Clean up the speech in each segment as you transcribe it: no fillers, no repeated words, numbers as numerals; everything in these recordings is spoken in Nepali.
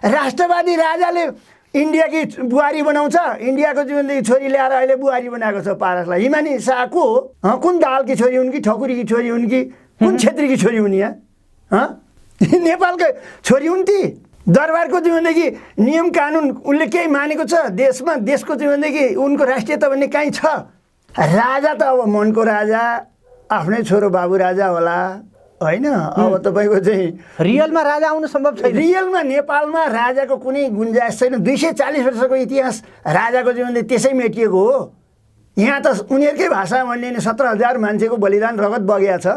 राष्ट्रवादी राजाले इन्डियाकी बुहारी बनाउँछ, इन्डियाको जीवनदेखि छोरी ल्याएर अहिले बुहारी बनाएको छ पारसलाई। हिमानी शाह को हो? कुन दालकी छोरी हुन् कि ठकुरीकी छोरी हुन् कि कुन छेत्रीकी छोरी हुन्? यहाँ नेपालकै छोरी हुन् ती? दरबारको जीवनदेखि नियम कानुन उनले केही मानेको छ देशमा? देशको जीवनदेखि उनको राष्ट्रियता भन्ने कहीँ छ? राजा त अब मनको राजा आफ्नै छोरो बाबु राजा होला होइन। अब तपाईँको चाहिँ रियलमा राजा आउनु सम्भव छैन। रियलमा नेपालमा राजाको कुनै गुन्जाइस छैन। 240 वर्षको इतिहास राजाको जीवनदेखि त्यसै मेटिएको हो। यहाँ त उनीहरूकै भाषा भन्ने 17,000 मान्छेको बलिदान रगत बगेको छ।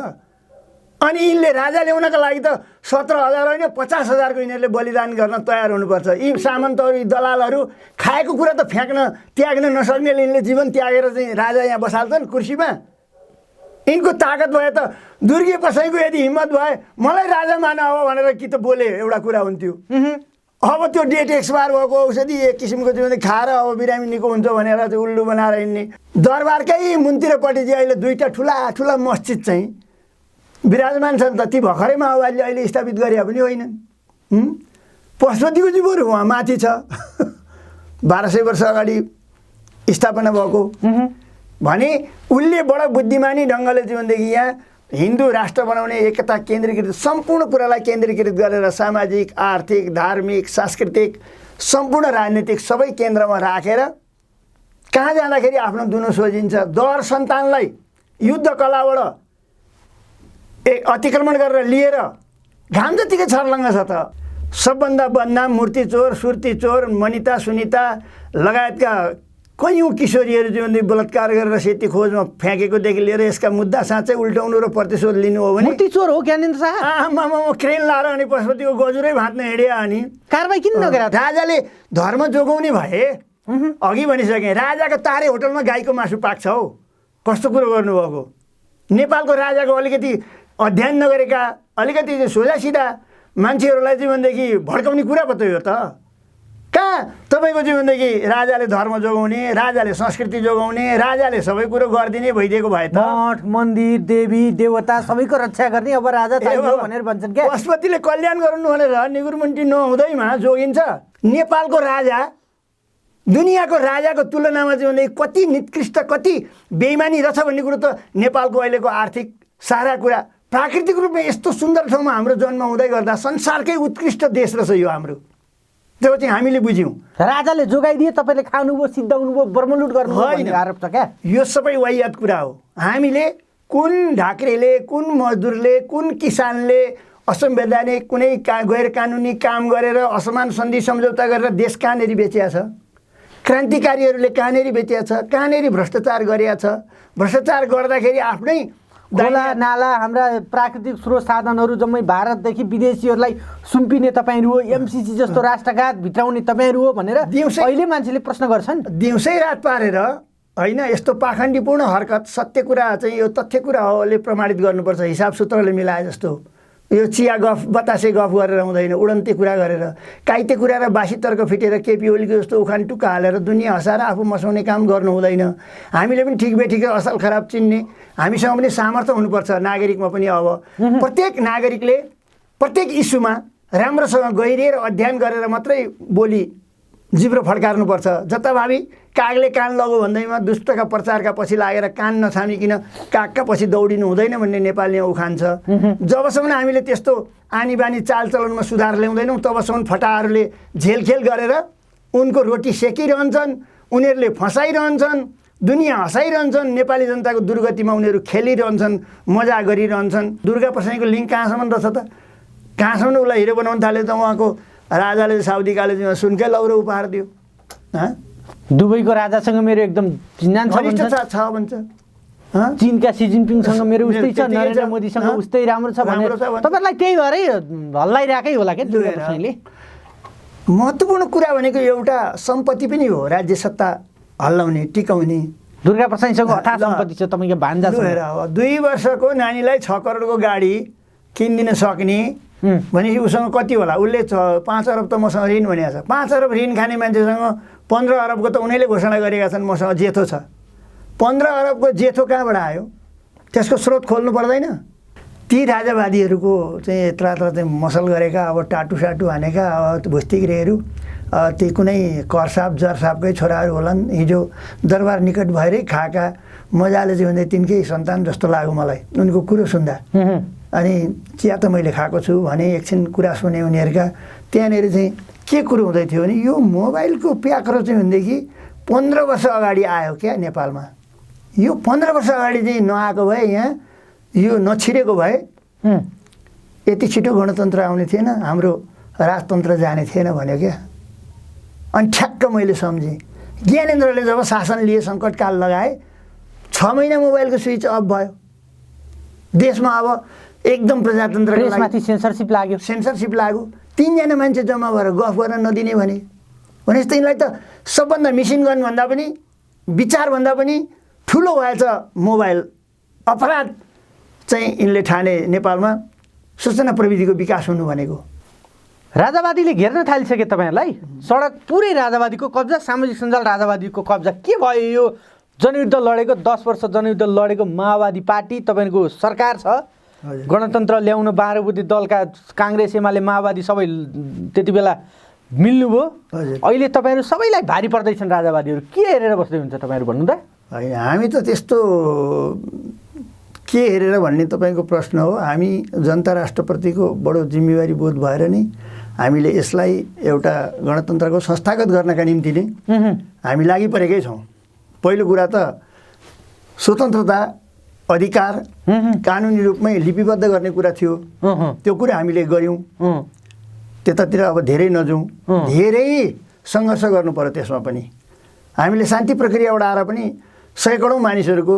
अनि यिनले राजा ल्याउनका लागि त 17,000 होइन 50,000 को यिनीहरूले बलिदान गर्न तयार हुनुपर्छ। यी सामन्तहरू यी दलालहरू खाएको कुरा त त्याग्न नसक्नेले यिनले जीवन त्यागेर चाहिँ राजा यहाँ बसाल्छन् कुर्सीमा। यिनको ताकत भए त दुर्गे पसैको यदि हिम्मत भए मलाई राजा मान अब भनेर कि त बोले एउटा कुरा हुन्थ्यो। अब त्यो डेट एक्सपायर भएको औषधि एक किसिमको चाहिँ खाएर अब बिरामी निको हुन्छ भनेर चाहिँ उल्लु बनाएर हिँड्ने। दरबारकै मुन्तिरपट्टि चाहिँ अहिले 2टा ठुला मस्जिद चाहिँ विराजमान छन् त। ती भर्खरै माओवादीले अहिले स्थापित गरे पनि होइनन्। पशुपतिको चाहिँ बरु उहाँ माथि छ 1200 वर्ष अगाडि स्थापना भएको भने उसले बडा बुद्धिमानी ढङ्गले जीवनदेखि यहाँ हिन्दू राष्ट्र बनाउने एकता केन्द्रीकृत सम्पूर्ण कुरालाई केन्द्रीकृत गरेर सामाजिक आर्थिक धार्मिक सांस्कृतिक सम्पूर्ण राजनीतिक सबै केन्द्रमा राखेर कहाँ जाँदाखेरि आफ्नो दुनो सोझिन्छ। दर सन्तानलाई युद्ध कलाबाट अतिक्रमण गरेर लिएर घाम जतिकै छर्लङ्ग छ त। सबभन्दा बदनाम मूर्ति चोर सुर्ती चोर मनिता सुनिता लगायतका कैयौँ किशोरीहरू जीवनदेखि बलात्कार गरेर सेती खोजमा फ्याँकेकोदेखि लिएर यसका मुद्दा साँच्चै उल्टाउनु र प्रतिशोध लिनु हो भने मूर्ति चोर हो ज्ञानेन्द्र शाह। आमामा क्रेन लाएर अनि पशुपतिको गजुरै भाँच्न हिँड्यो। अनि कारबाही किन नगरे? राजाले धर्म जोगाउने भए अघि भनिसकेँ। राजाको तारे होटलमा गाईको मासु पाक्छ हौ। कस्तो कुरो गर्नुभएको? नेपालको राजाको अलिकति अध्ययन नगरेका अलिकति सोझा सिधा मान्छेहरूलाई जीवनदेखि भड्काउने कुरा पो त हो त। कहाँ तपाईँको जीवनदेखि राजाले धर्म जोगाउने, राजाले संस्कृति जोगाउने, राजाले सबै कुरो गरिदिने भइदिएको भए त मठ मन्दिर देवी देवता सबैको रक्षा गर्ने अब राजा चाहियो भनेर भन्छन् क्या। पशुपतिले कल्याण गर्नु भनेर निगुरमुन्टी नहुँदैमा जोगिन्छ। नेपालको राजा दुनियाँको राजाको तुलनामा जीवनदेखि कति निकृष्ट कति बेइमानी रहेछ भन्ने कुरो त नेपालको अहिलेको आर्थिक सारा कुरा प्राकृतिक रूपमा यस्तो सुन्दर ठाउँमा हाम्रो जन्म हुँदै गर्दा संसारकै उत्कृष्ट देश रहेछ यो हाम्रो। त्यो चाहिँ हामीले बुझ्यौँ। राजाले जोगाइदिए तपाईँले खानुभयो सिद्धाउनुभयो बर्मलुट गर्नुभयो भन्ने आरोप छ क्या। यो सबै वाहियात कुरा हो। हामीले कुन ढाक्रेले कुन मजदुरले कुन किसानले असंवैधानिक कुनै गैर कानुनी काम गरेर असमान सन्धि सम्झौता गरेर देश कहाँनेरि बेचिया छ? क्रान्तिकारीहरूले कहाँनेरि बेचिया छ? कहाँनेरि भ्रष्टाचार गरिया छ? भ्रष्टाचार गर्दाखेरि आफ्नै खोला नाला हाम्रा प्राकृतिक स्रोत साधनहरू जम्मै भारतदेखि विदेशीहरूलाई सुम्पिने तपाईँहरू हो, एमसिसी जस्तो राष्ट्रघात भित्राउने तपाईँहरू हो भनेर अहिले मान्छेले प्रश्न गर्छन्। दिउँसै रात पारेर होइन यस्तो पाखण्डीपूर्ण हरकत सत्य कुरा चाहिँ यो तथ्य कुरा होले प्रमाणित गर्नुपर्छ। हिसाब सूत्रले मिलाए जस्तो यो चिया गफ बतासे गफ गरेर हुँदैन। उडन्ते कुरा गरेर काइते कुरा र बासी तर्क फिटेर केपी ओलीको जस्तो उखान टुक्का हालेर दुनियाँ हँसाएर आफू मसाउने काम गर्नु हुँदैन। हामीले पनि ठिक बेठिकै असल खराब चिन्ने हामीसँग पनि सामर्थ्य हुनुपर्छ नागरिकमा पनि। अब प्रत्येक नागरिकले प्रत्येक इस्युमा राम्रोसँग गहिरिएर अध्ययन गरेर मात्रै बोली जिब्रो फड्कार्नुपर्छ। जताभावी कागले कान लगो भन्दैमा दुष्टका प्रचारका पछि लागेर कान नछामिकन कागका पछि दौडिनु हुँदैन भन्ने नेपालीमा उखान छ। जबसम्म हामीले त्यस्तो आनी बानी चालचलनमा सुधार ल्याउँदैनौँ तबसम्म फटाहरूले झेलखेल गरेर उनको रोटी सेकिरहन्छन्, उनीहरूले फसाइरहन्छन्, दुनियाँ हँसाइरहन्छन्, नेपाली जनताको दुर्गतिमा उनीहरू खेलिरहन्छन्, मजा गरिरहन्छन्। दुर्गा प्रसाईको लिङ्क कहाँसम्म रहेछ त? कहाँसम्म उसलाई हिरो बनाउन थाले त उहाँको राजाले साउदी कालेजमा सुनकै लौरो उपहार दियो। दुबईको राजासँग मेरो एकदम चिन्जान छ भन्छ। चीनका सी जिनपिङसँग मेरो उस्तै छ, नरेन्द्र मोदीसँग उस्तै राम्रो छ भनेर तपाईँलाई त्यही भएरै हल्लाइरहेकै होला क्या दुर्गा प्रसाईले। महत्त्वपूर्ण कुरा भनेको एउटा सम्पत्ति पनि हो राज्य सत्ता हल्लाउने टिकाउने। दुर्गा प्रसाईसँग अथाह सम्पत्ति छ तपाईँको भान्जा छ। 2 वर्षको नानीलाई 6 करोडको गाडी किनिदिन सक्ने भनेपछि उसँग कति होला? उसले 5 अरब त मसँग ऋण भनेको छ। 5 अरब ऋण खाने मान्छेसँग 15 अरबको त उनीहरूले घोषणा गरेका छन् मसँग जेथो छ। 15 अरबको जेथो कहाँबाट आयो? त्यसको स्रोत खोल्नु पर्दैन? ती राजावादीहरूको चाहिँ यत्र चाहिँ मसल गरेका अब टाटु साटु हानेका अब भुस्तिग्रेहरू ती कुनै करसाप जरसापकै छोराहरू होलान् हिजो दरबार निकट भएरै खाएका मजाले चाहिँ भन्दै तिनकै सन्तान जस्तो लाग्यो मलाई उनको कुरो सुन्दा। अनि चिया त मैले खाएको छु भने एकछिन कुरा सुने उनीहरूका। त्यहाँनिर चाहिँ के कुरो हुँदै थियो भने यो मोबाइलको प्याकरो चाहिँ भनेदेखि 15 वर्ष अगाडि आयो क्या नेपालमा। यो 15 वर्ष अगाडि चाहिँ नआएको भए यहाँ यो नछिरेको भए यति छिटो गणतन्त्र आउने थिएन, हाम्रो राजतन्त्र जाने थिएन भन्यो क्या। अनि ठ्याक्क मैले सम्झेँ ज्ञानेन्द्रले जब शासन लिए सङ्कटकाल लगाए 6 महिना मोबाइलको स्विच अफ भयो। देशमा अब एकदम प्रजातन्त्रको लागि सेन्सरसिप लाग्यो। सेन्सरसिप लाग्यो। 3 जना मान्छे जम्मा भएर गफ गर्न नदिने भनेपछि तिनीलाई त सबभन्दा मिसिन गर्नुभन्दा पनि विचारभन्दा पनि ठुलो भएछ मोबाइल अपराध चाहिँ यिनले ठाने नेपालमा सूचना प्रविधिको विकास हुनु भनेको। राजावादीले घेर्न थालिसके तपाईँहरूलाई। सडक पुरै राजावादीको कब्जा, सामाजिक सञ्जाल राजावादीको कब्जा। के भयो यो जनयुद्ध लडेको 10 वर्ष जनयुद्ध लडेको माओवादी पार्टी तपाईँको सरकार छ, गणतन्त्र ल्याउन 12 बुद्धि दलका काङ्ग्रेस एमाले माओवादी सबै त्यति बेला मिल्नुभयो। अहिले तपाईँहरू सबैलाई भारी पर्दैछन् राजावादीहरू। के हेरेर बस्दै हुन्छ तपाईँहरू भन्नु त? होइन हामी त त्यस्तो के हेरेर भन्ने तपाईँको प्रश्न हो। हामी जनता राष्ट्रप्रतिको बडो जिम्मेवारी बोध भएर नै हामीले यसलाई एउटा गणतन्त्रको संस्थागत गर्नका निम्ति नै हामी लागि परेकै छौँ। पहिलो कुरा त स्वतन्त्रता अधिकार कानुनी रूपमै लिपिबद्ध गर्ने कुरा थियो, त्यो कुरा हामीले गऱ्यौँ। त्यतातिर अब धेरै नजाउँ, धेरै सङ्घर्ष गर्नु पर्यो। त्यसमा पनि हामीले शान्ति प्रक्रियाबाट आएर पनि सैकडौँ मानिसहरूको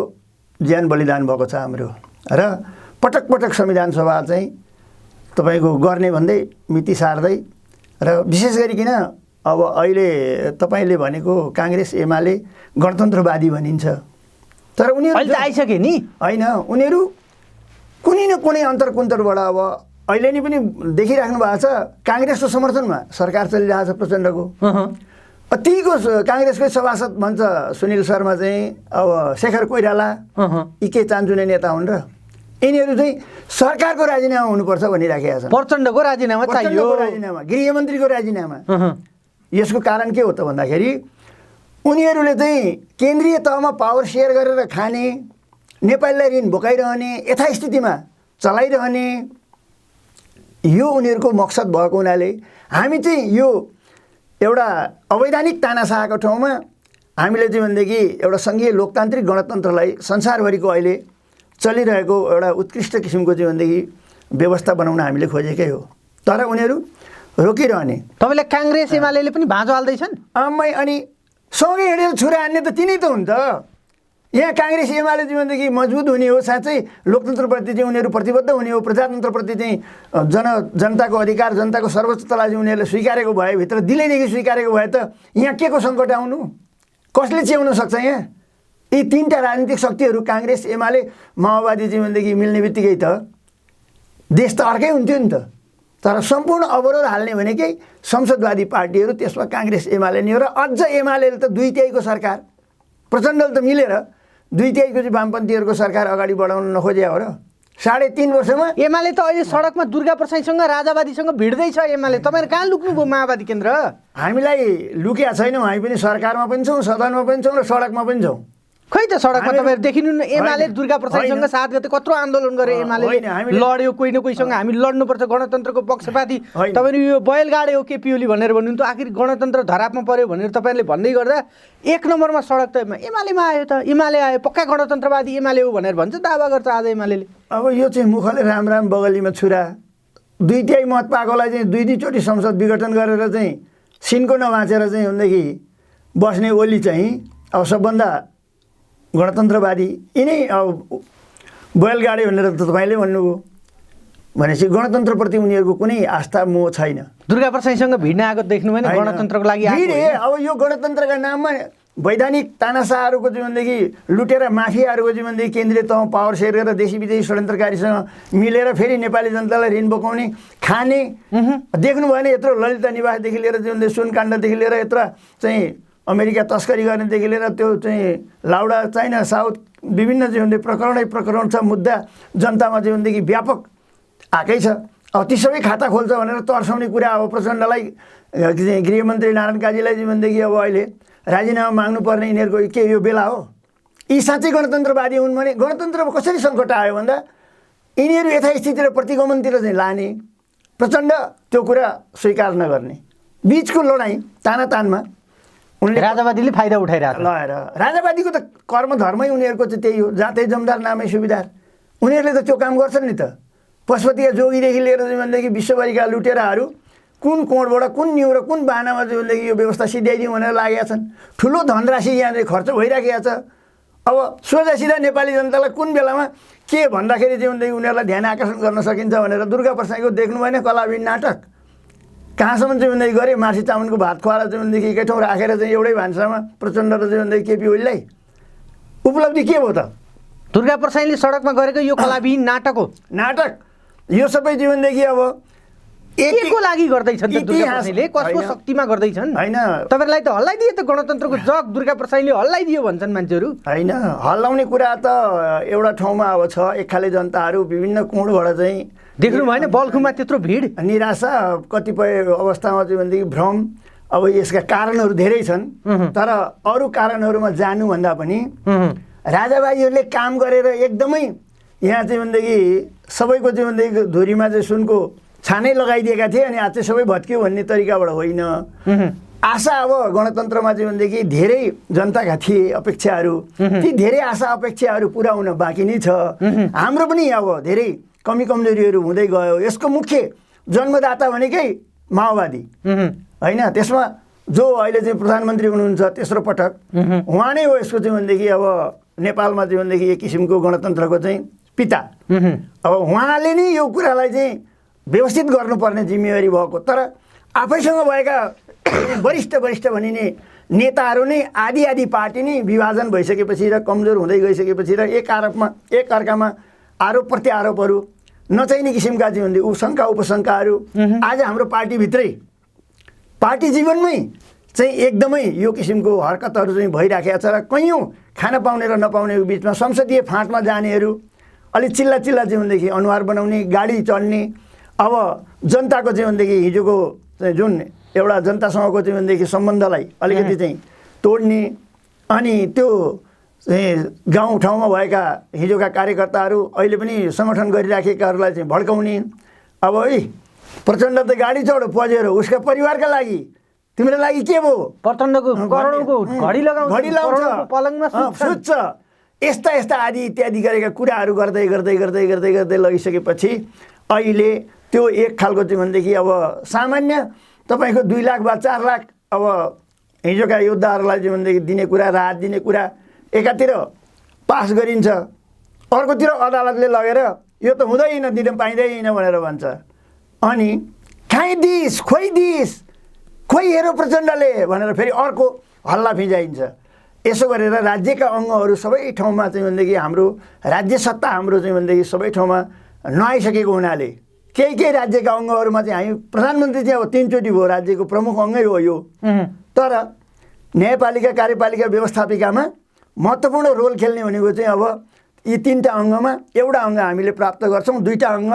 ज्यान बलिदान भएको छ हाम्रो। र पटक पटक संविधान सभा चाहिँ तपाईँको गर्ने भन्दै मिति सार्दै र विशेष गरिकन अब अहिले तपाईँले भनेको काङ्ग्रेस एमाले गणतन्त्रवादी भनिन्छ, तर उनीहरू आइसके नि होइन। उनीहरू कुनै न कुनै अन्तरकुन्तरबाट अब अहिले नै पनि देखिराख्नु भएको छ काङ्ग्रेसको समर्थनमा सरकार चलिरहेको छ प्रचण्डको। तीको काङ्ग्रेसकै सभासद भन्छ सुनिल शर्मा चाहिँ अब शेखर कोइराला यी के चान्चुने नेता हुन् र यिनीहरू चाहिँ सरकारको राजीनामा हुनुपर्छ भनिराखेका छन्। प्रचण्डको राजीनामा चाहियो, राजीनामा, गृहमन्त्रीको राजीनामा। यसको कारण के हो त भन्दाखेरि उनीहरूले चाहिँ केन्द्रीय तहमा पावर सेयर गरेर खाने, नेपाललाई ऋण बोकाइरहने, यथास्थितिमा चलाइरहने यो उनीहरूको मकसद भएको हुनाले हामी चाहिँ यो एउटा अवैधानिक तानाशाहको ठाउँमा हामीले चाहिँ भनेदेखि एउटा सङ्घीय लोकतान्त्रिक गणतन्त्रलाई संसारभरिको अहिले चलिरहेको एउटा उत्कृष्ट किसिमको चाहिँ भनेदेखि व्यवस्था बनाउन हामीले खोजेकै हो। तर उनीहरू रोकिरहने। तपाईँलाई काङ्ग्रेस एमाले पनि भाँचो हाल्दैछन् आम्मै। अनि सँगै हिँडेर छुरा हान्ने त तिनै त हुन्छ। यहाँ काङ्ग्रेस एमाले चाहिँ भनेदेखि मजबुत हुने हो, साँच्चै लोकतन्त्रप्रति चाहिँ उनीहरू प्रतिबद्ध हुने हो, प्रजातन्त्रप्रति चाहिँ जनताको अधिकार, जनताको सर्वोच्चतालाई चाहिँ उनीहरूले स्वीकारेको भए, भित्र दिलैदेखि स्वीकारेको भए त यहाँ के को सङ्कट आउनु, कसले च्याउन सक्छ? यहाँ यी 3टा राजनीतिक शक्तिहरू काङ्ग्रेस एमाले माओवादी चाहिँ भनेदेखि मिल्ने बित्तिकै त देश त अर्कै हुन्थ्यो नि त। तर सम्पूर्ण अवरोध हाल्ने भनेकै संसदवादी पार्टीहरू, त्यसमा काङ्ग्रेस एमाले नै हो। र अझ एमाले त 2/3 सरकार, प्रचण्डले त मिलेर 2/3 चाहिँ वामपन्थीहरूको सरकार अगाडि बढाउन नखोजे हो र। 3.5 वर्षमा एमाले त अहिले सडकमा दुर्गा प्रसाईसँग राजावादीसँग भिड्दैछ। एमाले तपाईँहरू कहाँ लुक्नुभयो माओवादी केन्द्र? हामीलाई लुकेका छैनौँ, हामी पनि सरकारमा पनि छौँ, सदनमा पनि छौँ र सडकमा पनि छौँ। खै त सडकमा तपाईँहरू देखिनु एमाले दुर्गा प्रसाईसँग 7 गते कत्रो आन्दोलन गरे एमाले, लड्यो कोही न कोहीसँग। हामी लड्नुपर्छ गणतन्त्रको पक्षपाती। तपाईँहरू यो बैलगाडे हो केपी ओली भनेर भन्नुहुन्थ्यो, आखिर गणतन्त्र धरापमा पर्यो भनेर तपाईँहरूले भन्दै गर्दा 1 नम्बरमा सडक त एमालेमा आयो त। एमाले आयो, पक्का गणतन्त्रवादी एमाले हो भनेर भन्छ, दावा गर्छ आज एमाले। अब यो चाहिँ मुखले राम राम बगलीमा छुरा 2/3 मत पाएकोलाई चाहिँ 2-2 चोटि संसद विघटन गरेर चाहिँ सिनको नभाँचेर चाहिँ हुँदेखि बस्ने ओली चाहिँ अब सबभन्दा गणतन्त्रवादी यिनै अब बैलगाडी भनेर त तपाईँले भन्नुभयो। भनेपछि गणतन्त्रप्रति उनीहरूको कुनै आस्था मोह छैन। दुर्गा प्रसाईसँग भिड्न आएको देख्नु भएन? गणतन्त्रको लागि अब यो गणतन्त्रका नाममा वैधानिक तानाशाहहरूको चाहिँ भनेदेखि लुटेर माफियाहरूको चाहिँ भनेदेखि केन्द्रीय तहमा पावर सेयर गरेर देशी विदेशी षड्यन्त्रकारीसँग मिलेर फेरि नेपाली जनतालाई ऋण बोकाउने खाने देख्नु भएन? यत्रो ललिता निवासदेखि लिएर चाहिँ सुनकाण्डदेखि लिएर यत्र चाहिँ अमेरिका तस्करी गर्नेदेखि लिएर त्यो चाहिँ लाउडा चाइना साउथ विभिन्न चाहिँ प्रकरण छ मुद्दा जनतामा चाहिँ व्यापक आएकै छ। अब ती सबै खाता खोल्छ भनेर तर्साउने कुरा अब प्रचण्डलाई गृहमन्त्री नारायण काजीलाई चाहिँ अब अहिले राजीनामा माग्नुपर्ने यिनीहरूको के यो बेला हो? यी साँच्चै गणतन्त्रवादी हुन् भने गणतन्त्रमा कसरी सङ्कट आयो भन्दा यिनीहरू यथास्थिति र प्रतिगमनतिर चाहिँ लाने, प्रचण्ड त्यो कुरा स्वीकार नगर्ने, बिचको लडाइँ तानातानमा उनले राजावादीले फाइदा उठाइरहेको लगाएर राजावादीको त कर्म धर्मै उनीहरूको चाहिँ त्यही हो, जातै जमदार नामै सुविधार। उनीहरूले त त्यो काम गर्छन् नि त। पशुपतिका जोगीदेखि लिएर चाहिँ भनेदेखि विश्वभरिका लुटेराहरू कुन कोणबाट कुन न्यु र कुन बाहनामा चाहिँ भनेदेखि यो व्यवस्था सिध्याइदिउँ भनेर लागेका छन्। ठुलो धनराशि यहाँ चाहिँ खर्च भइराखेको छ। अब सोझा सिधा नेपाली जनतालाई कुन बेलामा के भन्दाखेरि चाहिँ भनेदेखि उनीहरूलाई ध्यान आकर्षण गर्न सकिन्छ भनेर दुर्गा प्रसाईको देख्नु भएन कलाविन नाटक कहाँसम्म चाहिँ भनेदेखि गरे, मार्सी चामलको भात खुवाएर चाहिँ भनेदेखि एकै ठाउँ राखेर चाहिँ एउटै भान्सामा प्रचण्ड र चाहिँ भनेदेखि केपी ओलीलाई उपलब्धि के हो त? दुर्गा प्रसाईले सडकमा गरेको यो कलाविहीन नाटक हो। नाटक यो सबै चाहिँ भनेदेखि अब के को लागि गर्दैछन् त दुर्गा प्रसाईले? कसको शक्तिमा गर्दैछन्? होइन, तपाईँलाई त हल्लाइदियो त गणतन्त्रको जग दुर्गा प्रसाईले हल्लाइदियो भन्छन् मान्छेहरू। होइन, हल्लाउने कुरा त एउटा ठाउँमा अब छ, एक खाले जनताहरू विभिन्न कोणबाट चाहिँ देख्नु भएन बल्खुमा त्यत्रो भिड, निराशा, कतिपय अवस्थामा चाहिँ भनेदेखि भ्रम। अब यसका कारणहरू धेरै छन्, तर अरू कारणहरूमा जानुभन्दा पनि राजाभाइहरूले काम गरेर एकदमै यहाँ चाहिँ भनेदेखि सबैको चाहिँ भनेदेखि धुरीमा चाहिँ सुनको छानै लगाइदिएका थिए अनि आज चाहिँ सबै भत्कियो भन्ने तरिकाबाट होइन। आशा अब गणतन्त्रमा चाहिँ भनेदेखि धेरै जनताका थिए अपेक्षाहरू, ती धेरै आशा अपेक्षाहरू पुरा हुन बाँकी नै छ। हाम्रो पनि अब धेरै कमी कमजोरीहरू हुँदै गयो। यसको मुख्य जन्मदाता भनेकै माओवादी होइन। त्यसमा जो अहिले चाहिँ प्रधानमन्त्री हुनुहुन्छ तेस्रो पटक उहाँ नै हो यसको चाहिँ भनेदेखि अब नेपालमा चाहिँ भनेदेखि एक किसिमको गणतन्त्रको चाहिँ पिता। अब उहाँले नै यो कुरालाई चाहिँ व्यवस्थित गर्नुपर्ने जिम्मेवारी भएको, तर आफैसँग भएका वरिष्ठ भनिने नेताहरू नै आधी पार्टी नै विभाजन भइसकेपछि र कमजोर हुँदै गइसकेपछि र एक अर्कामा आरोप प्रत्यारोपहरू नचाहिने किसिमका चाहिँ हुन्थे शङ्का उपशङ्काहरू आज हाम्रो पार्टीभित्रै पार्टी जीवनमै चाहिँ एकदमै यो किसिमको हरकतहरू चाहिँ भइराखेको छ। र कैयौँ खान पाउने र नपाउनेको बिचमा संसदीय फाँटमा जानेहरू अलि चिल्ला चाहिँ भनेदेखि अनुहार बनाउने, गाडी चढ्ने, अब जनताको चाहिँ भनेदेखि हिजोको चाहिँ जुन एउटा जनतासँगको चाहिँ भनेदेखि सम्बन्धलाई अलिकति चाहिँ तोड्ने अनि त्यो गाउँ ठाउँमा भएका हिजोका कार्यकर्ताहरू अहिले पनि सङ्गठन गरिराखेकाहरूलाई चाहिँ भड्काउने। अब है प्रचण्ड त गाडी चढ पजेर उसका परिवारका लागि तिम्रो लागि के भयो? प्रचण्डको करोडको घडी लगाउँछ, पलङमा सुत्छ, यस्ता आदि इत्यादि गरेका कुराहरू गर्दै लगिसकेपछि अहिले त्यो एक खालको चाहिँ भनेदेखि अब सामान्य तपाईँको 2 लाख वा 4 लाख अब हिजोका योद्धाहरूलाई चाहिँ भनेदेखि दिने कुरा, राहत दिने कुरा एकातिर पास गरिन्छ, अर्कोतिर अदालतले लगेर यो त हुँदैन, दिन पाइँदैन भनेर भन्छ। अनि खाइदिस खोइ हेरो प्रचण्डले भनेर फेरि अर्को हल्ला फिजाइन्छ। यसो गरेर राज्यका अङ्गहरू सबै ठाउँमा चाहिँ भनेदेखि हाम्रो राज्य सत्ता हाम्रो चाहिँ भनेदेखि सबै ठाउँमा नआइसकेको हुनाले केही राज्यका अङ्गहरूमा चाहिँ हामी प्रधानमन्त्री चाहिँ अब 3 चोटि भयो, राज्यको प्रमुख अङ्गै हो यो। तर न्यायपालिका कार्यपालिका व्यवस्थापिकामा महत्त्वपूर्ण रोल खेल्ने भनेको चाहिँ अब यी 3टा अङ्गमा एउटा अङ्ग हामीले प्राप्त गर्छौँ, 2टा अङ्ग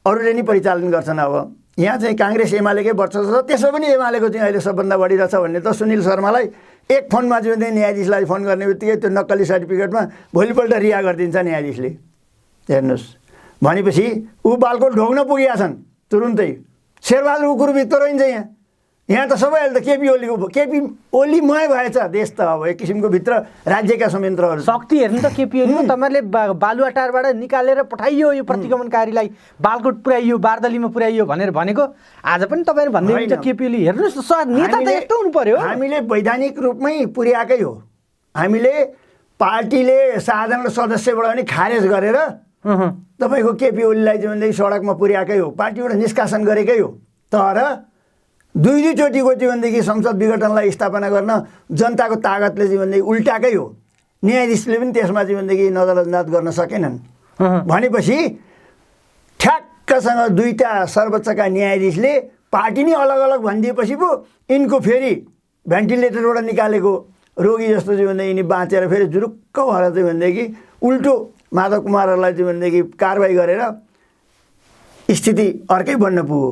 अरूले नै परिचालन गर्छन्। अब यहाँ चाहिँ काङ्ग्रेस एमालेकै वर्चस्व छ, त्यसमा पनि एमालेको चाहिँ अहिले सबभन्दा बढी रहेछ भन्ने त सुनिल शर्मालाई एक फोनमा चाहिँ न्यायाधीशलाई फोन गर्ने बित्तिकै त्यो नक्कली सर्टिफिकेटमा भोलिपल्ट रिहा गरिदिन्छ न्यायाधीशले। हेर्नुहोस् भनेपछि ऊ बालकोट ढोग्न पुगेका छन् तुरुन्तै। शेरबहादुर उकुर भित्र रहन्छ यहाँ त सबै अहिले त केपी ओलीमय भएछ देश त। अब एक किसिमको भित्र राज्यका संयन्त्रहरू शक्ति हेर्नु त केपी ओलीको तपाईँले बालुवाटारबाट निकालेर पठाइयो यो प्रतिगमनकारीलाई, बालकोट पुर्याइयो, बारदलीमा पुर्याइयो भनेर भनेको आज पनि तपाईँहरू भन्दै हुन्छ केपी ओली। हेर्नुहोस् त नेता त यस्तो हुनु पर्यो। हामीले वैधानिक रूपमै पुर्याएकै हो, हामीले पार्टीले साधारण सदस्यबाट पनि खारेज गरेर तपाईँको केपी ओलीलाई चाहिँ भनेदेखि सडकमा पुर्याएकै हो, पार्टीबाट निष्कासन गरेकै हो। तर 2 चोटिको चाहिँ भनेदेखि संसद विघटनलाई स्थापना गर्न जनताको तागतले चाहिँ भनेदेखि उल्टाकै हो। न्यायाधीशले पनि त्यसमा चाहिँ भनेदेखि नजरअन्दाज गर्न सकेनन्। भनेपछि ठ्याक्कसँग 2टा सर्वोच्चका न्यायाधीशले पार्टी नै अलग अलग भनिदिएपछि पो यिनको फेरि भेन्टिलेटरबाट निकालेको रोगी जस्तो चाहिँ भनेदेखि यिनी बाँचेर फेरि जुरुक्क भएर चाहिँ भनेदेखि उल्टो माधव कुमारहरूलाई चाहिँ भनेदेखि कारबाही गरेर स्थिति अर्कै बन्न पुग्यो।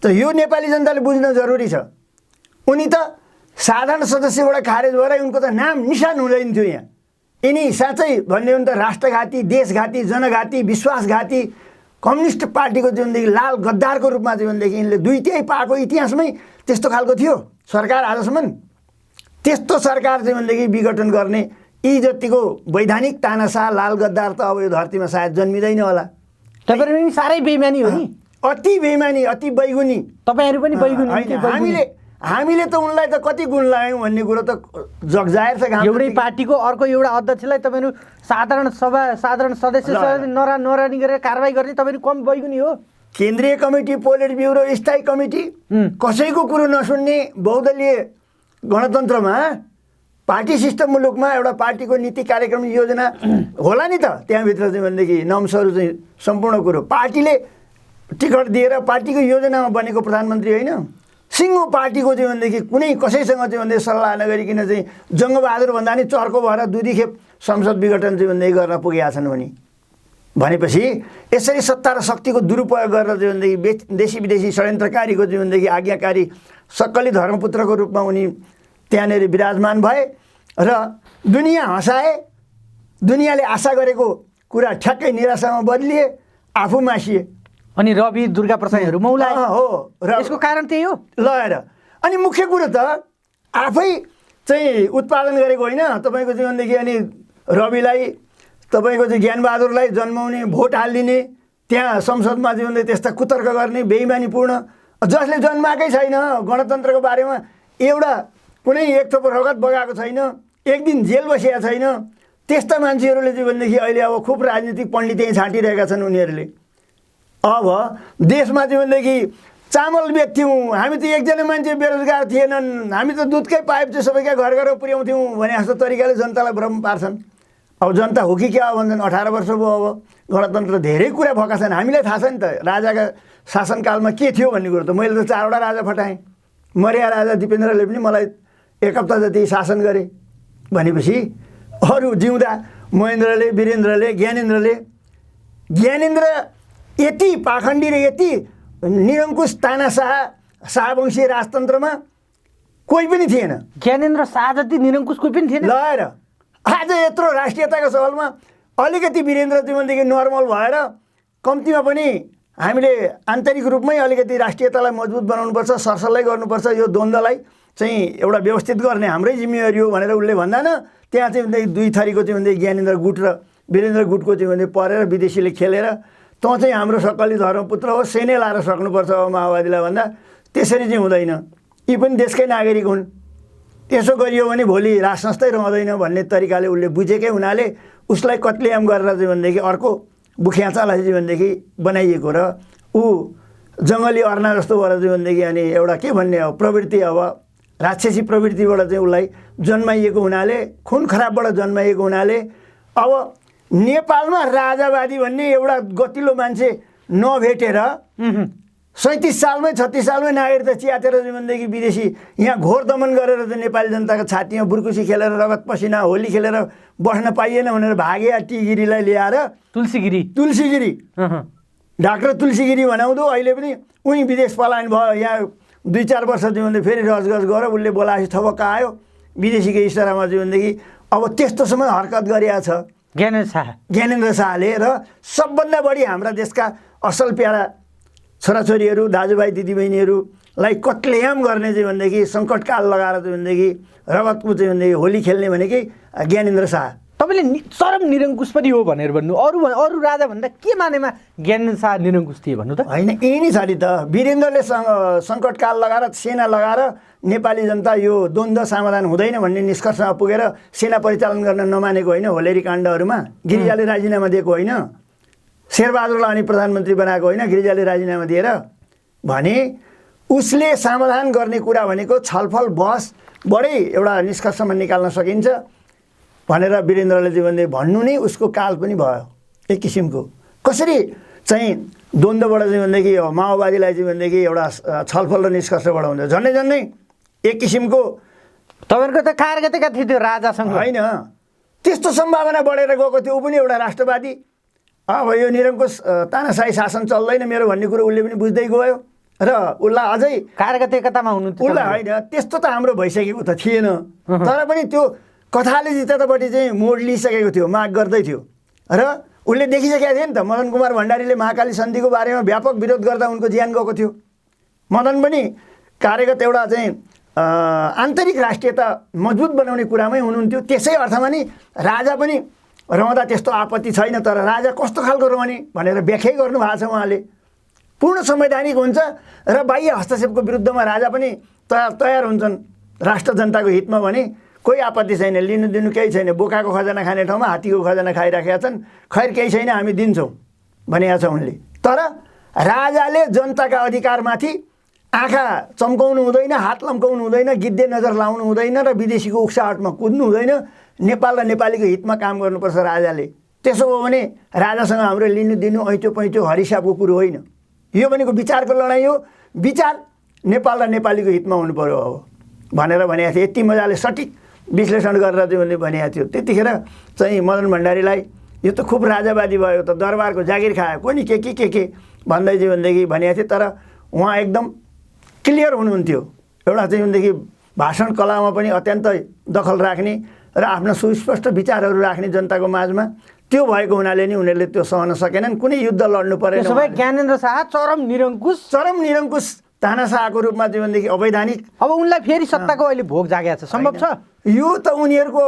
त यो नेपाली जनताले बुझ्न जरुरी छ। उनी त साधारण सदस्यबाट खारेज भएर उनको त नाम निशान हुँदैन थियो यहाँ। यिनी साँच्चै भन्ने हो भने त राष्ट्रघाती, देशघाती, जनघाती, विश्वासघाती कम्युनिस्ट पार्टीको चाहिँ भनेदेखि लाल गद्दारको रूपमा चाहिँ भनेदेखि यिनले 2/3 पाएको इतिहासमै त्यस्तो खालको थियो सरकार। आजसम्म त्यस्तो सरकार चाहिँ भनेदेखि विघटन गर्ने यी जतिको वैधानिक तानाशाह लाल गद्दार त अब यो धरतीमा सायद जन्मिँदैन होला। तपाईहरु पनि साह्रै बेइमानी हो नि। अति बेइमानी, अति बैगुनी। तपाईहरु पनि बैगुनी। हामीले त उनलाई त कति गुण लगायौँ भन्ने कुरो त जगजाहेर छ। एउटै पार्टीको अर्को एउटा अध्यक्षलाई तपाईहरु साधारण सदस्य नरानी गरेर कारबाही गर्ने तपाईहरु कम बैगुनी हो। केन्द्रीय कमिटी, पोलिट ब्युरो, स्थायी कमिटी कसैको कुरो नसुन्ने बहुदलीय गणतन्त्रमा पार्टी सिस्टम मुलुकमा एउटा पार्टीको नीति कार्यक्रम योजना होला नि त। त्यहाँभित्र चाहिँ भनेदेखि नम्सहरू चाहिँ सम्पूर्ण कुरो पार्टीले टिकट दिएर पार्टीको योजनामा बनेको प्रधानमन्त्री होइन। सिङ्गो पार्टीको चाहिँ भनेदेखि कुनै कसैसँग चाहिँ भनेदेखि सल्लाह नगरिकन चाहिँ जङ्गबहादुर भन्दा नि चर्को भएर 2 खेप संसद विघटन चाहिँ भनेदेखि गर्न पुगेका छन् उनी। भनेपछि यसरी सत्ता र शक्तिको दुरुपयोग गरेर चाहिँ भनेदेखि देशी विदेशी षड्यन्त्रकारीको चाहिँ भनेदेखि आज्ञाकारी सक्कली धर्मपुत्रको रूपमा उनी त्यहाँनिर विराजमान भए र दुनियाँ हँसाए। दुनियाँले आशा गरेको कुरा ठ्याक्कै निराशामा बदलिए, आफू मासिए। अनि रवि दुर्गा प्रसादहरू मौलाए हो र यसको कारण त्यही हो लएर। अनि मुख्य कुरो त आफै चाहिँ उत्पादन गरेको होइन तपाईँको चाहिँ भनेदेखि। अनि रविलाई तपाईँको चाहिँ ज्ञानबहादुरलाई जन्माउने, भोट हालिदिने, त्यहाँ संसदमा चाहिँ भनेदेखि त्यस्ता कुतर्क गर्ने बेइमानीपूर्ण, जसले जन्माएकै छैन, गणतन्त्रको बारेमा एउटा कुनै एक थोपो रगत बगाएको छैन, एक दिन जेल बसेका छैन, त्यस्ता मान्छेहरूले चाहिँ भनेदेखि अहिले अब खुब राजनीतिक पण्डित त्यहीँ छाँटिरहेका छन् उनीहरूले। अब देशमा चाहिँ भनेदेखि चामल बेच्थ्यौँ हामी, त एकजना मान्छे बेरोजगार थिएनन्, हामी त दुधकै पाइप चाहिँ सबैका घर घर पुर्याउँथ्यौँ भने जस्तो तरिकाले जनतालाई भ्रम पार्छन्। अब जनता हो कि क्या भन्छन्। 18 वर्ष भयो अब गणतन्त्र, धेरै कुरा भएका छन्। हामीलाई थाहा छ नि त राजाका शासनकालमा के थियो भन्ने कुरो त। मैले त 4वटा राजा फटाएँ। मर्या राजा दिपेन्द्रले पनि मलाई 1 हप्ता जति शासन गरे भनेपछि अरू जिउँदा महेन्द्रले, वीरेन्द्रले, ज्ञानेन्द्र यति पाखण्डी र यति निरङ्कुश तानाशाह शाहवंशी राजतन्त्रमा कोही पनि थिएन। ज्ञानेन्द्र शाह जति निरङ्कुश कोही पनि थिएन। ल हेर आज यत्रो राष्ट्रियताको सवालमा अलिकति वीरेन्द्र तिमनदेखि नर्मल भएर कम्तीमा पनि हामीले आन्तरिक रूपमै अलिकति राष्ट्रियतालाई मजबुत बनाउनुपर्छ, सरसल्लाइ गर्नुपर्छ, यो द्वन्द्वलाई चाहिँ एउटा व्यवस्थित गर्ने हाम्रै जिम्मेवारी हो भनेर उसले भन्दा न त्यहाँ चाहिँ 2 थरीको चाहिँ भन्दै ज्ञानेन्द्र गुट र वीरेन्द्र गुटको चाहिँ भन्दै परेर विदेशीले खेलेर तँ चाहिँ हाम्रो सक्कली धर्मपुत्र हो, सेनै लाएर सक्नुपर्छ अब माओवादीलाई भन्दा त्यसरी चाहिँ हुँदैन। यी पनि देशकै नागरिक हुन्, त्यसो गरियो भने भोलि राज संस्थै रहँदैन भन्ने तरिकाले उसले बुझेकै हुनाले उसलाई कत्लेआम गरेर चाहिँ भनेदेखि अर्को बुख्याचालाई चाहिँ भनेदेखि बनाइएको र ऊ जङ्गली अर्ना जस्तो भएर चाहिँ भनेदेखि अनि एउटा के भन्ने अब प्रवृत्ति, अब राक्षसी प्रवृत्तिबाट चाहिँ उसलाई जन्माइएको हुनाले, खुन खराबबाट जन्माइएको हुनाले अब नेपालमा राजावादी भन्ने एउटा गतिलो मान्छे नभेटेर 37 सालमै 36 सालमै नागरिकता च्यातेर चाहिँ भनेदेखि विदेशी यहाँ घोर दमन गरेर चाहिँ नेपाली जनताको छातीमा बुर्कुसी खेलेर रगत पसिना होली खेलेर बस्न पाइएन भनेर भागे टिगिरीलाई ल्याएर तुलसीगिरी डाक्टर तुलसीगिरी भनाउँदो अहिले पनि उही विदेश पलायन भयो। यहाँ 2-4 वर्ष चाहिँ भन्दै फेरि रजगज गएर उसले बोलाएपछि थपक्क आयो विदेशीको इसारामा चाहिँ भनेदेखि। अब त्यस्तोसम्म हरकत गरिएको छ ज्ञानेन्द्र शाहले। र सबभन्दा बढी हाम्रा देशका असल प्यारा छोराछोरीहरू, दाजुभाइ दिदीबहिनीहरूलाई कत्लेआम गर्ने चाहिँ भनेदेखि सङ्कटकाल लगाएर चाहिँ भनेदेखि रगतको चाहिँ भनेदेखि होली खेल्ने भनेकै ज्ञानेन्द्र शाह। तपाईँले चरम निरङ्कुश पनि हो भनेर भन्नु, अरू राजा भन्दा के मानेमा ज्ञानेन्द्र शाह निरङ्कुश थिए भन्नु त? होइन, यही नै छ नि त। वीरेन्द्रले सङ्कटकाल लगाएर सेना लगाएर नेपाली जनता यो द्वन्द्व समाधान हुँदैन भन्ने निष्कर्षमा पुगेर सेना परिचालन गर्न नमानेको होइन। होलेरी काण्डहरूमा गिरिजाले राजीनामा दिएको होइन, शेरबहादुरलाई अनि प्रधानमन्त्री बनाएको होइन गिरिजाले राजीनामा दिएर भने। उसले समाधान गर्ने कुरा भनेको छलफल बहस बडै एउटा निष्कर्षमा निकाल्न सकिन्छ भनेर वीरेन्द्रले चाहिँ भन्दै भन्नु नै उसको काल पनि भयो एक किसिमको। कसरी चाहिँ द्वन्द्वबाट चाहिँ भनेदेखि माओवादीलाई चाहिँ भनेदेखि एउटा छलफल र निष्कर्षबाट हुन्छ, झन्डै एक किसिमको तपाईँहरूको त कारगतेका थियो त्यो राजासँग होइन त्यस्तो सम्भावना बढेर गएको थियो ऊ पनि एउटा राष्ट्रवादी अब यो निरङ्कुश तानाशाही शासन चल्दैन मेरो भन्ने कुरो उसले पनि बुझ्दै गयो र उसलाई अझै कारगतेकतामा हुनुहुन्थ्यो उसलाई होइन त्यस्तो त हाम्रो भइसकेको त थिएन तर पनि त्यो कथाले त्यतापट्टि चाहिँ मोड लिइसकेको थियो माग गर्दै थियो र उसले देखिसकेको थियो नि त मदन कुमार भण्डारीले महाकाली सन्धिको बारेमा व्यापक विरोध गर्दा उनको ज्यान गएको थियो मदन पनि कार्यगत एउटा चाहिँ आन्तरिक राष्ट्रियता मजबुत बनाउने कुरामै हुनुहुन्थ्यो त्यसै अर्थमा नि राजा पनि रहँदा त्यस्तो आपत्ति छैन तर राजा कस्तो खालको रहने भनेर व्याख्या गर्नुभएको छ उहाँले पूर्ण संवैधानिक हुन्छ र बाह्य हस्तक्षेपको विरुद्धमा राजा पनि तयार हुन्छन् राष्ट्र जनताको हितमा भने कोही आपत्ति छैन लिनु दिनु केही छैन बोकाको खजाना खाने ठाउँमा हात्तीको खजाना खाइराखेका छन् खैर केही छैन हामी दिन्छौँ भनेका छ उनले तर राजाले जनताका अधिकारमाथि आँखा चम्काउनु हुँदैन हात लम्काउनु हुँदैन गिद्धे नजर लाउनु हुँदैन र विदेशीको उक्साहटमा कुद्नु हुँदैन नेपाल र नेपालीको हितमा काम गर्नुपर्छ राजाले त्यसो हो भने राजासँग हाम्रो लिनु दिनु ऐँचो पैँचो हरिसाबको कुरो होइन यो भनेको विचारको लडाइँ हो विचार नेपाल र नेपालीको हितमा हुनु पर्यो अब भनेर भनेको थियो यति मजाले सठिक विश्लेषण गरेर चाहिँ उनले भनेको थियो त्यतिखेर चाहिँ मदन भण्डारीलाई यो त खुब राजावादी भयो त दरबारको जागिर खायो कोनी के भन्दै चाहिँ भनेदेखि भनेको थियो तर उहाँ एकदम क्लियर हुनुहुन्थ्यो एउटा चाहिँ उनदेखि भाषण कलामा पनि अत्यन्तै दखल राख्ने र आफ्ना सुस्पष्ट विचारहरू राख्ने जनताको माझमा त्यो भएको हुनाले नि उनीहरूले त्यो सहन सकेनन् कुनै युद्ध लड्नु परेन त्यसो भए ज्ञानेन्द्र शाह चरम निरङ्कुश तानाशाहको रूपमा चाहिँ भनेदेखि अवैधानिक अब उनलाई फेरि सत्ताको अहिले भोग जागेको छ सम्भव छ यो त उनीहरूको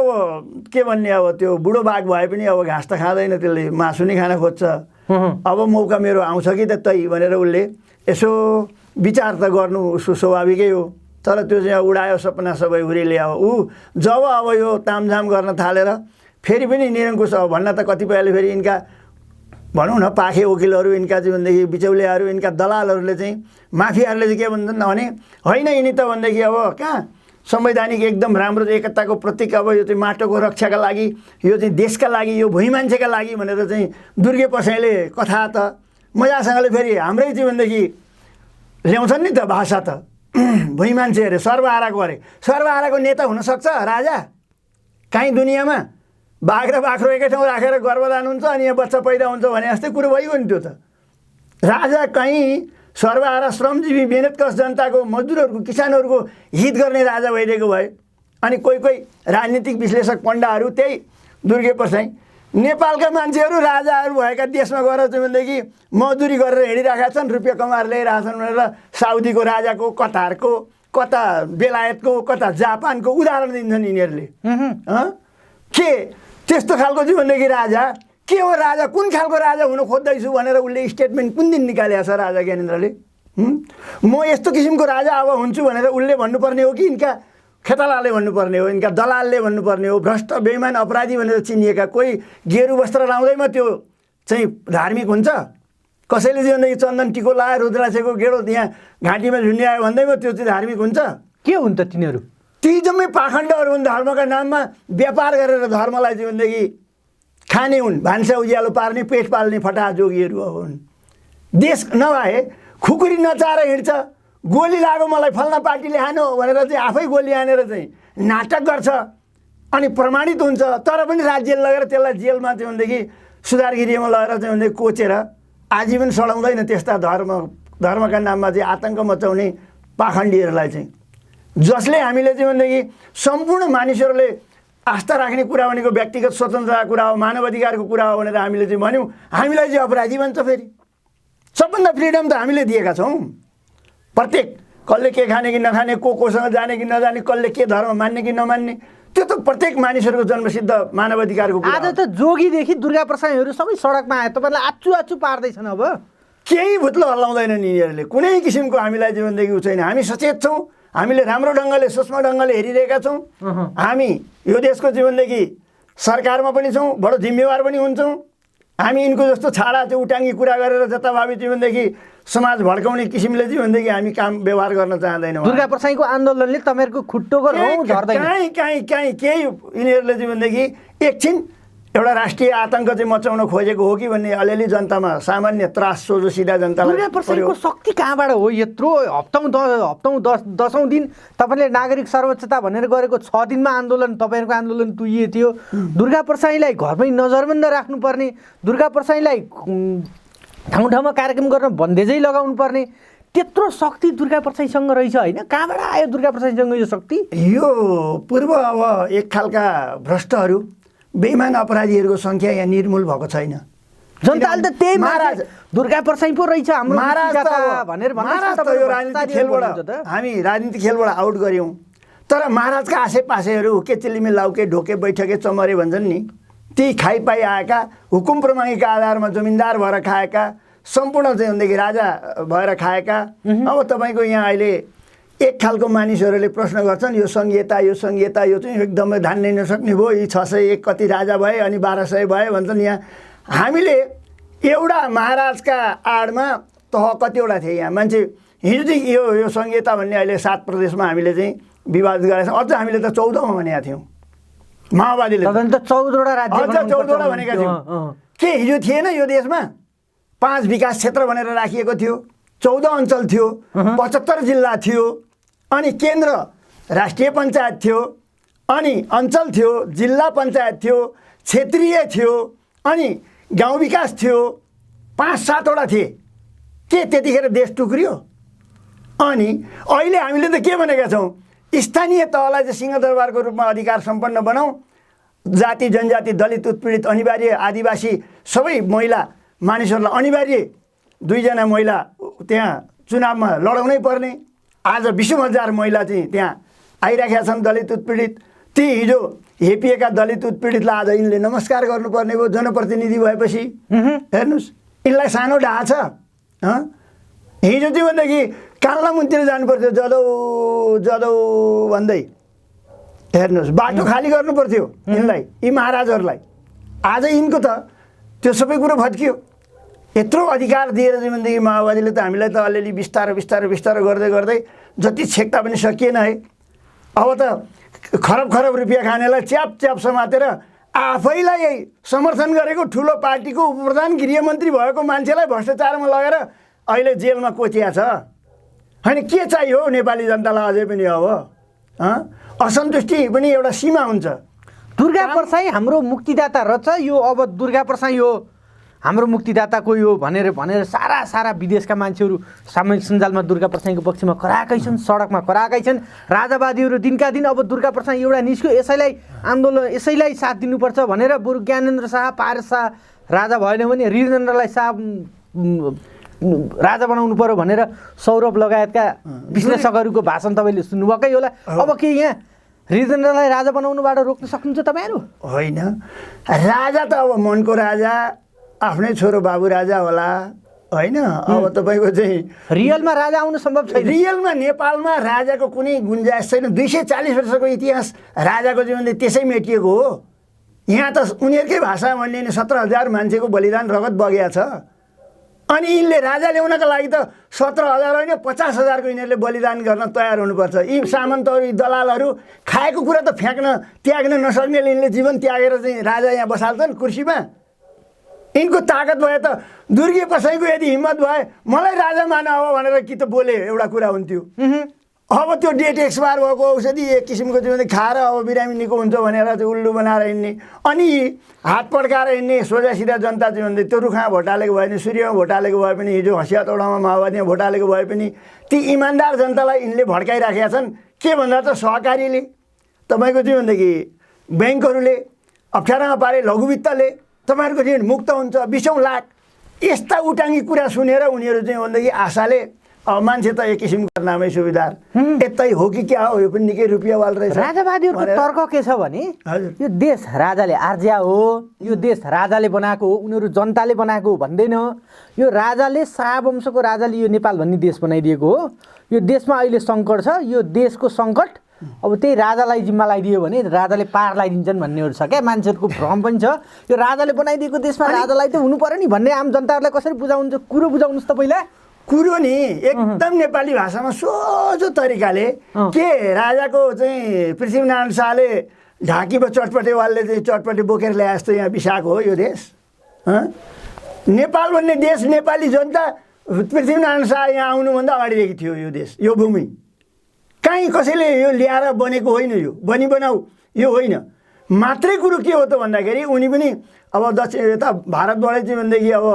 के भन्ने अब त्यो बुढो बाघ भए पनि अब घाँस त खाँदैन त्यसले मासु नै खान खोज्छ अब मौका मेरो आउँछ कि त तै भनेर उसले यसो विचार त गर्नु उसको स्वाभाविकै हो तर त्यो चाहिँ उडायो सपना सबै हुरीले अब ऊ जब अब यो तामझाम गर्न थालेर फेरि पनि निरङ्कुश अब भन्न त कतिपयले फेरि यिनका भनौँ न पाखे वकिलहरू यिनका चाहिँ भनेदेखि बिचौलियाहरू यिनका दलालहरूले चाहिँ माफियाहरूले चाहिँ के भन्छन् भने होइन यिनी त भनेदेखि अब कहाँ संवैधानिक एकदम राम्रो एकताको प्रतीक अब यो चाहिँ माटोको रक्षाका लागि यो चाहिँ देशका लागि यो भुइँ मान्छेका लागि भनेर चाहिँ दुर्गे पसाइले कथा त मजासँगले फेरि हाम्रै चाहिँ भनेदेखि ल्याउँछन् नि त भाषा त भुइँ मान्छे अरे सर्वहाराको नेता हुनसक्छ राजा काहीँ दुनियाँमा बाघ र बाख्रो एकै ठाउँ राखेर गर्भदान हुन्छ अनि यहाँ बच्चा पैदा हुन्छ भने जस्तै कुरो भइगयो नि त्यो त राजा कहीँ सर्वहारा श्रमजीवी मेहनतकश जनताको मजदुरहरूको किसानहरूको हित गर्ने राजा भइदिएको भए अनि कोही राजनीतिक विश्लेषक पण्डाहरू त्यही दुर्गे पर्साई नेपालका मान्छेहरू राजाहरू भएका देशमा गएर चाहिँ भनेदेखि मजदुरी गरेर हिँडिरहेका छन् रुपियाँ कमाएर ल्याइरहेका छन् भनेर साउदीको राजाको कतारको कता बेलायतको कता जापानको उदाहरण दिन्छन् यिनीहरूले के त्यस्तो खालको चाहिँ भनेदेखि राजा के हो राजा कुन खालको राजा हुन खोज्दैछु भनेर उसले स्टेटमेन्ट कुन दिन निकालेको छ राजा ज्ञानेन्द्रले म यस्तो किसिमको राजा अब हुन्छु भनेर उसले भन्नुपर्ने हो कि यिनका खेतालाले भन्नुपर्ने हो यिनका दलालले भन्नुपर्ने हो भ्रष्ट बेइमान अपराधी भनेर चिनिएका कोही गेरु वस्त्र लाउँदैमा त्यो चाहिँ धार्मिक हुन्छ कसैले चाहिँ भनेदेखि चन्दन टिको लाएर रुद्राक्षको गेडो यहाँ घाँटीमा झुन्ड्यायो भन्दैमा त्यो चाहिँ धार्मिक हुन्छ के हुन् त तिनीहरू ती जम्मै पाखण्डहरू हुन् धर्मका नाममा व्यापार गरेर धर्मलाई चाहिँ भनेदेखि खाने हुन् भान्सा उज्यालो पार्ने पेट पाल्ने फटा जोगीहरू हुन् देश नभए खुकुरी नचाएर हिँड्छ गोली लाग्यो मलाई फल्ना पार्टीले हान्यो भनेर चाहिँ आफै गोली हानेर चाहिँ नाटक गर्छ अनि प्रमाणित हुन्छ तर पनि राज्य लगेर त्यसलाई जेलमा चाहिँ भनेदेखि सुधारगृहमा लगेर चाहिँ भनेदेखि कोचेर आजीवन सडाउँदैन त्यस्ता धर्मका नाममा चाहिँ आतङ्क मचाउने पाखण्डीहरूलाई चाहिँ जसले हामीले चाहिँ भनेदेखि सम्पूर्ण मानिसहरूले आस्था राख्ने कुरा भनेको व्यक्तिगत स्वतन्त्रताको कुरा हो मानव अधिकारको कुरा हो भनेर हामीले चाहिँ भन्यौँ हामीलाई चाहिँ अपराधी भन्छ फेरि सबभन्दा फ्रिडम त हामीले दिएका छौँ प्रत्येक कसले के खाने कि नखाने कोसँग जाने कि नजाने कसले के धर्म मान्ने कि नमान्ने त्यो त प्रत्येक मानिसहरूको जन्मसिद्ध मानव अधिकारको कुरा आज त जोगीदेखि दुर्गा प्रसाईहरू सबै सडकमा आए तपाईँलाई आचु पार्दैछन् अब केही भुत्लो हल्लाउँदैनन् यिनीहरूले कुनै किसिमको हामीलाई चाहिँ भनेदेखि उ छैन हामी सचेत छौँ हामीले राम्रो ढङ्गले सूक्ष्म ढङ्गले हेरिरहेका छौँ हामी यो देशको जीवनदेखि सरकारमा पनि छौँ बडो जिम्मेवार पनि हुन्छौँ हामी यिनको जस्तो छाडा चाहिँ उटाङ्गी कुरा गरेर जताभावी जीवनदेखि समाज भड्काउने किसिमले जीवनदेखि हामी काम व्यवहार गर्न चाहँदैनौँ दुर्गा प्रसाईको आन्दोलनले तपाईँहरूको खुट्टोको रौँ झर्दैन कहीँ केही यिनीहरूले जीवनदेखि एकछिन एउटा राष्ट्रिय आतङ्क चाहिँ मचाउन खोजेको हो कि भन्ने अलिअलि जनतामा सामान्य त्रास सोझो सिधा जनतालाई दुर्गा प्रसाईको शक्ति कहाँबाट हो? यत्रो हप्तौँ दसौँ दिन तपाईँले नागरिक सर्वोच्चता भनेर गरेको 6 दिनमा आन्दोलन, तपाईँहरूको आन्दोलन तुइए थियो। दुर्गा प्रसाईलाई घरमै नजरबन्द राख्नुपर्ने, दुर्गा प्रसाईलाई ठाउँ ठाउँमा कार्यक्रम गर्न बन्देजै लगाउनु पर्ने, त्यत्रो शक्ति दुर्गा प्रसाईसँग रहेछ होइन? कहाँबाट आयो दुर्गा प्रसाईसँग यो शक्ति? यो पूर्व अब एक खालका भ्रष्टहरू बेइमान अपराधीहरूको सङ्ख्या यहाँ निर्मूल भएको छैन। जनताले त त्यही महाराज दुर्गा प्रसाई पो रहेछ हाम्रो महाराज भनेर त यो राजनीतिक खेलबाट हामी राजनीतिक खेलबाट आउट गऱ्यौँ। तर महाराजका आसेपासेहरू के चिलिमे लाउके ढोके बैठके चमरे भन्छन् नि, ती खाइपाइ आएका हुकुम प्रमागीका आधारमा जमिनदार भएर खाएका, सम्पूर्ण चाहिँ भनेदेखि राजा भएर खाएका। अब तपाईँको यहाँ अहिले एक खालको मानिसहरूले प्रश्न गर्छन्, यो संहिता यो चाहिँ एकदमै धान्नै नसक्ने भयो, यी 601 कति राजा भए अनि 1200 भए भन्छन्। यहाँ हामीले एउटा महाराजका आडमा तह कतिवटा थिए यहाँ मान्छे। हिजो चाहिँ यो संहिता भन्ने अहिले 7 प्रदेशमा हामीले चाहिँ विवाद गरेका छौँ। अझ हामीले त 14मा भनेका थियौँ, माओवादीले त 14वटा राज्य अझ 14वटा भनेका थियौँ। के हिजो थिएन यो देशमा 5 विकास क्षेत्र भनेर राखिएको थियो, 14 अञ्चल थियो, 75 जिल्ला थियो, अनि केन्द्र राष्ट्रिय पञ्चायत थियो, अनि अञ्चल थियो, जिल्ला पञ्चायत थियो, क्षेत्रीय थियो, अनि गाउँ विकास थियो, 5-7वटा थिए। के त्यतिखेर देश टुक्रियो? अनि अहिले हामीले त के भनेका छौँ, स्थानीय तहलाई चाहिँ सिंहदरबारको रूपमा अधिकार सम्पन्न बनाऊ, जाति जनजाति दलित उत्पीडित अनिवार्य आदिवासी सबै महिला मानिसहरूलाई अनिवार्य 2 जना महिला त्यहाँ चुनावमा लडाउनै पर्ने। आज 20,000 महिला चाहिँ त्यहाँ आइराखेका छन् दलित उत्पीडित। ती हिजो हेपिएका दलित उत्पीडितलाई आज यिनले नमस्कार गर्नुपर्ने भयो जनप्रतिनिधि भएपछि। हेर्नुहोस्, यिनलाई सानो ढाहा छ। हिजो चाहिँ भनेदेखि कान्ला मन्दिर जानुपर्थ्यो जदौ भन्दै, हेर्नुहोस् बाटो खाली गर्नु पर्थ्यो यिनलाई, यी महाराजहरूलाई। आज यिनको त त्यो सबै कुरो भत्कियो। यत्रो अधिकार दिएर चाहिँ भनेदेखि माओवादीले त हामीलाई त अलिअलि बिस्तारो गर्दै गर्दै जति छेक्ता पनि सकिएन है। अब त खरब रुपियाँ खानेलाई च्याप समातेर आफैलाई समर्थन गरेको ठुलो पार्टीको उपप्रधान गृहमन्त्री भएको मान्छेलाई भ्रष्टाचारमा लगेर अहिले जेलमा कोचिया छ। होइन के चाहियो नेपाली जनतालाई अझै पनि? अब असन्तुष्टि पनि एउटा सीमा हुन्छ। दुर्गा प्रसाई हाम्रो मुक्तिदाता रहेछ यो, अब दुर्गा प्रसाई हो हाम्रो मुक्तिदाताको यो भनेर सारा विदेशका मान्छेहरू सामाजिक सञ्जालमा दुर्गा प्रसाईको पक्षमा कराएकै छन्, सडकमा कराएकै छन्। राजावादीहरू दिनका दिन अब दुर्गा प्रसाई एउटा निस्क्यो, यसैलाई साथ दिनुपर्छ भनेर बरु ज्ञानेन्द्र शाह पारस शाह राजा भएन भने हृदयेन्द्रलाई शाह राजा बनाउनु पर्यो भनेर सौरभ लगायतका विश्लेषकहरूको भाषण तपाईँले सुन्नुभएकै होला। अब के यहाँ हृदयेन्द्रलाई राजा बनाउनुबाट रोक्न सक्नुहुन्छ तपाईँहरू? होइन, राजा त अब मनको राजा आफ्नै छोरो बाबु राजा होला होइन। अब तपाईँको चाहिँ रियलमा राजा आउनु सम्भव छैन। रियलमा नेपालमा राजाको कुनै गुन्जाइस छैन। 240 वर्षको इतिहास राजाको जीवनले त्यसै मेटिएको हो। यहाँ त उनीहरूकै भाषामा भन्ने 17,000 मान्छेको बलिदान रगत बगेको छ। अनि यिनले राजा ल्याउनका लागि त 17,000 होइन 50,000 को यिनीहरूले बलिदान गर्न तयार हुनुपर्छ। यी सामन्तहरू यी दलालहरू खाएको कुरा त त्याग्न नसक्नेले यिनले जीवन त्यागेर चाहिँ राजा यहाँ बसाल्छन् कुर्सीमा। यिनको ताकत भए त दुर्गे प्रसाईको यदि हिम्मत भए मलाई राजा मान अब भनेर कि त बोले एउटा कुरा हुन्थ्यो। अब त्यो डेट एक्सपायर भएको औषधि एक किसिमको चाहिँ खाएर अब बिरामी निको हुन्छ भनेर चाहिँ उल्लु बनाएर हिँड्ने, अनि हात पड्काएर हिँड्ने सोझा सिधा जनता चाहिँ भन्दै त्यो रुखमा भोट हालेको भए पनि सूर्यमा भोट हालेको भए पनि हिजो हँसियातौडामा माओवादीमा भोट हालेको भए पनि ती इमान्दार जनतालाई यिनले भड्काइराखेका छन्। के भन्दा त सहकारीले तपाईँको चाहिँ भनेदेखि ब्याङ्कहरूले अप्ठ्यारोमा पारे लघुवित्तले तपाईँहरूको जीवन मुक्त हुन्छ। 20औं लाख यस्ता उटाङ्गी कुरा सुनेर उनीहरू चाहिँ भनेदेखि आशाले अब मान्छे त एक किसिमको नामै सुविधार यतै हो कि क्या हो, यो पनि निकै रुपियाँवाल रहेछ। राजावादीहरूको तर्क के छ भने यो देश राजाले आर्ज्या हो, यो देश राजाले बनाएको हो, उनीहरू जनताले बनाएको हो भन्दैन। यो राजाले शाहवंशको राजाले यो नेपाल भन्ने देश बनाइदिएको हो। यो देशमा अहिले सङ्कट छ, यो देशको सङ्कट अब त्यही राजालाई जिम्मा लगाइदियो भने राजाले पार लगाइदिन्छन् भन्नेहरू छ क्या। मान्छेहरूको भ्रम पनि छ यो राजाले बनाइदिएको देशमा राजालाई त हुनु पर्यो नि भन्ने। आम जनताहरूलाई कसरी बुझाउनुहुन्छ? कुरो बुझाउनुहोस् त पहिला। कुरो नि एकदम नेपाली भाषामा सोझो तरिकाले के राजाको चाहिँ पृथ्वीनारायण शाहले ढाकीमा चटपटेवालले चाहिँ चटपटे बोकेर ल्याए जस्तो यहाँ बिसाएको हो यो देश? नेपाल भन्ने देश, नेपाली जनता पृथ्वीनारायण शाह यहाँ आउनुभन्दा अगाडिदेखि थियो यो देश, यो भूमि। कहीँ कसैले यो ल्याएर बनेको होइन, यो बनी बनाऊ यो होइन। मात्रै कुरो के हो त भन्दाखेरि उनी पनि अब दक्षिण यता भारतबाटै चाहिँ भनेदेखि अब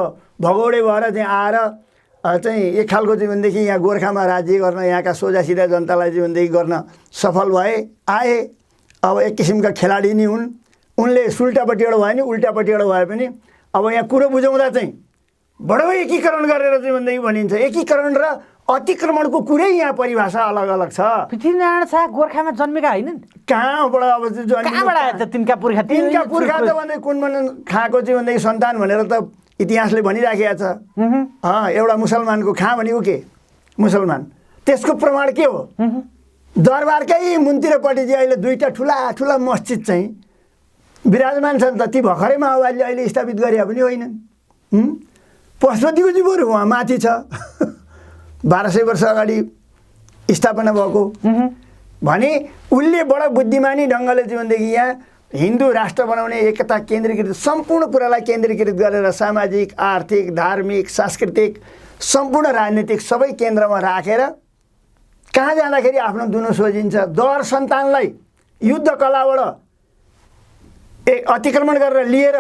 भगौडे भएर चाहिँ आएर चाहिँ एक खालको चाहिँ भनेदेखि यहाँ गोर्खामा राज्य गर्न, यहाँका सोझा सिधा जनतालाई चाहिँ भनेदेखि गर्न सफल भए, आए। अब एक किसिमका खेलाडी नै हुन्। उनले सुल्टापट्टिबाट भयो नि उल्टापट्टिबाट भए पनि अब यहाँ कुरो बुझाउँदा चाहिँ बडो एकीकरण गरेर चाहिँ भनेदेखि भनिन्छ। एकीकरण र अतिक्रमणको कुरै यहाँ परिभाषा अलग अलग छ। पृथ्वीनारायण शाह गोर्खामा जन्मेका होइनन्? कहाँबाट अब कहाँबाट आए त तिनका पुर्खा? तिनका पुर्खा त भन्दै कुन खाएको चाहिँ भनेदेखि सन्तान भनेर त इतिहासले भनिराखेको छ। एउटा मुसलमानको खा भनेको के? मुसलमान। त्यसको प्रमाण के हो? दरबारकै मुन्तिरपट्टि चाहिँ अहिले दुईवटा ठुला ठुला मस्जिद चाहिँ विराजमान छन् त। ती भर्खरै माओवादीले अहिले स्थापित गरे पनि होइनन्। पशुपतिको चाहिँ बरु उहाँ माथि छ, 1200 वर्ष अगाडि स्थापना भएको। भने उसले बडो बुद्धिमानी ढङ्गले चाहिँ भनेदेखि यहाँ हिन्दू राष्ट्र बनाउने एकता केन्द्रीकृत सम्पूर्ण कुरालाई केन्द्रीकृत गरेर सामाजिक, आर्थिक, धार्मिक, सांस्कृतिक, सम्पूर्ण राजनीतिक सबै केन्द्रमा राखेर कहाँ जाँदाखेरि आफ्नो दुनो सोझिन्छ। दर सन्तानलाई युद्ध कलाबाट अतिक्रमण गरेर लिएर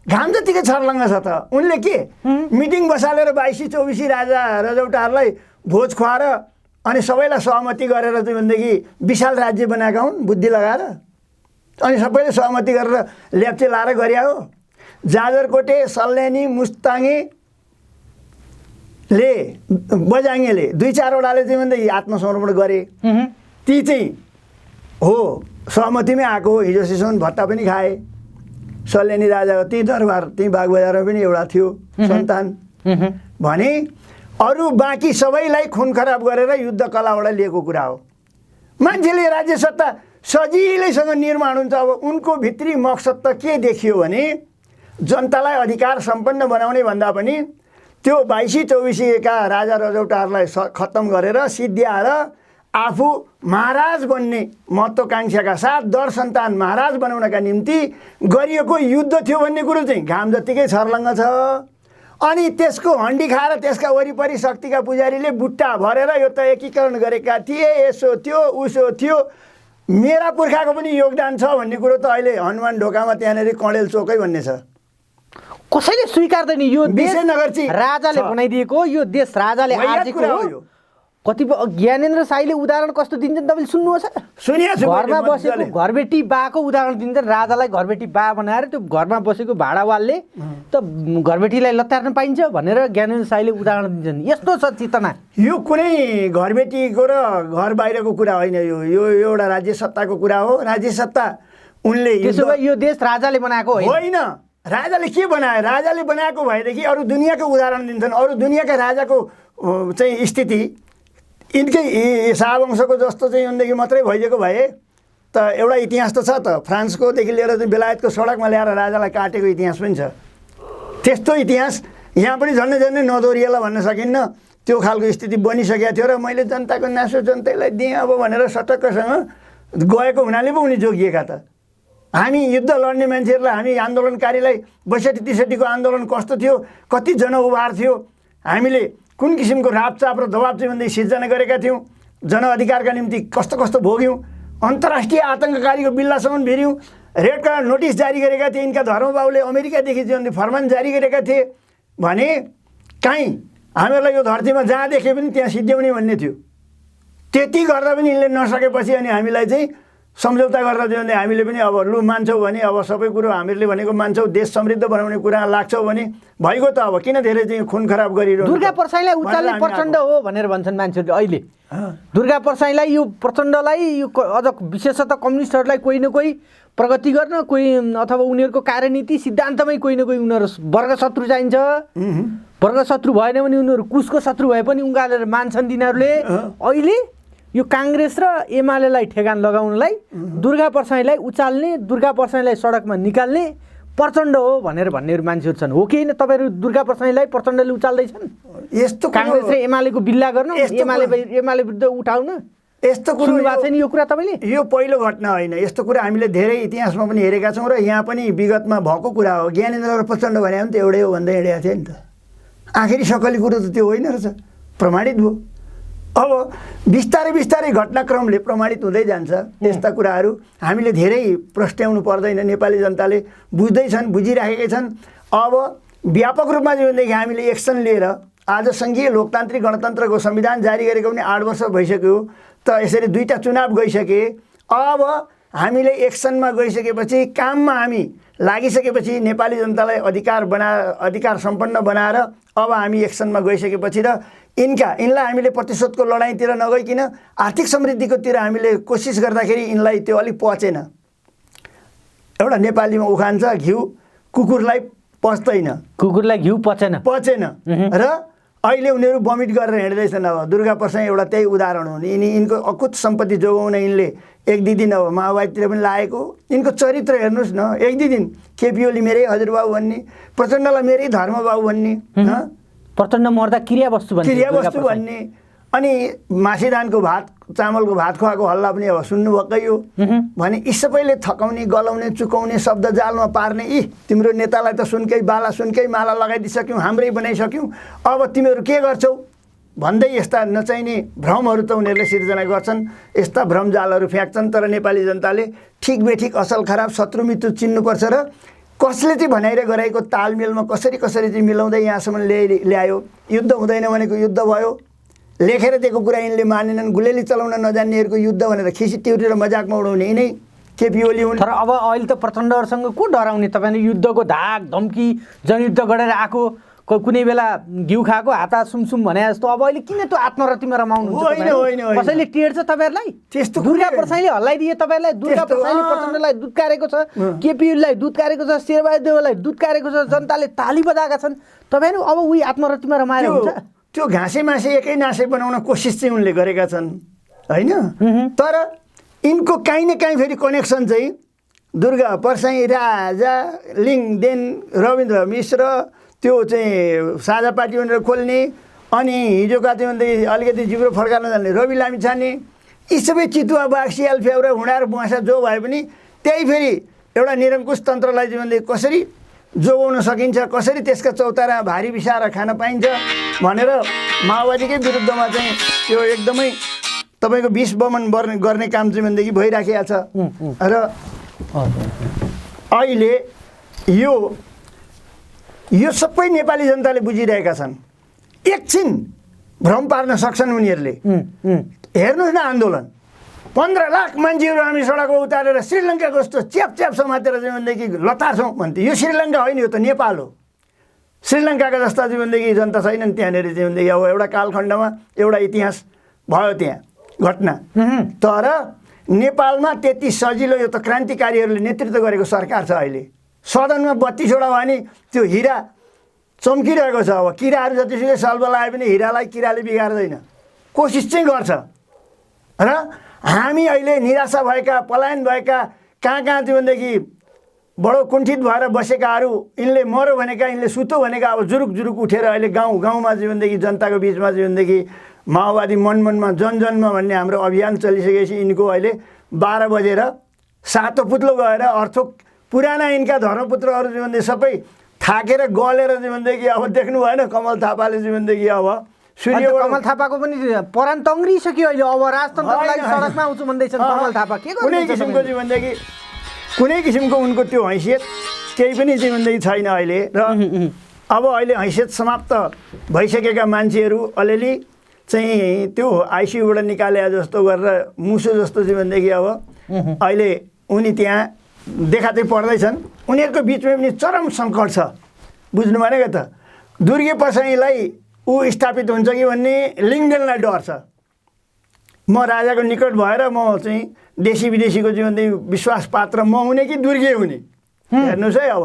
घाम जतिकै छर्लङ्ग छ त। उनले के मिटिङ बसालेर 22-24 राजा रजौटाहरूलाई भोज खुवाएर अनि सबैलाई सहमति गरेर चाहिँ भनेदेखि विशाल राज्य बनाएका हुन् बुद्धि लगाएर। अनि सबैले सहमति गरेर ल्याप्चे लाएर गरे हो। जाजरकोटे, सल्यानी, मुस्ताङले, बजाङेले 2-4वटाले चाहिँ भनेदेखि आत्मसमर्पण गरे। ती चाहिँ हो सहमतिमै आएको हो। हिजो सिसोन भत्ता पनि खाए। सल्यानी राजाको त्यही दरबार त्यही बागबजारमा पनि एउटा थियो सन्तान। भने अरू बाँकी सबैलाई खुन खराब गरेर युद्ध कलाबाट लिएको कुरा हो। मान्छेले राज्य सत्ता सजिलैसँग निर्माण हुन्छ। अब उनको भित्री मकसद त के देखियो भने जनतालाई अधिकार सम्पन्न बनाउने भन्दा पनि त्यो 22-24 राजा रजौटाहरूलाई खत्तम गरेर सिद्ध्याएर आफू महाराज बन्ने महत्त्वकांक्षाका साथ दर सन्तान महाराज बनाउनका निम्ति गरिएको युद्ध थियो भन्ने कुरो चाहिँ घाम जतिकै छर्लङ्ग छ। अनि त्यसको हन्डी खाएर त्यसका वरिपरि शक्तिका पुजारीले बुट्टा भरेर यो त एकीकरण गरेका थिए, यसो थियो उसो थियो, मेरा पुर्खाको पनि योगदान छ भन्ने कुरो त अहिले हनुमान ढोकामा त्यहाँनिर कणेल चोकै भन्ने छ। कसैले स्वीकार्दैन। यो देश विजयनगर चाहिँ राजाले बनाइदिएको, यो देश राजाले आर्जेको हो। कतिपय ज्ञानेन्द्र साईले उदाहरण कस्तो दिन्छन् तपाईँले सुन्नुहोस्? सुनिएको छु। घरमा बसेको घरबेटी बाको उदाहरण दिन्छन्। राजालाई घरबेटी बा बनाएर त्यो घरमा बसेको भाडावालले त घरबेटीलाई लत्यार्न पाइन्छ भनेर ज्ञानेन्द्र साईले उदाहरण दिन्छन्। यस्तो छ चेतना। यो कुनै घरबेटीको र घर बाहिरको कुरा होइन। यो एउटा राज्य सत्ताको कुरा हो। राज्य सत्ता उनले त्यसो भए यो देश राजाले बनाएको होइन। राजाले के बनायो? राजाले बनाएको भएदेखि अरू दुनियाँको उदाहरण दिन्छन्। अरू दुनियाँका राजाको चाहिँ स्थिति यिनकै शाहवंशको जस्तो चाहिँ भनेदेखि मात्रै भइदिएको भए त एउटा इतिहास त छ त। फ्रान्सकोदेखि लिएर चाहिँ बेलायतको सडकमा ल्याएर राजालाई काटेको इतिहास पनि छ। त्यस्तो इतिहास यहाँ पनि झन्डै झन्डै नदोरिएला भन्न सकिन्न। त्यो खालको स्थिति बनिसकेको थियो र मैले जनताको नासो जनतालाई दिएँ अब भनेर सटक्कसँग गएको हुनाले पो उनी जोगिएका त। हामी युद्ध लड्ने मान्छेहरूलाई, हामी आन्दोलनकारीलाई 62-63 आन्दोलन कस्तो थियो, कति जनउभार थियो, हामीले कुन किसिमको रापचाप र दबाब चाहिँ भन्दै सिर्जना गरेका थियौँ, जनअधिकारका निम्ति कस्तो कस्तो भोग्यौँ, अन्तर्राष्ट्रिय आतङ्ककारीको बिल्लासम्म भिर्यौँ, रेड कार्ड नोटिस जारी गरेका थिए, यिनका धर्मबाबुले अमेरिकादेखि चाहिँ फरमान जारी गरेका थिए भने काहीँ हामीहरूलाई यो धरतीमा जहाँ देखे पनि त्यहाँ सिद्ध्याउने भन्ने थियो। त्यति गर्दा पनि यिनले नसकेपछि अनि हामीलाई चाहिँ सम्झौता गरेर चाहिँ हामीले पनि अब लु मान्छौँ भने अब सबै कुरो हामीले भनेको मान्छौँ, देश समृद्ध बनाउने कुरा लाग्छौँ भने भइगयो त। अब किन धेरै चाहिँ खुन खराब गरिरहनु? दुर्गा प्रसाईलाई उचाल्ने प्रचण्ड हो भनेर भन्छन् मान्छेहरूले अहिले। दुर्गा प्रसाईलाई यो प्रचण्डलाई यो अझ विशेषतः कम्युनिस्टहरूलाई कोही न कोही प्रगति गर्न, कोही अथवा उनीहरूको कार्यनीति सिद्धान्तमै कोही न कोही उनीहरू वर्गशत्रु चाहिन्छ। वर्गशत्रु भएन भने उनीहरू कुसको शत्रु भए पनि उङ्गालेर मान्छन् तिनीहरूले। अहिले यो काङ्ग्रेस र एमालेलाई ठेगान लगाउनलाई दुर्गा प्रसाईलाई उचाल्ने, दुर्गा प्रसाईलाई सडकमा निकाल्ने प्रचण्ड हो भनेर भन्नेहरू मान्छेहरू छन्। हो कि होइन? तपाईँहरू दुर्गा प्रसाईलाई प्रचण्डले उचाल्दैछन्? यस्तो काङ्ग्रेस र एमालेको बिल्ला गर्न, एमाले विरुद्ध उठाउन? यस्तो कुरो सुन्नुभएको छैन यो कुरा तपाईँले? यो पहिलो घटना होइन। यस्तो कुरा हामीले धेरै इतिहासमा पनि हेरेका छौँ र यहाँ पनि विगतमा भएको कुरा हो। ज्ञानेन्द्र प्रचण्ड भने पनि त एउटै हो भन्दै हिँडेको थियो नि त। आखिरी सकली कुरो त त्यो होइन रहेछ, प्रमाणित भयो। अब बिस्तारै बिस्तारै घटनाक्रमले प्रमाणित हुँदै जान्छ यस्ता कुराहरू। हामीले धेरै प्रस्ट्याउनु पर्दैन, नेपाली जनताले बुझ्दैछन्, बुझिराखेकै छन्। अब व्यापक रूपमा चाहिँ भनेदेखि हामीले एक्सन लिएर आज सङ्घीय लोकतान्त्रिक गणतन्त्रको संविधान जारी गरेको पनि 8 वर्ष भइसक्यो त, यसरी 2टा चुनाव गइसके। अब हामीले एक्सनमा गइसकेपछि, काममा हामी लागिसकेपछि, नेपाली जनतालाई अधिकार सम्पन्न बनाएर अब हामी एक्सनमा गइसकेपछि र यिनलाई हामीले प्रतिशोधको लडाइँतिर नगइकन आर्थिक समृद्धिकोतिर हामीले कोसिस गर्दाखेरि यिनलाई त्यो अलिक पचेन। एउटा नेपालीमा उखान छ, घिउ कुकुरलाई पच्दैन, कुकुरलाई घिउ पचेन। र अहिले उनीहरू बमिट गरेर हिँड्दैछन्। अब दुर्गा प्रसाई एउटा त्यही उदाहरण हो। यिनको अकुत सम्पत्ति जोगाउन यिनले एक दुई दिन अब माओवादीतिर पनि लागेको। यिनको चरित्र हेर्नुहोस् न, एक दुई दिन केपी ओली मेरै हजुरबाबु भन्ने, प्रचण्डलाई मेरै धर्मबाबु भन्ने, प्रचण्ड मर्दा क्रियावस्तु भन्ने, अनि मासिदानको भात चामलको भात खुवाएको हल्ला पनि अब सुन्नुभएकै हो भने यी सबैले थकाउने, गलाउने, चुकाउने, शब्द जालमा पार्ने, यी तिम्रो नेतालाई त सुनकै माला लगाइदिइसक्यौँ, हाम्रै बनाइसक्यौँ, अब तिमीहरू के गर्छौ भन्दै यस्ता नचाहिने भ्रमहरू त उनीहरूले सिर्जना गर्छन्। यस्ता भ्रम जालहरू फ्याँक्छन्। तर नेपाली जनताले ठिक बेठिक, असल खराब, शत्रु मित्र चिन्नुपर्छ र कसले चाहिँ भनाइर गराएको तालमेलमा कसरी चाहिँ मिलाउँदै यहाँसम्म ल्यायो। युद्ध हुँदैन भनेको युद्ध भयो, लेखेर दिएको कुरा यिनले मानेनन्, गुलेली चलाउन नजान्नेहरूको युद्ध भनेर खिसी टिउरी र मजाकमा उडाउने यिनै केपी ओली हुन्। तर अब अहिले त प्रचण्डहरूसँग को डराउने? तपाईँले युद्धको धाक धम्की जनयुद्ध गरेर आएको, कुनै बेला घिउ खाएको हाता सुमसुम भने जस्तो अब अहिले किन त्यो आत्मरतिमा रमाउनुहुन्छ? कसैले टेर्छ तपाईँहरूलाई? त्यस्तो दुर्गा प्रसाईले हल्लाइदिए तपाईँलाई, दुर्गा प्रसाईले प्रचण्डलाई दुधकारेको छ, केपी ओलीलाई दुधकारेको छ, शेरबहादुर देउवालाई दुधकारेको छ, जनताले ताली बजाएका छन्। तपाईँहरू अब उही आत्मरतिमा रमाएर हुन्छ? त्यो घाँसे मासे एकै नासे बनाउन कोसिस चाहिँ उनले गरेका छन् होइन। तर यिनको काहीँ न काहीँ फेरि कनेक्सन चाहिँ दुर्गा प्रसाई, राजा लिङदेन, रविन्द्र मिश्र, त्यो चाहिँ साझा पार्टी भनेर खोल्ने, अनि हिजोका चाहिँ भन्दै अलिकति जिब्रो फर्काउन जान्ने रवि लामिछाने, यी सबै चितुवा बाघ सियाल फ्याउरा हुँडार बुवासा जो भए पनि त्यही फेरि एउटा निरङ्कुश तन्त्रलाई चाहिँ भन्दै कसरी जोगाउन सकिन्छ, कसरी त्यसका चौतारा भारी बिसाएर खान पाइन्छ भनेर माओवादीकै विरुद्धमा चाहिँ त्यो एकदमै तपाईँको विष बमन गर्ने काम चाहिँ भनेदेखि भइराखेको छ। र अहिले यो सबै नेपाली जनताले बुझिरहेका छन्। एकछिन भ्रम पार्न सक्छन् उनीहरूले। हेर्नुहोस् न, आन्दोलन 15 लाख मान्छेहरू हामी सडकमा उतारेर श्रीलङ्का जस्तो च्याप समातेर चाहिँ भनेदेखि लतार्छौँ भन्थे। यो श्रीलङ्का होइन, यो त नेपाल हो। श्रीलङ्काका जस्ता चाहिँ भनेदेखि जनता छैनन् त्यहाँनिर चाहिँ भनेदेखि। अब एउटा कालखण्डमा एउटा इतिहास भयो त्यहाँ घटना। तर नेपालमा त्यति सजिलो, यो त क्रान्तिकारीहरूले नेतृत्व गरेको सरकार छ। अहिले सदनमा 32 वटा भयो भने त्यो हिरा चम्किरहेको छ। अब किराहरू जतिसुकै सल्बल आए पनि हिरालाई किराले बिगार्दैन, कोसिस चाहिँ गर्छ। र हामी अहिले निराशा भएका, पलायन भएका, कहाँ चाहिँ भनेदेखि बडो कुण्ठित भएर बसेकाहरू, यिनले मरो भनेका, यिनले सुतो भनेका अब जुरुक उठेर अहिले गाउँमा चाहिँ भनेदेखि जनताको बिचमा चाहिँ भनेदेखि माओवादी मनमा जनजनमा भन्ने हाम्रो अभियान चलिसकेपछि यिनको अहिले 12 बजेर सातो पुत्लो गएर अर्थो पुराना यिनका धर्मपुत्रहरू चाहिँ भन्दै सबै थाकेर गलेर चाहिँ भनेदेखि अब देख्नु भएन कमल थापाले चाहिँ भनेदेखि अब कमल थापाको पनि परान तङ्ग्रिसक्यो अहिले। अब राजतन्त्रको लागि सडकमा आउँछु भन्दैछन् कमल थापा। के कुनै किसिमको चाहिँ भनेदेखि कुनै किसिमको उनको त्यो हैसियत केही पनि चाहिँ भनेदेखि छैन अहिले। र अब अहिले हैसियत समाप्त भइसकेका मान्छेहरू अलिअलि चाहिँ त्यो आइसियुबाट निकाले जस्तो गरेर मुसो जस्तो चाहिँ भनेदेखि अब अहिले उनी त्यहाँ देखा चाहिँ पर्दैछन्। उनीहरूको बिचमा पनि चरम सङ्कट छ। बुझ्नु भनेको त, दुर्गे प्रसाईलाई ऊ स्थापित हुन्छ कि भन्ने लिङदेनलाई डर छ। म राजाको निकट भएर म चाहिँ देशी विदेशीको चाहिँ भन्दै विश्वास पात्र म हुने कि दुर्गे हुने, हेर्नुहोस् है। अब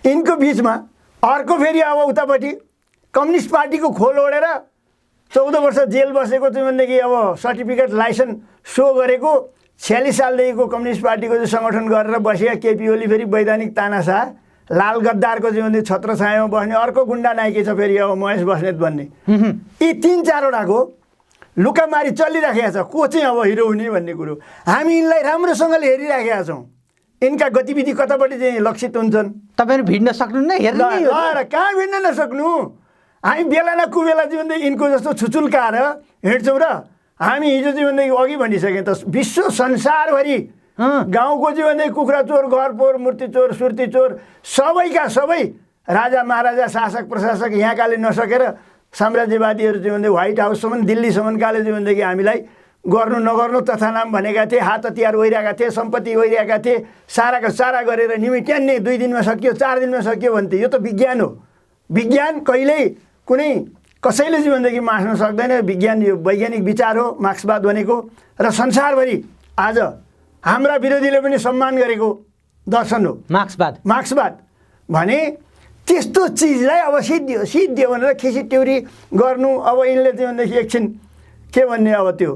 यिनको बिचमा अर्को फेरि अब उतापट्टि कम्युनिस्ट पार्टीको खोल ओढेर 14 वर्ष जेल बसेको चाहिँ भनेदेखि अब सर्टिफिकेट लाइसेन्स सो गरेको 46 सालदेखिको कम्युनिस्ट पार्टीको चाहिँ सङ्गठन गरेर बसेका केपी ओली फेरि वैधानिक तानाशाह लाल गद्दारको चाहिँ भन्दै छत्र छायामा बस्ने अर्को गुन्डा नायकी छ फेरि अब महेश बस्नेत भन्ने। यी 3-4 वटाको लुकामारी चलिराखेको छ को चाहिँ अब हिरो हुने भन्ने कुरो हामी यिनलाई राम्रोसँगले हेरिराखेका छौँ यिनका गतिविधि कतापट्टि चाहिँ लक्षित हुन्छन् तपाईँहरू भिड्न सक्नुहुन्न हेर्नु नै हो। ल कहाँ भिड्न नसक्नु हामी बेला न कुबेला जीवनदेखि यिनको जस्तो छुचुल्काएर हिँड्छौँ र हामी हिजो जीवनदेखि अघि भनिसक्यौँ त विश्व संसारभरि गाउँको जीवनदेखि कुखुरा चोर घर पोहोर मूर्ति चोर सुर्ती चोर सबैका सबै राजा महाराजा शासक प्रशासक यहाँकाले नसकेर साम्राज्यवादीहरू जीवनदेखि व्हाइट हाउससम्म दिल्लीसम्मकाले जीवनदेखि हामीलाई गर्नु नगर्नु तथा नाम भनेका थिए हात हतियार ओइरहेका थिए सम्पत्ति ओइरहेका थिए साराका सारा गरेर निमिट्यान्ने 2 दिनमा सकियो 4 दिनमा सकियो भन्थे यो त विज्ञान हो विज्ञान कहिल्यै कुनै कसैले जीवनदेखि मास्न सक्दैन विज्ञान यो वैज्ञानिक विचार हो मार्क्सवाद भनेको र संसारभरि आज हाम्रा विरोधीले पनि सम्मान गरेको दर्शन हो मार्क्सवाद भने त्यस्तो चिजलाई अब सिद्धियो भनेर खिसिट्यौरी गर्नु अब यिनले जीवनदेखि एकछिन के भन्ने अब त्यो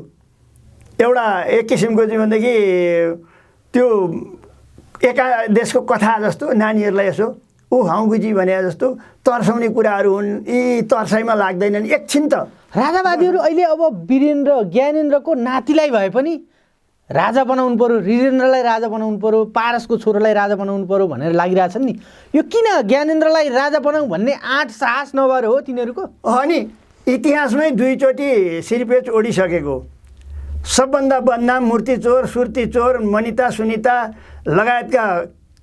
एउटा एक किसिमको जीवनदेखि त्यो एका देशको कथा जस्तो नानीहरूलाई यसो ऊ हाउगुजी भने जस्तो तर्साउने कुराहरू हुन् यी तर्साइमा लाग्दैनन् एकछिन त राजावादीहरू अहिले अब वीरेन्द्र ज्ञानेन्द्रको नातिलाई भए पनि राजा बनाउनु पर्यो वीरेन्द्रलाई राजा बनाउनु पर्यो पारसको छोरालाई राजा बनाउनु पर्यो भनेर लागिरहेछन् नि यो किन ज्ञानेन्द्रलाई राजा बनाऊ भन्ने आँट साहस नभएर हो तिनीहरूको अनि इतिहासमै 2 चोटि सिरपेच ओडिसकेको सबभन्दा बदनाम मूर्ति चोर सुर्ती चोर मनिता सुनिता लगायतका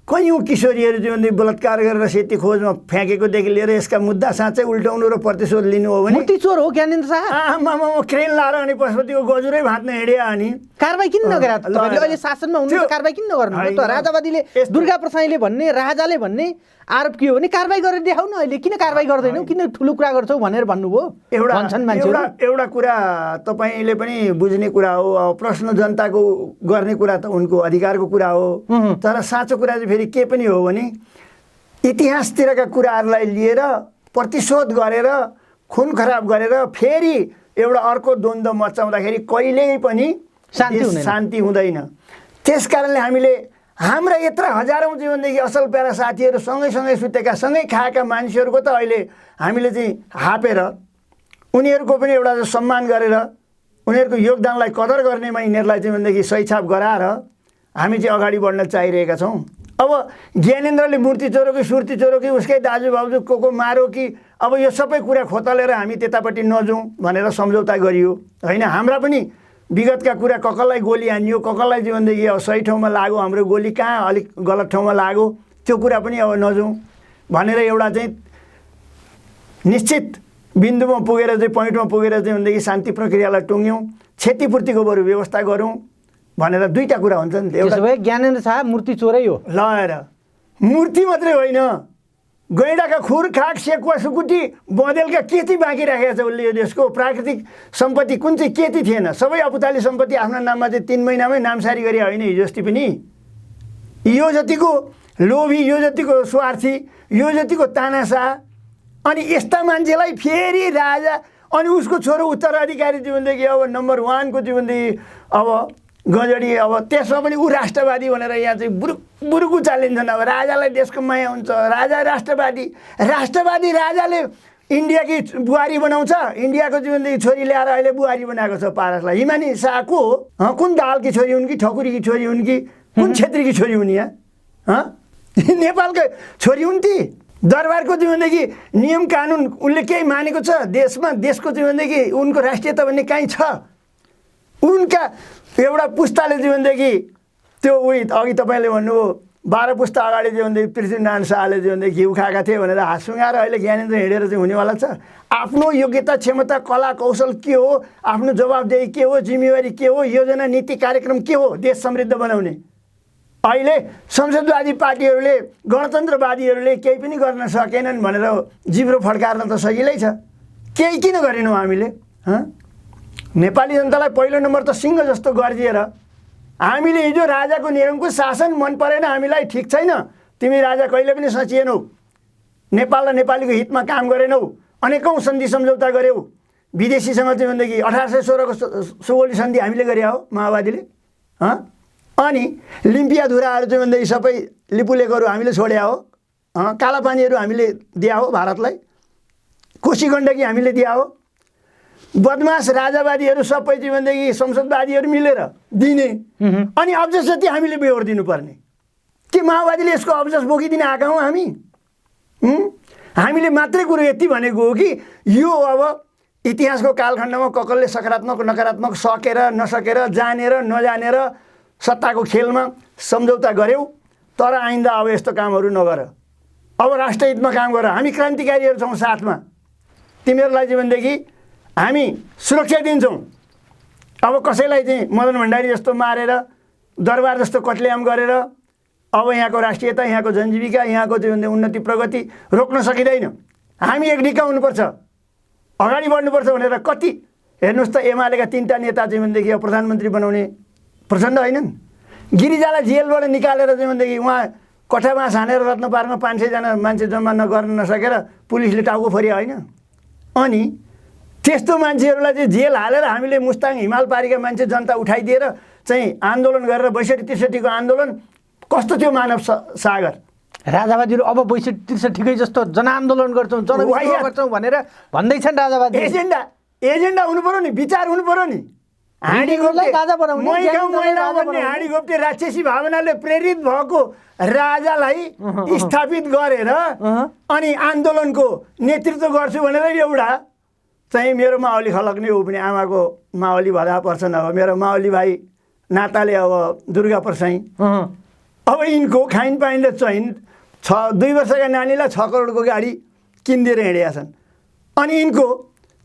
कयौँ किशोरीहरू जीवनदेखि बलात्कार गरेर सेती खोजमा फ्याँकेकोदेखि लिएर यसका मुद्दा साँच्चै उल्टाउनु र प्रतिशोध लिनु हो भने मूर्ति चोर हो ज्ञानेन्द्र शाह आमामा क्रेन लाएर अनि पशुपतिको गजुरै भाँच्न हिँड्या अनि कारबाही किन नगरा तपाईले अहिले शासनमा हुनुहुन्छ कारबाही किन नगर्नु त राजावादीले दुर्गा प्रसाईले भन्ने राजाले भन्ने आरोप के हो भने कारबाही गरेर देखाउ न अहिले किन कारबाही गर्दैनौ किन ठुलो कुरा गर्छौ भनेर भन्नुभयो भन्छन् मान्छेहरू एउटा कुरा तपाईले पनि बुझ्ने कुरा हो प्रश्न जनताको गर्ने कुरा त उनको अधिकारको कुरा हो तर साँचो कुरा चाहिँ फेरि के पनि हो भने इतिहासतिरका कुराहरूलाई लिएर प्रतिशोध गरेर खुन खराब गरेर फेरि एउटा अर्को द्वन्द्व मचाउँदाखेरि कहिल्यै पनि शान्ति हुँदैन त्यसकारणले हामीले हाम्रा यत्र हजारौँ जीवनदेखि असल प्यारा साथीहरू सँगै सुतेका सँगै खाएका मान्छेहरूको त अहिले हामीले चाहिँ हापेर उनीहरूको पनि एउटा सम्मान गरेर उनीहरूको योगदानलाई कदर गर्नेमा यिनीहरूलाई जीवनदेखि सहीछाप गराएर हामी चाहिँ अगाडि बढ्न चाहिरहेका छौँ अब ज्ञानेन्द्रले मूर्ति चोरो कि सुर्ती चोरो कि उसकै दाजु भाउजू को मारो कि अब यो सबै कुरा खोतलेर हामी त्यतापट्टि नजाउँ भनेर सम्झौता गरियो होइन हाम्रा पनि विगतका कुरा ककललाई गोली हानियो ककललाई जीवनदेखि अब सही ठाउँमा लाग्यो हाम्रो गोली कहाँ अलिक गलत ठाउँमा लाग्यो त्यो कुरा पनि अब नजाउँ भनेर एउटा चाहिँ निश्चित बिन्दुमा पुगेर चाहिँ पोइन्टमा पुगेर चाहिँ भनेदेखि शान्ति प्रक्रियालाई टुङ्ग्यौँ क्षतिपूर्तिको बरु व्यवस्था गरौँ भनेर 2टा कुरा हुन्छ नि एउटा ज्ञानेन्द्र शाह मूर्ति चोरै हो ल हेर मूर्ति मात्रै होइन गैँडाका खुर खाक सेकुवा सुकुटी बँदेलका के चाहिँ बाँकी राखेको छ उसले यो देशको प्राकृतिक सम्पत्ति कुन चाहिँ के चाहिँ थिएन सबै अपुताली सम्पत्ति आफ्नो नाममा चाहिँ 3 महिनामै नामसारी गरे होइन हिजो अस्ति पनि यो जतिको लोभी यो जतिको स्वार्थी यो जतिको तानासा अनि यस्ता मान्छेलाई फेरि राजा अनि उसको छोरो उत्तराधिकारी जीवनदेखि अब नम्बर 1 को जीवनदेखि अब गजडी अब त्यसमा पनि ऊ राष्ट्रवादी भनेर यहाँ चाहिँ बुरुकु चालिन्छन् अब राजालाई देशको माया हुन्छ राजा राष्ट्रवादी राजाले इन्डियाकी बुहारी बनाउँछ इन्डियाको जीवनदेखि छोरी ल्याएर अहिले बुहारी बनाएको छ पारसलाई हिमानी शाहको कुन दालकी छोरी हुन् कि ठकुरीकी छोरी हुन् कि कुन क्षेत्रीकी छोरी हुन् यहाँ नेपालकै छोरी हुन् ती दरबारको जीवनदेखि नियम कानुन उनले केही मानेको छ देशमा देशको जीवनदेखि उनको राष्ट्रियता भन्ने कहीँ छ उनका एउटा पुस्ताले जीवनदेखि त्यो अघि तपाईँले भन्नुभयो 12 पुस्ता अगाडि जीवनदेखि पृथ्वीनारायण शाहले जीवनदेखि घिउ खाएका थिए भनेर हाँसुगाएर अहिले ज्ञानेन्द्र हिँडेर चाहिँ हुनेवाला छ आफ्नो योग्यता क्षमता कला कौशल के हो आफ्नो जवाबदेही के हो जिम्मेवारी के हो योजना नीति कार्यक्रम के हो देश समृद्ध बनाउने अहिले संसदवादी पार्टीहरूले गणतन्त्रवादीहरूले केही पनि गर्न सकेनन् भनेर जिब्रो फड्कार्न त सजिलै छ केही किन गरेनौँ हामीले नेपाली जनतालाई पहिलो नम्बर त सिंह जस्तो गर्जिएर हामीले हिजो राजाको निरङ्कुश शासन मन परेन हामीलाई ठिक छैन तिमी राजा कहिले पनि सचिएनौ नेपाल र नेपालीको हितमा काम गरेनौ अनेकौँ सन्धि सम्झौता गर्यौ विदेशीसँग चाहिँ भनेदेखि 1816 को सुगौली सन्धि हामीले गरे हो माओवादीले अनि लिम्पिया धुराहरू चाहिँ भनेदेखि सबै लिपुलेखहरू हामीले छोड्या हो कालापानीहरू हामीले दिया हो भारतलाई कोशी गण्डकी हामीले दिया हो बदमास राजावादीहरू सबै चाहिँ भनेदेखि संसदवादीहरू मिलेर दिने अनि अब्जस जति हामीले बेहोर दिनुपर्ने के माओवादीले यसको अब्जस बोकिदिन आएका हौँ हामीले मात्रै कुरो यति भनेको हो कि यो अब इतिहासको कालखण्डमा कसले सकारात्मक नकारात्मक सकेर नसकेर जानेर नजानेर सत्ताको खेलमा सम्झौता गर्यौँ तर आइन्दा अब यस्तो कामहरू नगर अब राष्ट्रहितमा काम गर हामी क्रान्तिकारीहरू छौँ साथमा तिमीहरूलाई चाहिँ भनेदेखि हामी सुरक्षा दिन्छौँ अब कसैलाई चाहिँ मदन भण्डारी जस्तो मारेर दरबार जस्तो कत्लेआम गरेर अब यहाँको राष्ट्रियता यहाँको जनजीविका यहाँको चाहिँ उन्नति प्रगति रोक्न सकिँदैन हामी एक ढिक्का हुनुपर्छ अगाडि बढ्नुपर्छ भनेर कति हेर्नुहोस् त एमालेका 3टा नेता चाहिँ भनेदेखि अब प्रधानमन्त्री बनाउने प्रचण्ड होइनन् गिरिजालाई जेलबाट निकालेर चाहिँ भनेदेखि उहाँ कठामा हानेर रत्न पार्कमा 500 जना मान्छे जम्मा गर्न नसकेर पुलिसले टाउको फरिया होइन अनि त्यस्तो मान्छेहरूलाई चाहिँ जेल हालेर हामीले मुस्ताङ हिमाल पारीका मान्छे जनता उठाइदिएर चाहिँ आन्दोलन गरेर 62-63 को आन्दोलन कस्तो थियो मानव सागर राजावादीहरू अब 62-63 कै जस्तो जनआन्दोलन गर्छौँ जनविद्रोह गर्छौँ भनेर भन्दैछन् राजावादी एजेन्डा हुनु पर्यो नि विचार हुनु पर्यो नि हाँडी घोप्टे राक्षसी भावनाले प्रेरित भएको राजालाई स्थापित गरेर अनि आन्दोलनको नेतृत्व गर्छु भनेर एउटा चाहिँ मेरो माओली खलक नै हो पनि आमाको माओली भदा पर्छ अब मेरो माओली भाइ नाताले अब दुर्गा प्रसाई अब यिनको खाइन पाइनले चाहिँ 2 वर्षका नानीलाई 6 करोडको गाडी किनिदिएर हिँडेका छन् अनि यिनको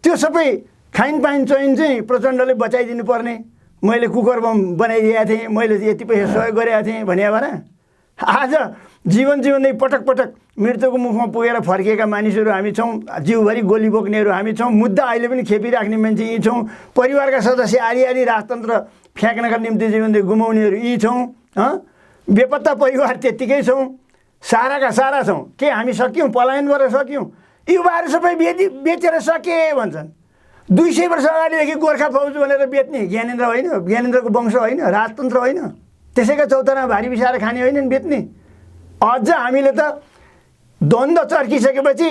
त्यो सबै खाइन पाइन चाहिँ प्रचण्डले बचाइदिनु पर्ने मैले कुकर बम बनाइदिएको थिएँ मैले यति पैसा सहयोग गरेको थिएँ भने भन आज जीवन जीवनै पटक पटक मृत्युको मुखमा पुगेर फर्किएका मानिसहरू हामी छौँ जिउभरि गोली बोक्नेहरू हामी छौँ मुद्दा अहिले पनि खेपिराख्ने मान्छे यी छौँ परिवारका सदस्य आरी राजतन्त्र फ्याँक्नका निम्ति जीवन गुमाउनेहरू यी छौँ बेपत्ता परिवार त्यत्तिकै छौँ साराका सारा छौँ के हामी सक्यौँ पलायन गरेर सक्यौँ युवाहरू सबै बेचेर सके भन्छन् 200 वर्ष अगाडिदेखि गोर्खा फौज भनेर बेच्ने ज्ञानेन्द्र होइन ज्ञानेन्द्रको वंश होइन राजतन्त्र होइन त्यसैका चौतारा भारी बिसाएर खाने होइन बेच्ने अझ हामीले त द्वन्द्व चर्किसकेपछि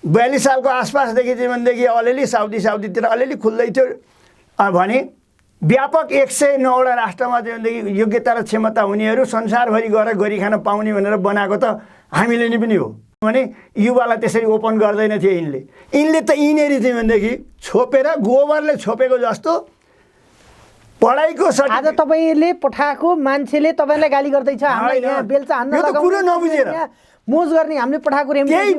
42 सालको आसपासदेखि चाहिँ भनेदेखि अलिअलि साउदीतिर अलिअलि खुल्दै थियो भने व्यापक 109 वटा राष्ट्रमा चाहिँ भनेदेखि योग्यता र क्षमता हुनेहरू संसारभरि गएर गरी खान पाउने भनेर बनाएको त हामीले नि पनि हो भने युवालाई त्यसरी ओपन गर्दैन थिए यिनले त यिनीहरू चाहिँ भनेदेखि छोपेर गोबरले छोपेको जस्तो पढाइको आज तपाईँले पठाएको मान्छेले तपाईँलाई गाली गर्दैछ हामीलाई यहाँ बेल्चा हान्न लगाउने कुरो नबुझेर मोज गर्ने हामीले पठाएको त्यही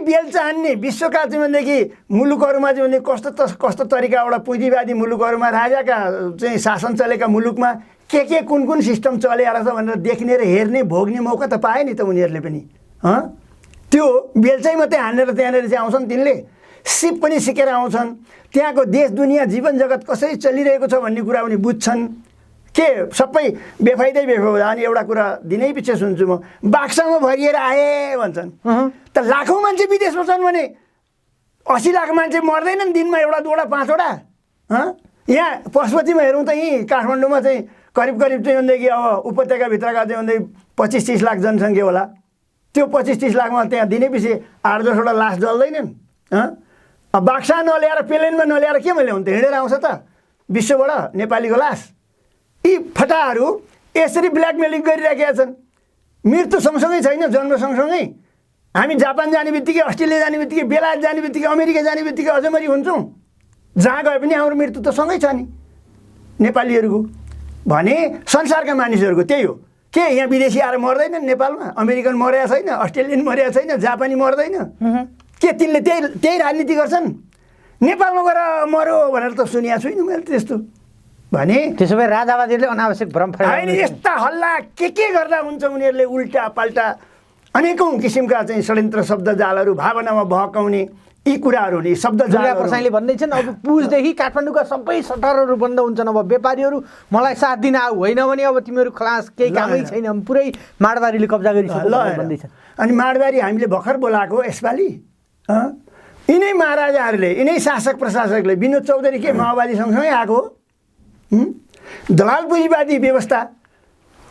बेल्चा हान्ने विश्वका चाहिँ भनेदेखि मुलुकहरूमा चाहिँ भने कस्तो तरिकाबाट पुँजीवादी मुलुकहरूमा राजाका चाहिँ शासन चलेका मुलुकमा के कुन सिस्टम चलेर छ भनेर देख्ने र हेर्ने भोग्ने मौका त पाए नि त उनीहरूले पनि त्यो बेल्चाइ मात्रै हानेर त्यहाँनिर चाहिँ आउँछन् तिनले सिप पनि सिकेर आउँछन् त्यहाँको देश दुनियाँ जीवन जगत कसरी चलिरहेको छ भन्ने कुरा पनि बुझ्छन् के सबै बेफाइदै बेफाइदा अनि एउटा कुरा दिनै पछि सुन्छु म बाक्सामा भरिएर आए भन्छन् त लाखौँ मान्छे विदेशमा छन् भने 80 लाख मान्छे मर्दैनन् दिनमा एउटा 2वटा 5वटा यहाँ पशुपतिमा हेरौँ त यहीँ काठमाडौँमा चाहिँ करिब चाहिँ भनेदेखि अब उपत्यकाभित्रका चाहिँ भनेदेखि 25-30 लाख जनसङ्ख्या होला त्यो 25-30 लाखमा त्यहाँ दिनै पछि 8-10वटा लास जल्दैनन् बाक्सा नल्याएर प्लेनमा नल्याएर के मैले हुन्थ्यो हिँडेर आउँछ त विश्वबाट नेपालीको लास यी फटाहरू यसरी ब्ल्याकमेलिङ गरिराखेका छन् मृत्यु सँगसँगै छैन जन्म सँगसँगै हामी जापान जाने बित्तिकै अस्ट्रेलिया जाने बित्तिकै बेलायत जाने बित्तिकै अमेरिका जाने बित्तिकै अझमरी हुन्छौँ जहाँ गए पनि हाम्रो मृत्यु त सँगै छ नि नेपालीहरूको भने संसारका मानिसहरूको त्यही हो के यहाँ विदेशी आएर मर्दैनन् नेपालमा अमेरिकन मरेको छैन अस्ट्रेलियन मरेको छैन जापानी मर्दैन के तिनले त्यही राजनीति गर्छन् नेपालमा गएर मर्यो भनेर त सुनेको छुइनँ मैले त्यस्तो भने त्यसो भए राजावादीले अनावश्यक भ्रम होइन यस्ता हल्ला के गर्दा हुन्छ उनीहरूले उल्टा पाल्टा अनेकौँ किसिमका चाहिँ षड्यन्त्र शब्दजालहरू भावनामा बहकाउने यी कुराहरू नि शब्दजाल प्रसाईले भन्दैछन् अब पुजदेखि काठमाडौँका सबै सटरहरू बन्द हुन्छन् अब व्यापारीहरू मलाई साथ दिन आऊ होइन भने अब तिमीहरू खलास केही कामै छैन पुरै माडवारीले कब्जा गरिसक्यो भन्दैछन् अनि माडवारी हामीले भर्खर बोलाएको यसपालि यिनै महाराजाहरूले यिनै शासक प्रशासकले विनोद चौधरी के माओवादी सँगसँगै आएको दलाल पुँजीवादी व्यवस्था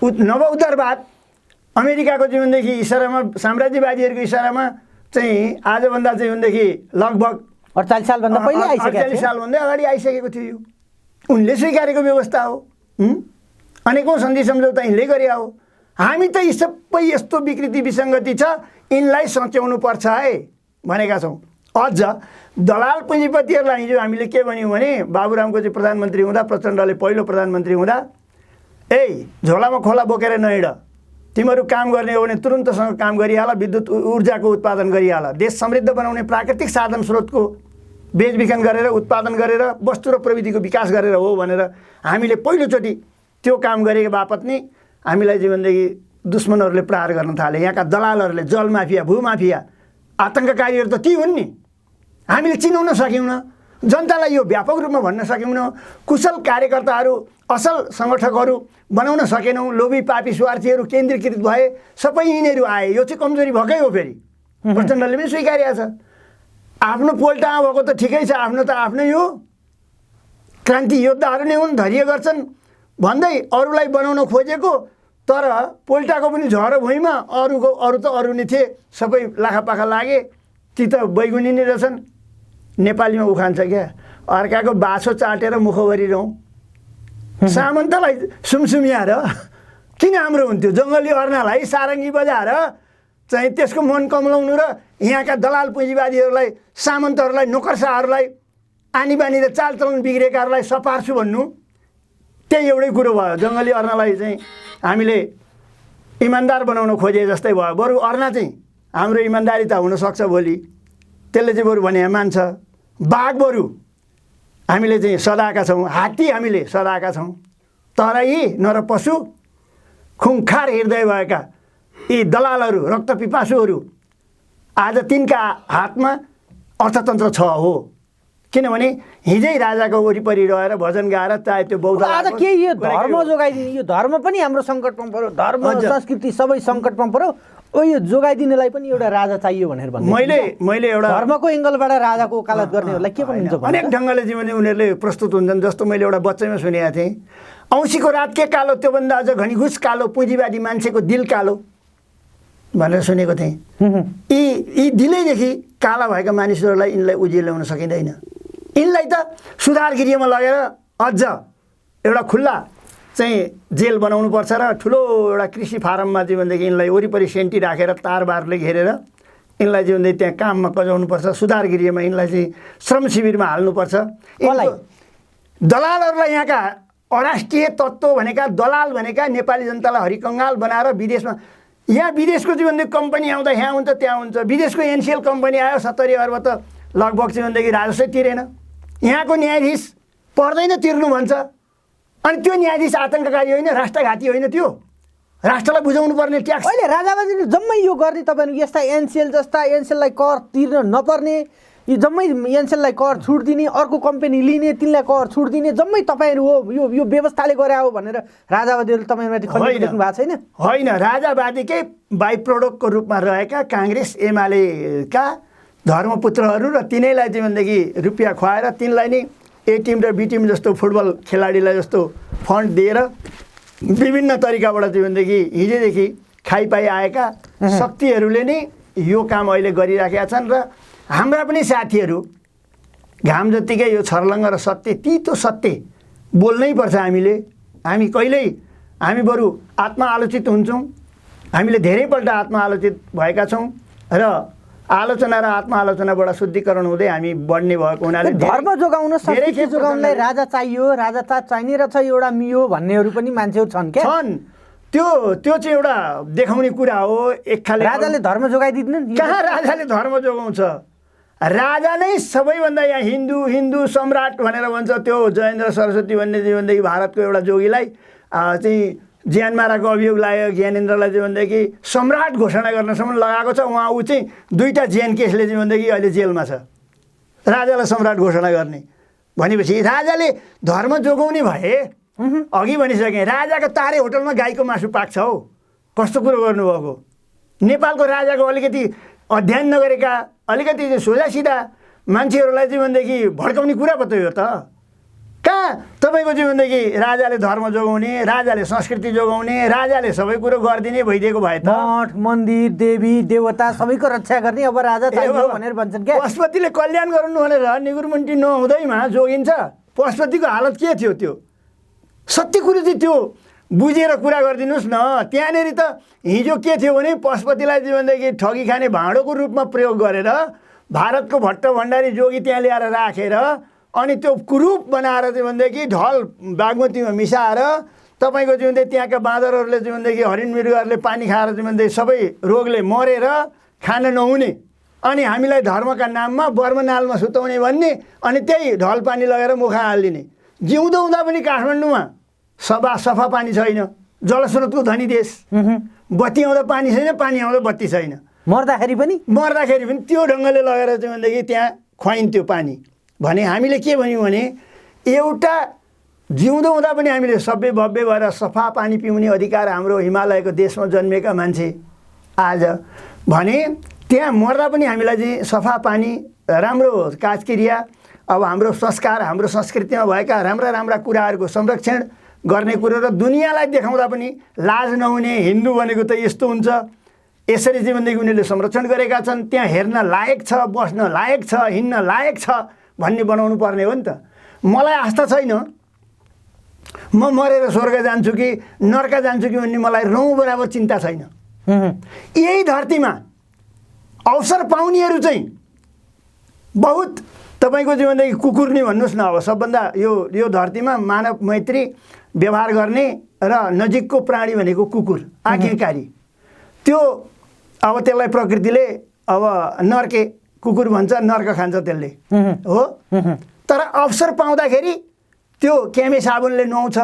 नव उदारवाद अमेरिकाको जीवनदेखि इसारामा साम्राज्यवादीहरूको इसारामा चाहिँ आजभन्दा चाहिँ भनेदेखि लगभग 48 सालभन्दा पहिले आइसकेको 48 सालभन्दा अगाडि आइसकेको थियो यो। उनले स्वीकारेको व्यवस्था हो। अनेकौँ सन्धि सम्झौता यिनले गरे हो। हामी त यी सबै यस्तो विकृति विसङ्गति छ, यिनलाई सच्याउनु पर्छ है भनेका छौँ। अझ दलाल पुँजीपतिहरूलाई हिजो हामीले के भन्यौँ भने बाबुरामको चाहिँ प्रधानमन्त्री हुँदा, प्रचण्डले पहिलो प्रधानमन्त्री हुँदा, झोलामा खोला बोकेर नहिँड, तिमीहरू काम गर्ने हो भने तुरुन्तसँग काम गरिहाल, विद्युत ऊर्जाको उत्पादन गरिहाल, देश समृद्ध बनाउने प्राकृतिक साधन स्रोतको बेचबिखन गरेर, उत्पादन गरेर, वस्तु र प्रविधिको विकास गरेर हो भनेर हामीले पहिलोचोटि त्यो काम गरेको बापत नि हामीलाई जीवनदेखि दुश्मनहरूले प्रहार गर्न थाले। यहाँका दलालहरूले, जल माफिया, भूमाफिया, आतङ्ककारीहरू त ती हुन् नि। हामीले चिनाउन सक्यौँ, जनतालाई यो व्यापक रूपमा भन्न सक्यौँ, कुशल कार्यकर्ताहरू, असल सङ्गठकहरू बनाउन सकेनौँ। लोभी पापी स्वार्थीहरू केन्द्रीकृत भए, सबै यिनीहरू आए। यो चाहिँ कमजोरी भएकै हो। फेरि प्रचण्डले पनि स्वीकारेको छ। आफ्नो पोल्टामा भएको त ठिकै छ, आफ्नो त आफ्नै हो, क्रान्ति योद्धाहरू नै हुन्, धैर्य गर्छन् भन्दै अरूलाई बनाउन खोजेको। तर पोल्टाको पनि झरो भुइँमा अरू त अरू नै थिए, सबै लाखापाखा लागे। ती त बैगुनी नै रहेछन्। नेपालीमा उखान छ क्या, अर्काको बाछो चाटेर मुखभरि रौँ। सामन्तलाई सुमसुमिया र किन हाम्रो हुन्थ्यो? जङ्गली अर्नालाई सारङ्गी बजाएर चाहिँ त्यसको मन कमलाउनु र यहाँका दलाल पुँजीवादीहरूलाई, सामन्तहरूलाई, नोकरसाहरूलाई, आनी बानी र चालचलन बिग्रेकाहरूलाई सपार्छु भन्नु, त्यही एउटै कुरो भयो। जङ्गली अर्नालाई चाहिँ हामीले इमान्दार बनाउन खोजे जस्तै भयो। बरु अर्ना चाहिँ हाम्रो इमान्दारिता हुनसक्छ भोलि, त्यसले चाहिँ बरु भने मान्छ। बाघ बरु हामीले चाहिँ सदाएका छौँ, हात्ती हामीले सदाएका छौँ। तर यी नर पशु, खुङखार हृदय भएका यी दलालहरू, रक्तपिपासुहरू, आज तिनका हातमा अर्थतन्त्र छ हो। किनभने हिजै राजाको वरिपरि रहेर भजन गाएर चाहे त्यो बौद्ध आज के यो धर्म जोगाइदिने, यो धर्म पनि हाम्रो सङ्कटमा पऱ्यो, धर्म संस्कृति सबै सङ्कटमा पऱ्यो। यो जोगाइदिनेलाई पनि एउटा राजा चाहियो भनेर भन्नु। मैले एउटा धर्मको एङ्गलबाट राजाको वकालत गर्नेहरूलाई के भन्नुहुन्छ? अनेक ढङ्गले जीवन उनीहरूले प्रस्तुत हुन्छन्। जस्तो मैले एउटा बच्चैमा सुनेको थिएँ, औँसीको रात के कालो, त्योभन्दा अझ घनीघुस कालो, पुँजीवादी मान्छेको दिल कालो भनेर सुनेको थिएँ। यी दिलैदेखि काला भएका मानिसहरूलाई यिनलाई उज्यालो ल्याउन सकिँदैन। यिनलाई त सुधार गृहमा लगेर अझ एउटा खुल्ला चाहिँ जेल बनाउनुपर्छ र ठुलो एउटा कृषि फारममा जीवनदेखि यिनलाई वरिपरि सेन्टी राखेर तारबारले घेरेर यिनलाई जीवनदेखि त्यहाँ काममा कजाउनुपर्छ। सुधार गृहमा यिनलाई चाहिँ श्रम शिविरमा हाल्नुपर्छ। दलालहरूलाई, यहाँका अराष्ट्रिय तत्त्व भनेका, दलाल भनेका नेपाली जनतालाई हरिकङ्गाल बनाएर विदेशमा, यहाँ विदेशको जीवनदेखि कम्पनी आउँदा यहाँ हुन्छ त्यहाँ हुन्छ। विदेशको एनसिएल कम्पनी आयो, 70 अर्ब त लगभग जीवनदेखि राजस्वै तिरेन। यहाँको न्यायाधीश पर्दैन तिर्नु भन्छ। अनि त्यो न्यायाधीश आतङ्ककारी होइन, राष्ट्रघाती होइन, त्यो राष्ट्रलाई बुझाउनु पर्ने ट्याक्स। अहिले राजाबाजीले जम्मै यो गर्ने, तपाईँहरू यस्ता एनसिएल जस्ता, एनसिएललाई कर तिर्न नपर्ने, यो जम्मै एनसिएललाई कर छुट दिने, अर्को कम्पनी लिने, तिनलाई कर छुट दिने, जम्मै तपाईँहरू हो, यो व्यवस्थाले गरे हो भनेर राजावादीहरूले तपाईँहरूमाथि खल्ली देख्नु भएको छैन? होइन, राजावादीकै बाई प्रोडक्टको रूपमा रहेका काङ्ग्रेस एमालेका धर्मपुत्रहरू र तिनैलाई जीवनदेखि रुपियाँ खुवाएर तिनलाई नै ए टिम र बी टिम जस्तो फुटबल खेलाडीलाई जस्तो फन्ड दिएर विभिन्न तरिकाबाट जीवनदेखि हिजोदेखि खाइपाइ आएका शक्तिहरूले नै यो काम अहिले गरिराखेका छन्। र हाम्रा पनि साथीहरू घाम जत्तिकै यो छर्लङ्ग र सत्य, तितो सत्य बोल्नै पर्छ हामी कहिल्यै हामी बरु आत्मआलोचित हुन्छौँ। हामीले धेरैपल्ट आत्मआलोचित भएका छौँ र आलोचना र आत्मआलोचनाबाट शुद्धिकरण हुँदै हामी बढ्ने भएको हुनाले धर्म जोगाउन, संस्कृति जोगाउनलाई राजा चाहियो, राजा चाहिने रहेछ एउटा मियो भन्नेहरू पनि मान्छेहरू छन् क्या? छन्। त्यो चाहिँ एउटा देखाउने कुरा हो। एक खाले राजाले धर्म जोगाइदिँदैन? कहाँ राजाले धर्म जोगाउँछ? राजा नै सबैभन्दा यहाँ हिन्दू सम्राट भनेर भन्छ। त्यो जयेन्द्र सरस्वती भन्ने जीवनदेखि भारतको एउटा जोगीलाई चाहिँ ज्यानमाराको अभियोग लाग्यो। ज्ञानेन्द्रलाई जीवनदेखि सम्राट घोषणा गर्नसम्म लगाएको छ। उहाँ ऊ चाहिँ 2टा जेन केसले जीवनदेखि अहिले जेलमा छ। राजालाई सम्राट घोषणा गर्ने भनेपछि राजाले धर्म जोगाउने भए अघि भनिसकेँ। राजाको तारे होटलमा गाईको मासु पाक्छ हौ, कस्तो कुरो गर्नुभएको। नेपालको राजाको अलिकति अध्ययन नगरेका, अलिकति सोझा सिधा मान्छेहरूलाई जीवनदेखि भड्काउने कुरा पो त यो त। कहाँ तपाईँको जीवनदेखि राजाले धर्म जोगाउने, राजाले संस्कृति जोगाउने, राजाले सबै कुरो गरिदिने भइदिएको भए त मठ मन्दिर देवी देवता सबैको रक्षा गर्ने अब राजा चाहियो भनेर भन्छन् क्या। पशुपतिले कल्याण गर्नु भनेर निगुरमुन्टी नहुँदैमा जोगिन्छ। पशुपतिको हालत के थियो? त्यो सत्य कुरो चाहिँ त्यो बुझेर कुरा गरिदिनुहोस् न। त्यहाँनिर त हिजो के थियो भने पशुपतिलाई जीवनदेखि ठगी खाने भाँडोको रूपमा प्रयोग गरेर भारतको भट्ट भण्डारी जोगी त्यहाँ ल्याएर राखेर अनि त्यो कुरूप बनाएर जीवनदेखि ढल बागमतीमा मिसाएर तपाईँको जीवनदेखि त्यहाँका बाँदरहरूले जीवनदेखि हरिण मृगहरूले पानी खाएर जीवनदेखि सबै रोगले मरेर खान नहुने अनि हामीलाई धर्मका नाममा बर्मनालमा सुताउने भन्ने अनि त्यही ढल पानी लगेर मुखा हालिदिने। जिउँदो हुँदा पनि काठमाडौँमा सफा पानी छैन, जलस्रोतको धनी देश, बत्ती आउँदा पानी छैन, पानी आउँदा बत्ती छैन, मर्दाखेरि पनि त्यो ढङ्गले लगेर जीवनदेखि त्यहाँ खुवाइन्थ्यो पानी भने हामीले के भन्यौँ भने एउटा जिउँदो हुँदा पनि हामीले सभ्य भव्य भएर सफा पानी पिउने अधिकार हाम्रो हिमालयको देशमा जन्मेका मान्छे आज भने त्यहाँ मर्दा पनि हामीलाई चाहिँ सफा पानी, राम्रो काजक्रिया, अब हाम्रो संस्कार, हाम्रो संस्कृतिमा भएका राम्रा राम्रा कुराहरूको संरक्षण गर्ने कुरो र दुनियाँलाई देखाउँदा पनि लाज नहुने हिन्दू भनेको त यस्तो हुन्छ, यसरी जीवनदेखि उनीहरूले संरक्षण गरेका छन्, त्यहाँ हेर्न लायक छ, बस्न लायक छ, हिँड्न लायक छ भन्ने बनाउनु पर्ने हो नि त। मलाई आस्था छैन म मरेर स्वर्ग जान्छु कि नर्क जान्छु कि भन्ने मलाई रौँ बराबर चिन्ता छैन। यही धरतीमा अवसर पाउनेहरू चाहिँ बहुत तपाईँको जीवनदेखि कुकुर नै भन्नुहोस् न। अब सबभन्दा यो धरतीमा मानव मैत्री व्यवहार गर्ने र नजिकको प्राणी भनेको कुकुर, आज्ञाकारी। त्यो अब त्यसलाई प्रकृतिले अब नर्के कुकुर भन्छ, नर्क खान्छ त्यसले हो। तर अवसर पाउँदाखेरि त्यो क्यामे साबुनले नुहाउँछ,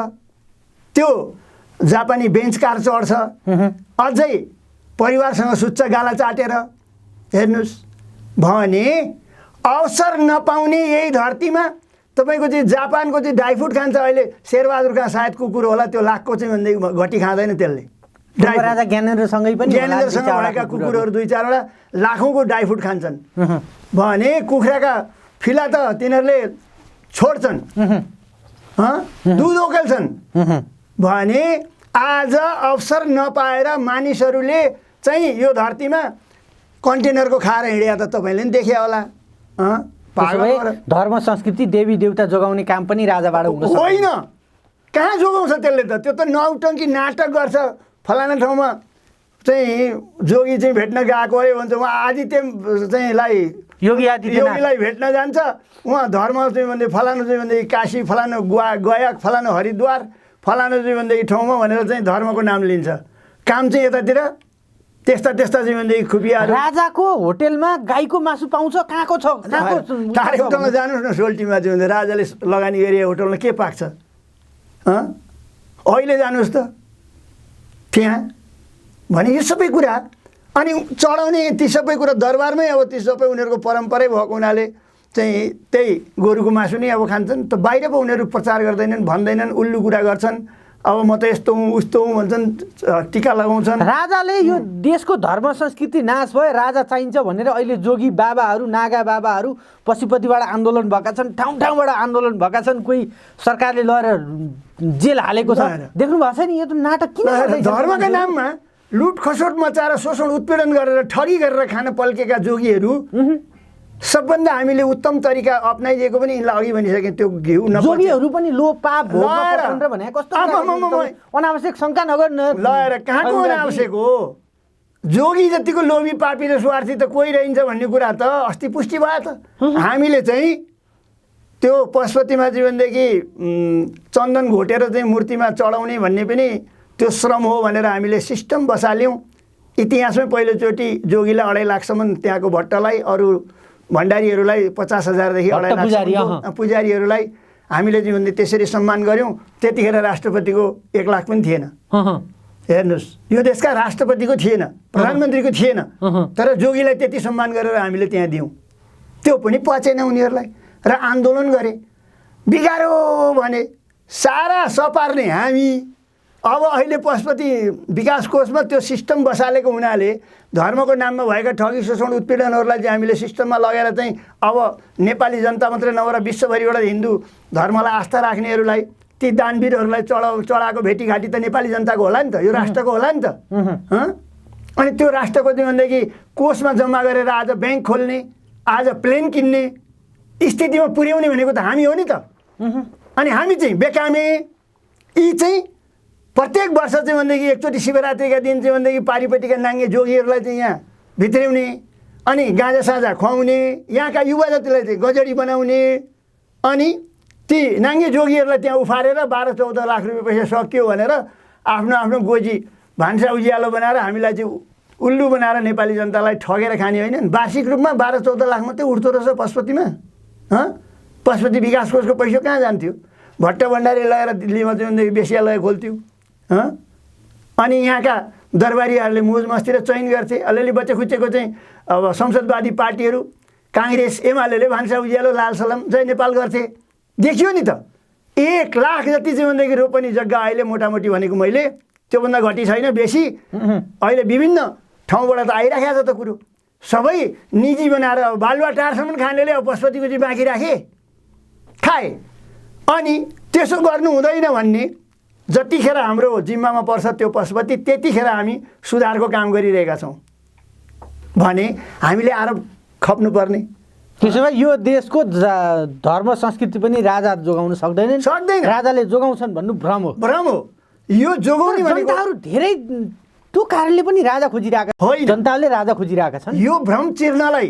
त्यो जापानी बेन्च कार चढ्छ, अझै परिवारसँग सुत्छ गाला चाटेर। हेर्नुहोस् भने अवसर नपाउने यही धरतीमा तपाईँको चाहिँ जापानको चाहिँ ड्राइफ्रुट खान्छ। अहिले शेरबहादुर कहाँ सायद कुकुर होला, त्यो लाखको चाहिँ भन्दै घटी खाँदैन त्यसले। राजा ज्ञानेन्द्रसँगै पनि ज्ञानेन्द्रसँग भएका कुकुरहरू 2-4वटा लाखौँको ड्राइफ्रुट खान्छन् भने कुखुराका फिला त तिनीहरूले छोड्छन्, दुध ओकेल्छन् भने आज अवसर नपाएर मानिसहरूले चाहिँ यो धरतीमा कन्टेनरको खाएर हिँड्या त तपाईँले पनि देखे होला। धर्म संस्कृति देवी देवता जोगाउने काम पनि राजाबाट होइन, कहाँ जोगाउँछ त्यसले त? त्यो त नौटङ्की नाटक गर्छ। फलाना ठाउँमा चाहिँ जोगी चाहिँ भेट्न गएको अरे भन्छ, उहाँ आदित्य चाहिँलाई योगीलाई भेट्न जान्छ, उहाँ धर्म चाहिँ भन्दै फलानु चाहिँ भन्दै काशी, फलानु गया, फलानु हरिद्वार, फलानु चाहिँ भन्दै ठाउँमा भनेर चाहिँ धर्मको नाम लिन्छ। काम चाहिँ यतातिर त्यस्ता चाहिँ भन्दै खुफिया। राजाको होटेलमा गाईको मासु पाउँछ, कहाँको छ? टाढे होटलमा जानुहोस् न, सोल्टीमा चाहिँ भन्दै राजाले लगानी गरे होटलमा के पाक्छ? अहिले जानुहोस् त त्यहाँ भने यो सबै कुरा अनि चढाउने ती सबै कुरा दरबारमै। अब ती सबै उनीहरूको परम्परै भएको हुनाले चाहिँ त्यही गोरुको मासु नै अब खान्छन्। त बाहिर पो उनीहरू प्रचार गर्दैनन्, भन्दैनन्, उल्लु कुरा गर्छन्। अब म त यस्तो हुँ उस्तो हुँ भन्छन्, टिका लगाउँछन्। राजाले यो देशको धर्म संस्कृति नाश भयो, राजा चाहिन्छ भनेर अहिले जोगी बाबाहरू, नागा बाबाहरू पशुपतिबाट आन्दोलन भएका छन्, ठाउँ ठाउँबाट आन्दोलन भएका छन्, कोही सरकारले लगेर जेल हालेको छ। देख्नु भएको छ नि यो त नाटक किन? धर्मका नाममा लुट खसोट मचाएर शोषण उत्पीडन गरेर ठगी गरेर खान पल्केका जोगीहरू सबभन्दा हामीले उत्तम तरिका अप्नाइदिएको पनि यिनलाई अघि भनिसकेँ। त्यो घिउ जोगीहरू पनि लो पाप भने कस्तो अनावश्यक शङ्का नगर्नु। लगाएर कहाँको अनावश्यक हो? जोगी जतिको लोभी पापी र स्वार्थी त कोही रहन्छ भन्ने कुरा त अस्ति पुष्टि भयो त। हामीले चाहिँ त्यो पशुपतिमा जीवनदेखि चन्दन घोटेर चाहिँ मूर्तिमा चढाउने भन्ने पनि त्यो श्रम हो भनेर हामीले सिस्टम बसाल्यौँ। इतिहासमै पहिलोचोटि जोगीलाई 2.5 लाखसम्म त्यहाँको भट्टलाई, अरू भण्डारीहरूलाई 50,000देखि 2.5 लाख पुजारीहरूलाई हामीले जीवनले त्यसरी सम्मान गऱ्यौँ। त्यतिखेर राष्ट्रपतिको 1 लाख पनि थिएन। हेर्नुहोस्, यो देशका राष्ट्रपतिको थिएन, प्रधानमन्त्रीको थिएन, तर जोगीलाई त्यति सम्मान गरेर हामीले त्यहाँ दियौँ। त्यो पनि पचेन उनीहरूलाई र आन्दोलन गरे। बिगारो भने सारा सपार्ने हामी, अब अहिले पशुपति विकास कोषमा त्यो सिस्टम बसालेको हुनाले धर्मको नाममा भएका ठगी शोषण उत्पीडनहरूलाई चाहिँ हामीले सिस्टममा लगेर चाहिँ अब नेपाली जनता मात्रै नभएर विश्वभरिबाट हिन्दू धर्मलाई आस्था राख्नेहरूलाई ती दानवीरहरूलाई चढाएको भेटीघाटी त नेपाली जनताको होला नि त, यो राष्ट्रको होला नि त। अनि त्यो राष्ट्रको चाहिँ भनेदेखि कोषमा जम्मा गरेर आज ब्याङ्क खोल्ने, आज प्लेन किन्ने स्थितिमा पुर्याउने भनेको त हामी हो नि त। अनि हामी चाहिँ बेकामे यी चाहिँ प्रत्येक वर्ष चाहिँ भनेदेखि एकचोटि शिवरात्रिका दिन चाहिँ भनेदेखि पारिपट्टिका नाङ्गे जोगीहरूलाई चाहिँ यहाँ भित्र्याउने अनि गाँजा साँझा खुवाउने, यहाँका युवा जतिलाई चाहिँ गजडी बनाउने, अनि ती नाङ्गे जोगीहरूलाई त्यहाँ उफारेर 12-14 लाख रुपियाँ पैसा सक्यो भनेर आफ्नो आफ्नो गोजी भान्सा उज्यालो बनाएर हामीलाई चाहिँ उल्लु बनाएर नेपाली जनतालाई ठगेर खाने होइन। वार्षिक रूपमा 12-14 लाख मात्रै उठ्दो रहेछ पशुपतिमा। पशुपति विकास कोषको पैसा कहाँ जान्थ्यो? भट्ट भण्डारी लगेर दिल्लीमा चाहिँ बेसियालय खोल्थ्यो। अनि यहाँका दरबारीहरूले मोज मस्ती र चयन गर्थे। अलिअलि बच्चे खुच्चेको चाहिँ अब संसदवादी पार्टीहरू काङ्ग्रेस एमाले भान्सा उज्यालो लाल सलाम जय नेपाल गर्थे। देखियो नि त 1 लाख जति चाहिँ भनेदेखि रोपनी जग्गा अहिले मोटामोटी भनेको मैले त्योभन्दा घटी छैन, बेसी अहिले विभिन्न ठाउँबाट त आइराखेको छ त कुरो। सबै निजी बनाएर बालुवा टारसम्म खानेले अब पशुपतिको चाहिँ बाँकी राखे खाए। अनि त्यसो गर्नु हुँदैन भन्ने जतिखेर हाम्रो जिम्मामा पर्छ त्यो पशुपति, त्यतिखेर हामी सुधारको काम गरिरहेका छौँ भने हामीले आरोप खप्नुपर्ने। त्यसो भए यो देशको धर्म संस्कृति पनि राजा जोगाउन सक्दैन। राजाले जोगाउँछन् भन्नु भ्रम हो। भ्रम हो यो जोगाउने भनेको। जनताहरू धेरै त्यो कारणले पनि राजा खोजिरहेका छन्, जनताले राजा खोजिरहेका छन्। यो भ्रम चिर्नलाई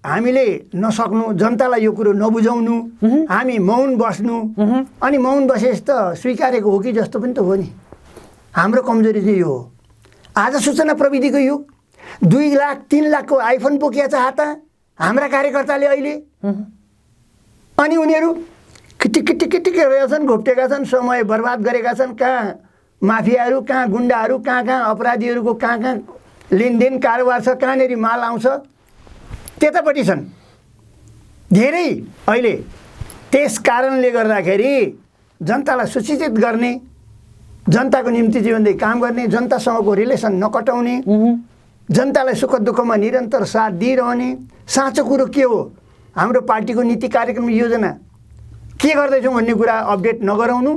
हामीले नसक्नु, जनतालाई यो कुरो नबुझाउनु, हामी मौन बस्नु, अनि मौन बसेपछि त स्वीकारेको हो कि जस्तो पनि त हो नि। हाम्रो कमजोरी चाहिँ यो हो। आज सूचना प्रविधिको युग, 2 लाख 3 लाखको आइफोन बोकिया छ हात हाम्रा कार्यकर्ताले अहिले। अनि उनीहरू किटिक रहेछन्, घोप्टेका छन्, समय बर्बाद गरेका छन्। कहाँ माफियाहरू, कहाँ गुन्डाहरू, कहाँ अपराधीहरूको कहाँ लेनदेन कारोबार छ, कहाँनिर माल आउँछ त्यतापट्टि छन् धेरै अहिले। त्यस कारणले गर्दाखेरि जनतालाई सूचित गर्ने, जनताको निम्ति जीवनदेखि काम गर्ने, जनतासँगको रिलेसन नकटाउने, जनतालाई सुख दुःखमा निरन्तर साथ दिइरहने। साँचो कुरो के हो, हाम्रो पार्टीको नीति कार्यक्रम योजना के गर्दैछौँ भन्ने कुरा अपडेट नगराउनु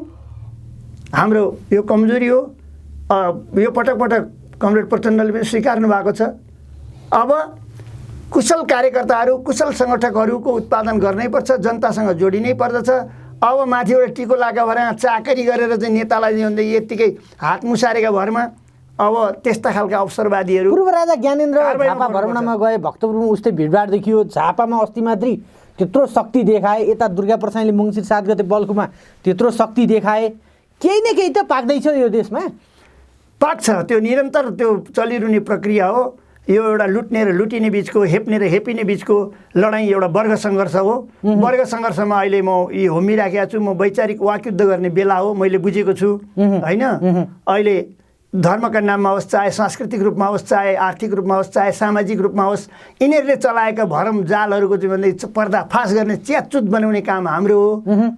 हाम्रो यो कमजोरी हो। यो पटक पटक कमरेड प्रचण्डले पनि स्वीकार्नु भएको छ। अब कुशल कार्यकर्ताहरू, कुशल सङ्गठकहरूको उत्पादन गर्नैपर्छ, जनतासँग जोडिनै पर्दछ। अब माथिबाट टिको लागा भएर चाकरी गरेर चाहिँ नेतालाई जिउँदै यत्तिकै हात मुसारेका भरमा अब त्यस्ता खालका अवसरवादीहरू। पूर्व राजा ज्ञानेन्द्र झापा भ्रमणमा गए, भक्तपुरमा उस्तै भिडभाड देखियो। झापामा अस्ति मात्रै त्यत्रो शक्ति देखाए, यता दुर्गा प्रसाईले मङ्सिर 7 गते बल्कुमा त्यत्रो शक्ति देखाए। केही न केही त पाक्दैछ यो देशमा। पाक्छ, त्यो निरन्तर त्यो चलिरहने प्रक्रिया हो। यो एउटा लुट्ने र लुटिने बिचको, हेप्ने र हेपिने बिचको लडाइँ एउटा वर्ग सङ्घर्ष हो। वर्ग सङ्घर्षमा अहिले म यी होमिराखेको छु। म वैचारिक वाकयुद्ध गर्ने बेला हो, मैले बुझेको छु होइन। अहिले धर्मका नाममा होस्, चाहे सांस्कृतिक रूपमा होस्, चाहे आर्थिक रूपमा होस्, चाहे सामाजिक रूपमा होस्, यिनीहरूले चलाएका भरम जालहरूको चाहिँ भन्दै पर्दाफास गर्ने, च्यातचुत बनाउने काम हाम्रो हो।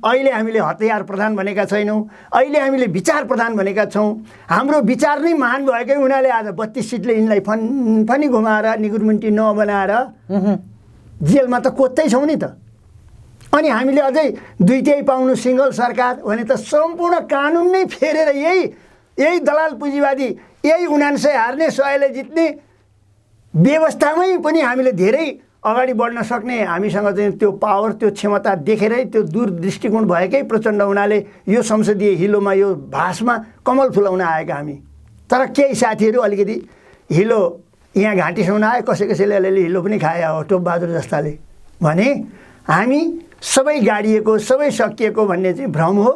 अहिले हामीले हतियार प्रधान भनेका छैनौँ, अहिले हामीले विचार प्रधान भनेका छौँ। हाम्रो विचार नै महान भएकै हुनाले आज 32 सिटले यिनलाई फनी घुमाएर निगुरमुन्टी नबनाएर जेलमा त कोत्तै छौँ नि त। अनि हामीले अझै 2 पाउनु सिङ्गल सरकार भने त सम्पूर्ण कानुन नै फेरेर यही दलाल पुँजीवादी, यही 99 हार्ने 100ले जित्ने व्यवस्थामै पनि हामीले धेरै अगाडि बढ्न सक्ने हामीसँग चाहिँ त्यो पावर, त्यो क्षमता देखेरै, त्यो दूरदृष्टिकोण भएकै प्रचण्ड हुनाले यो संसदीय हिलोमा, यो भाषमा कमल फुलाउन आएका हामी। तर केही साथीहरू अलिकति हिलो यहाँ घाँटीसम्म आयो, कसैले अलिअलि हिलो पनि खाए हो टोपबहादुर जस्ताले भने हामी सबै गाडिएको, सबै सकिएको भन्ने चाहिँ भ्रम हो।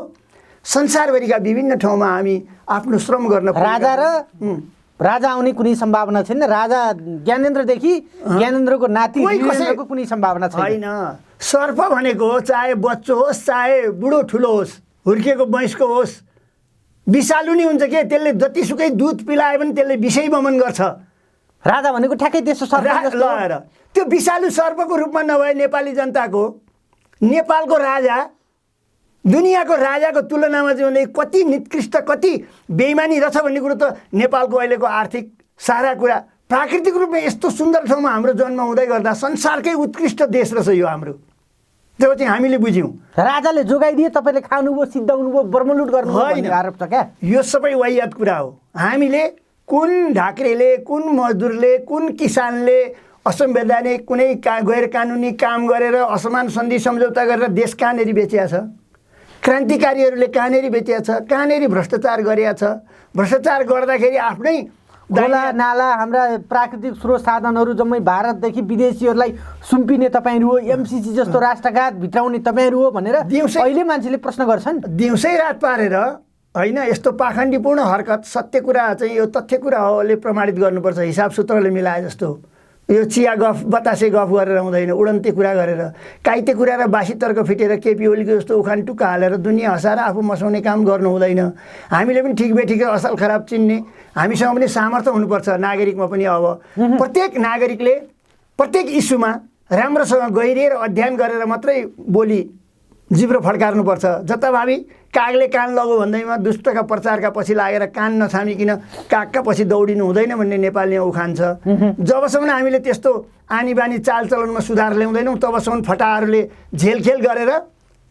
संसारभरिका विभिन्न ठाउँमा हामी आफ्नो श्रम गर्न राजा आउने कुनै सम्भावना छैन। राजा ज्ञानेन्द्रदेखि ज्ञानेन्द्रको नाति वीरेन्द्रको कुनै सम्भावना छैन। सर्प भनेको चाहे बच्चो होस्, चाहे बुढो ठुलो होस्, हुर्किएको वयस्को होस्, विषालु नै हुन्छ के। त्यसले जतिसुकै दुध पिलाए पनि त्यसले विषै वमन गर्छ। राजा भनेको ठ्याक्कै त्यसो सर्प लगाएर त्यो विषालु सर्पको रूपमा नभए नेपाली जनताको, नेपालको राजा दुनियाँको राजाको तुलनामा चाहिँ भने कति निकृष्ट कति बेइमानी रहेछ भन्ने कुरो त नेपालको अहिलेको आर्थिक सारा कुरा प्राकृतिक रूपमा यस्तो सुन्दर ठाउँमा हाम्रो जन्म हुँदै गर्दा संसारकै उत्कृष्ट देश रहेछ यो हाम्रो। त्यो चाहिँ हामीले बुझ्यौँ। राजाले जोगाइदिए तपाईँले खानुभयो सिद्धाउनुभयो बर्मलुट गर्नुभयो भन्ने आरोप छ क्या। यो सबै वाहियात कुरा हो। हामीले कुन ढाक्रेले कुन मजदुरले कुन किसानले असंवैधानिक कुनै गैर कानुनी काम गरेर असमान सन्धि सम्झौता गरेर देश कहाँनेरि बेचिया छ? क्रान्तिकारीहरूले कहाँनेरि बेचिया छ? कहाँनेरि भ्रष्टाचार गरिया छ? भ्रष्टाचार गर्दाखेरि आफ्नै खोला नाला हाम्रा प्राकृतिक स्रोत साधनहरू जम्मै भारतदेखि विदेशीहरूलाई सुम्पिने तपाईँहरू हो, एमसिसी जस्तो राष्ट्रघात भित्राउने तपाईँहरू हो भनेर अहिले मान्छेले प्रश्न गर्छन्। दिउँसै रात पारेर होइन यस्तो पाखण्डीपूर्ण हरकत सत्य कुरा चाहिँ यो तथ्य कुरा होले प्रमाणित गर्नुपर्छ। हिसाब सूत्रले मिलाए जस्तो यो चिया गफ बतासे गफ गरेर हुँदैन। उडन्ते कुरा गरेर काइते कुरा र बासी तर्क फिटेर केपी ओलीको जस्तो उखान टुक्का हालेर दुनियाँ हँसाएर आफू मसाउने काम गर्नु हुँदैन। हामीले पनि ठिक बेठिक असल खराब चिन्ने हामीसँग पनि सामर्थ्य हुनुपर्छ। नागरिकमा पनि अब प्रत्येक नागरिकले प्रत्येक इस्युमा राम्रोसँग गहिरिएर अध्ययन गरेर मात्रै बोली जिब्रो फड्कार्नुपर्छ। जताभावी कागले कान लगो भन्दैमा दुष्टका प्रचारका पछि लागेर कान नछामिकन कागका पछि दौडिनु हुँदैन भन्ने नेपालीमा उखान छ। जबसम्म हामीले त्यस्तो आनी बानी चालचलनमा सुधार ल्याउँदैनौँ तबसम्म फटाहरूले झेलखेल गरेर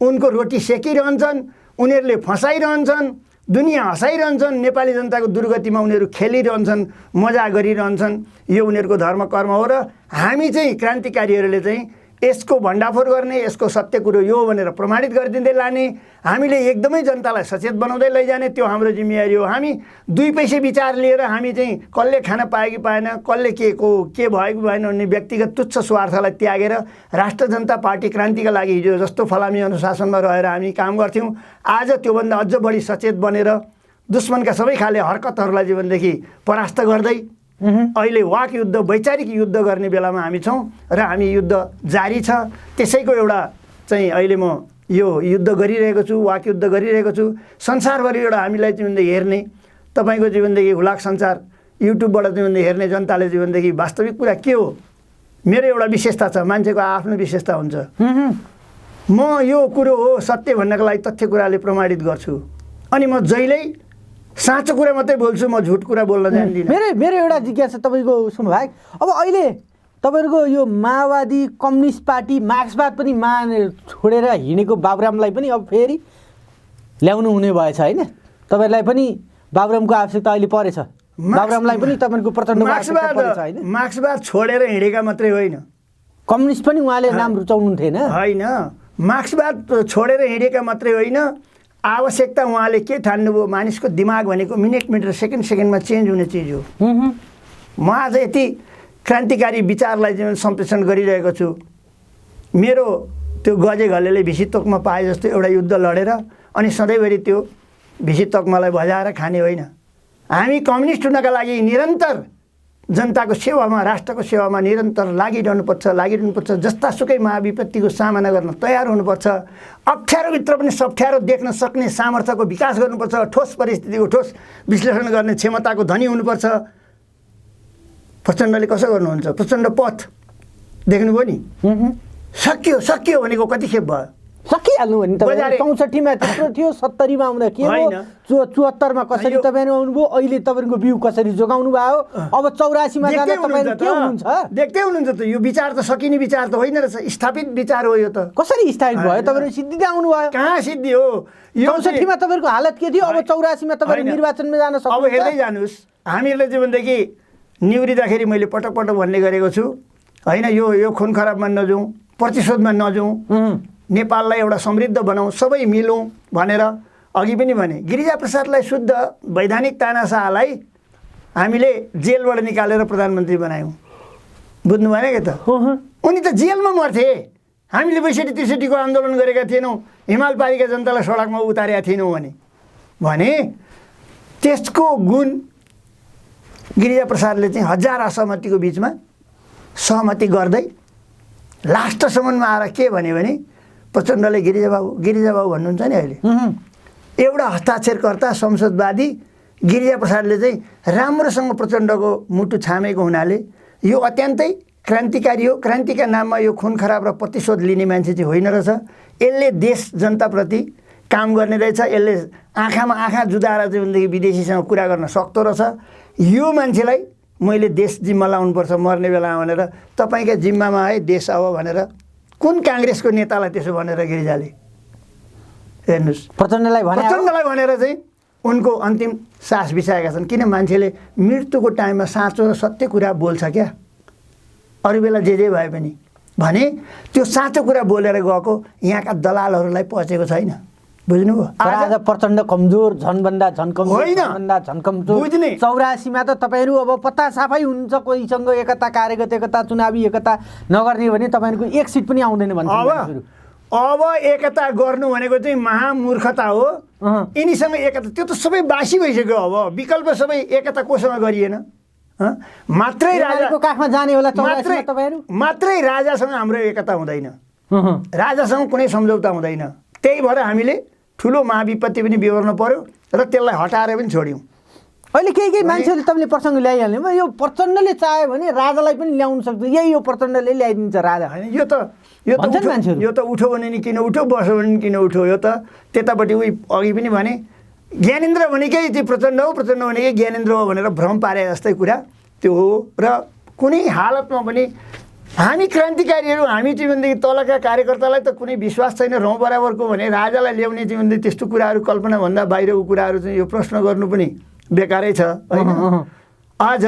उनको रोटी सेकिरहन्छन्, उनीहरूले फसाइरहन्छन्, दुनियाँ हँसाइरहन्छन्, नेपाली जनताको दुर्गतिमा उनीहरू खेलिरहन्छन्, मजा गरिरहन्छन्। यो उनीहरूको धर्म कर्म हो र हामी चाहिँ क्रान्तिकारीहरूले चाहिँ यसको भण्डाफोर गर्ने यसको सत्य कुरो यो भनेर प्रमाणित गरिदिँदै लाने हामीले एकदमै जनतालाई सचेत बनाउँदै लैजाने त्यो हाम्रो जिम्मेवारी हो। हामी दुई पैसे विचार लिएर हामी चाहिँ कसले खान पायो कि पाएन कसले के भयो कि भएन भन्ने व्यक्तिगत तुच्छ स्वार्थलाई त्यागेर राष्ट्र जनता पार्टी क्रान्तिका लागि हिजो जस्तो फलामी अनुशासनमा रहेर हामी काम गर्थ्यौँ आज त्योभन्दा अझ बढी सचेत बनेर दुश्मनका सबै खाले हरकतहरूलाई जीवनदेखि परास्त गर्दै अहिले वाक युद्ध वैचारिक युद्ध गर्ने बेलामा हामी छौँ र हामी युद्ध जारी छ। त्यसैको एउटा चाहिँ अहिले म यो युद्ध गरिरहेको छु, वाक युद्ध गरिरहेको छु। संसारभरि एउटा हामीलाई जीवनदेखि हेर्ने तपाईँको जीवनदेखि हुलाक संसार युट्युबबाट जीवनदेखि हेर्ने जनताले जीवनदेखि वास्तविक कुरा के हो। मेरो एउटा विशेषता छ, मान्छेको आफ्नो विशेषता हुन्छ। म यो कुरो हो सत्य भन्नको लागि तथ्य कुराले प्रमाणित गर्छु अनि म जहिल्यै साँचो कुरा मात्रै बोल्छु, म झुट कुरा बोल्न जान्दिनँ। मेरो एउटा जिज्ञासा तपाईँको उसमा भाइ, अब अहिले तपाईँहरूको यो माओवादी कम्युनिस्ट पार्टी मार्क्सवाद पनि छोडेर हिँडेको बाबुरामलाई पनि अब फेरि ल्याउनु हुने भएछ होइन? तपाईँलाई पनि बाबुरामको आवश्यकता अहिले परेछ, बाबुरामलाई पनि तपाईँको प्रचण्डको आवश्यकता परेछ होइन? मार्क्सवाद छोडेर हिँडेका मात्रै होइन, कम्युनिस्ट पनि उहाँले नाम रुचाउनु थिएन होइन? मार्क्सवाद छोडेर हिँडेका मात्रै होइन, आवश्यकता उहाँले के ठान्नुभयो, मानिसको दिमाग भनेको मिनट र सेकेन्डमा चेन्ज हुने चिज हो। म आज यति क्रान्तिकारी विचारलाई जीवन सम्प्रेषण गरिरहेको छु। मेरो त्यो गजे घलेले भिसी तोकमा पाए जस्तो एउटा युद्ध लडेर अनि सधैँभरि त्यो भिसी तोकमालाई बजाएर खाने होइन। हामी कम्युनिस्ट हुनका लागि निरन्तर जनताको सेवामा राष्ट्रको सेवामा निरन्तर लागिरहनुपर्छ। जस्तासुकै महाविपत्तिको सामना गर्न तयार हुनुपर्छ। अप्ठ्यारोभित्र पनि सप्ठ्यारो देख्न सक्ने सामर्थ्यको विकास गर्नुपर्छ। ठोस परिस्थितिको ठोस विश्लेषण गर्ने क्षमताको धनी हुनुपर्छ। प्रचण्डले कसो गर्नुहुन्छ? प्रचण्ड पथ देख्नुभयो नि, सकियो भनेको कति खेप भयो? सकिहाल्नु भने तपाईँ 64मा त्यत्रो थियो, 70मा आउँदा के हो, 74मा कसरी तपाईँहरू आउनुभयो, अहिले तपाईँको बिउ कसरी जोगाउनु भयो, अब 84मा जाँदा तपाईँहरू के हुनुहुन्छ? देख्दै हुनुहुन्छ त यो विचार त सकिने विचार त होइन रहेछ, स्थापित विचार हो यो त। कसरी स्थापित भयो? तपाईँहरू सिद्धिँदै आउनुभयो। कहाँ सिद्धि हो? 64मा तपाईँहरूको हालत के थियो, अब 84मा तपाईँहरू निर्वाचनमा जान सक्नुहुन्छ। अब हेर्दै जानुहोस्, हामीहरूले जीवनदेखि निहुरिँदाखेरि मैले पटक भन्ने गरेको छु होइन, यो खुन खराबमा नजाउँ, प्रतिशोधमा नजाउँ, नेपाललाई एउटा समृद्ध बनाऊँ, सबै मिलौँ भनेर अघि पनि भने। गिरिजाप्रसादलाई शुद्ध वैधानिक तानाशाहलाई हामीले जेलबाट निकालेर प्रधानमन्त्री बनायौँ, बुझ्नु भएन के त? उनी त जेलमा मर्थे, हामीले ६२-६३को आन्दोलन गरेका थिएनौँ, हिमाल पारीका जनतालाई सडकमा उतारेका थिएनौँ भने त्यसको गुण गिरिजाप्रसादले चाहिँ हजार असहमतिको बिचमा सहमति गर्दै लास्टसम्ममा आएर के भने प्रचण्डले गिरिजाबाबु भन्नुहुन्छ नि अहिले एउटा हस्ताक्षरकर्ता संसदवादी गिरिजाप्रसादले चाहिँ राम्रोसँग प्रचण्डको मुटु छामेको हुनाले यो अत्यन्तै क्रान्तिकारी हो। क्रान्तिका नाममा यो खुन खराब र प्रतिशोध लिने मान्छे चाहिँ होइन रहेछ। यसले देश जनताप्रति काम गर्ने रहेछ, यसले आँखामा आँखा जुदाएर चाहिँ भनेदेखि विदेशीसँग कुरा गर्न सक्दो रहेछ। यो मान्छेलाई मैले देश जिम्मा लाउनुपर्छ मर्ने बेलामा भनेर तपाईँकै जिम्मामा है देश अब भनेर कुन काङ्ग्रेसको नेतालाई त्यसो भनेर गिरिजाले हेर्नुहोस् प्रचण्डलाई भनेर चाहिँ उनको अन्तिम सास बिसाएका छन्। किन मान्छेले मृत्युको टाइममा साँचो र सत्य कुरा बोल्छ क्या, अरू बेला जे भए पनि भने त्यो साँचो कुरा बोलेर गएको यहाँका दलालहरूलाई पचेको छैन। बुझ्नुभयो? आज प्रचण्ड कमजोर झनभन्दा झन कमजोर बुझ्ने 84मा त तपाईँहरू अब पत्ता साफै हुन्छ कोहीसँग एकता कार्यगत एकता चुनावी एकता नगर्ने भने तपाईँहरूको एक सिट पनि आउँदैन भन्छ। अब एकता गर्नु भनेको चाहिँ महामूर्खता हो। यिनीसँग एकता त्यो त सबै बासी भइसक्यो। अब विकल्प सबै एकता कोसँग गरिएन? मात्रै राजाको काखमा जाने होला तपाईँहरू, मात्रै राजासँग हाम्रो एकता हुँदैन, राजासँग कुनै सम्झौता हुँदैन। त्यही भएर हामीले ठुलो महाविपत्ति पनि बिहोर्नु पर्यो र त्यसलाई हटाएर पनि छोड्यौँ। अहिले केही मान्छेहरूले तपाईँले प्रसङ्ग ल्याइहाल्ने भयो, यो प्रचण्डले चाह्यो भने राजालाई पनि ल्याउन सक्छ, यही यो प्रचण्डले ल्याइदिन्छ राजा। होइन यो त उठो भने नि किन उठो, बसो भने नि किन उठो। यो त त्यतापट्टि उही अघि पनि भने ज्ञानेन्द्र भनेकै चाहिँ प्रचण्ड हो, प्रचण्ड भनेकै ज्ञानेन्द्र हो भनेर भ्रम पारे जस्तै कुरा त्यो हो। र कुनै हालतमा पनि हामी क्रान्तिकारीहरू हामी चाहिँ भनेदेखि तलका कार्यकर्तालाई त कुनै विश्वास छैन रौँ बराबरको भने राजालाई ल्याउने चाहिँ भनेदेखि त्यस्तो कुराहरू कल्पनाभन्दा बाहिरको कुराहरू चाहिँ यो प्रश्न गर्नु पनि बेकारै छ होइन। आज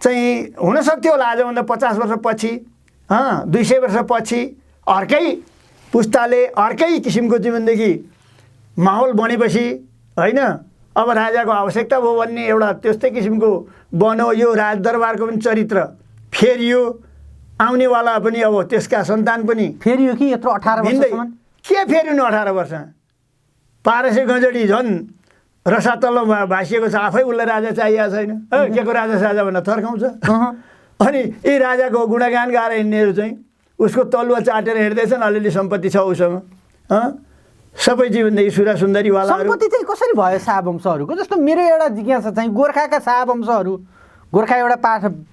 चाहिँ हुनसक्थ्यो होला आजभन्दा 50 वर्षपछि 200 वर्षपछि अर्कै पुस्ताले अर्कै किसिमको चाहिँ भनेदेखि माहौल बनेपछि होइन अब राजाको आवश्यकता भयो भन्ने एउटा त्यस्तै किसिमको बन्यो। यो राजदरबारको पनि चरित्र फेरियो, आउनेवाला पनि अब त्यसका सन्तान पनि फेरियो कि यत्रो 18 वर्षसम्म के फेरिनु 18 वर्ष। पारसे गजडी झन् रसातल्लो भाँसिएको छ, आफै उसलाई राजा चाहिएको छैन। के को राजा साजा भनेर थर्काउँछ। अनि यी राजाको गुणगान गाएर हिँड्नेहरू चाहिँ उसको तलुवा चाटेर हिँड्दैछन्, अलिअलि सम्पत्ति छ उसँग, सबै जीवनदेखि सुरा सुन्दरीवाला सम्पत्ति चाहिँ कसरी भयो शाहवंशहरूको? जस्तो मेरो एउटा जिज्ञासा चाहिँ गोर्खाका शाहवंशहरू, गोर्खा एउटा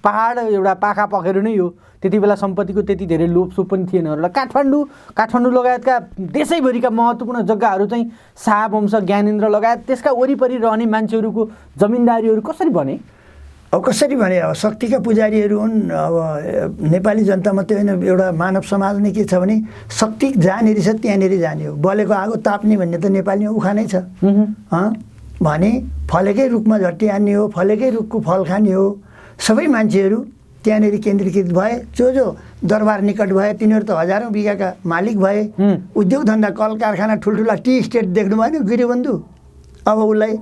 पहाड एउटा पाखा पखेरु नै हो, त्यति बेला सम्पत्तिको त्यति धेरै लोभसोभ पनि थिएन होला। काठमाडौँ लगायतका देशैभरिका महत्त्वपूर्ण जग्गाहरू चाहिँ शाहवंश ज्ञानेन्द्र लगायत त्यसका वरिपरि रहने मान्छेहरूको जमिनदारीहरू कसरी बने? अब कसरी भने अब शक्तिका पुजारीहरू हुन्। अब नेपाली जनता मात्रै होइन, एउटा मानव समाज नै के छ भने शक्ति जहाँनिर छ त्यहाँनिर जाने हो। बलेको आगो ताप्ने भन्ने त नेपालीमा उखानै छ भने फलेकै रुखमा झट्टी हान्ने हो, फलेकै रुखको फल खाने हो। सबै मान्छेहरू त्यहाँनिर केन्द्रीकृत भए, जो दरबार निकट भए तिनीहरू त हजारौँ बिघाका मालिक भए। उद्योग धन्दा कल कारखाना ठुल्ठुला टी स्टेट देख्नु भएन गिरिबन्धु? अब उसलाई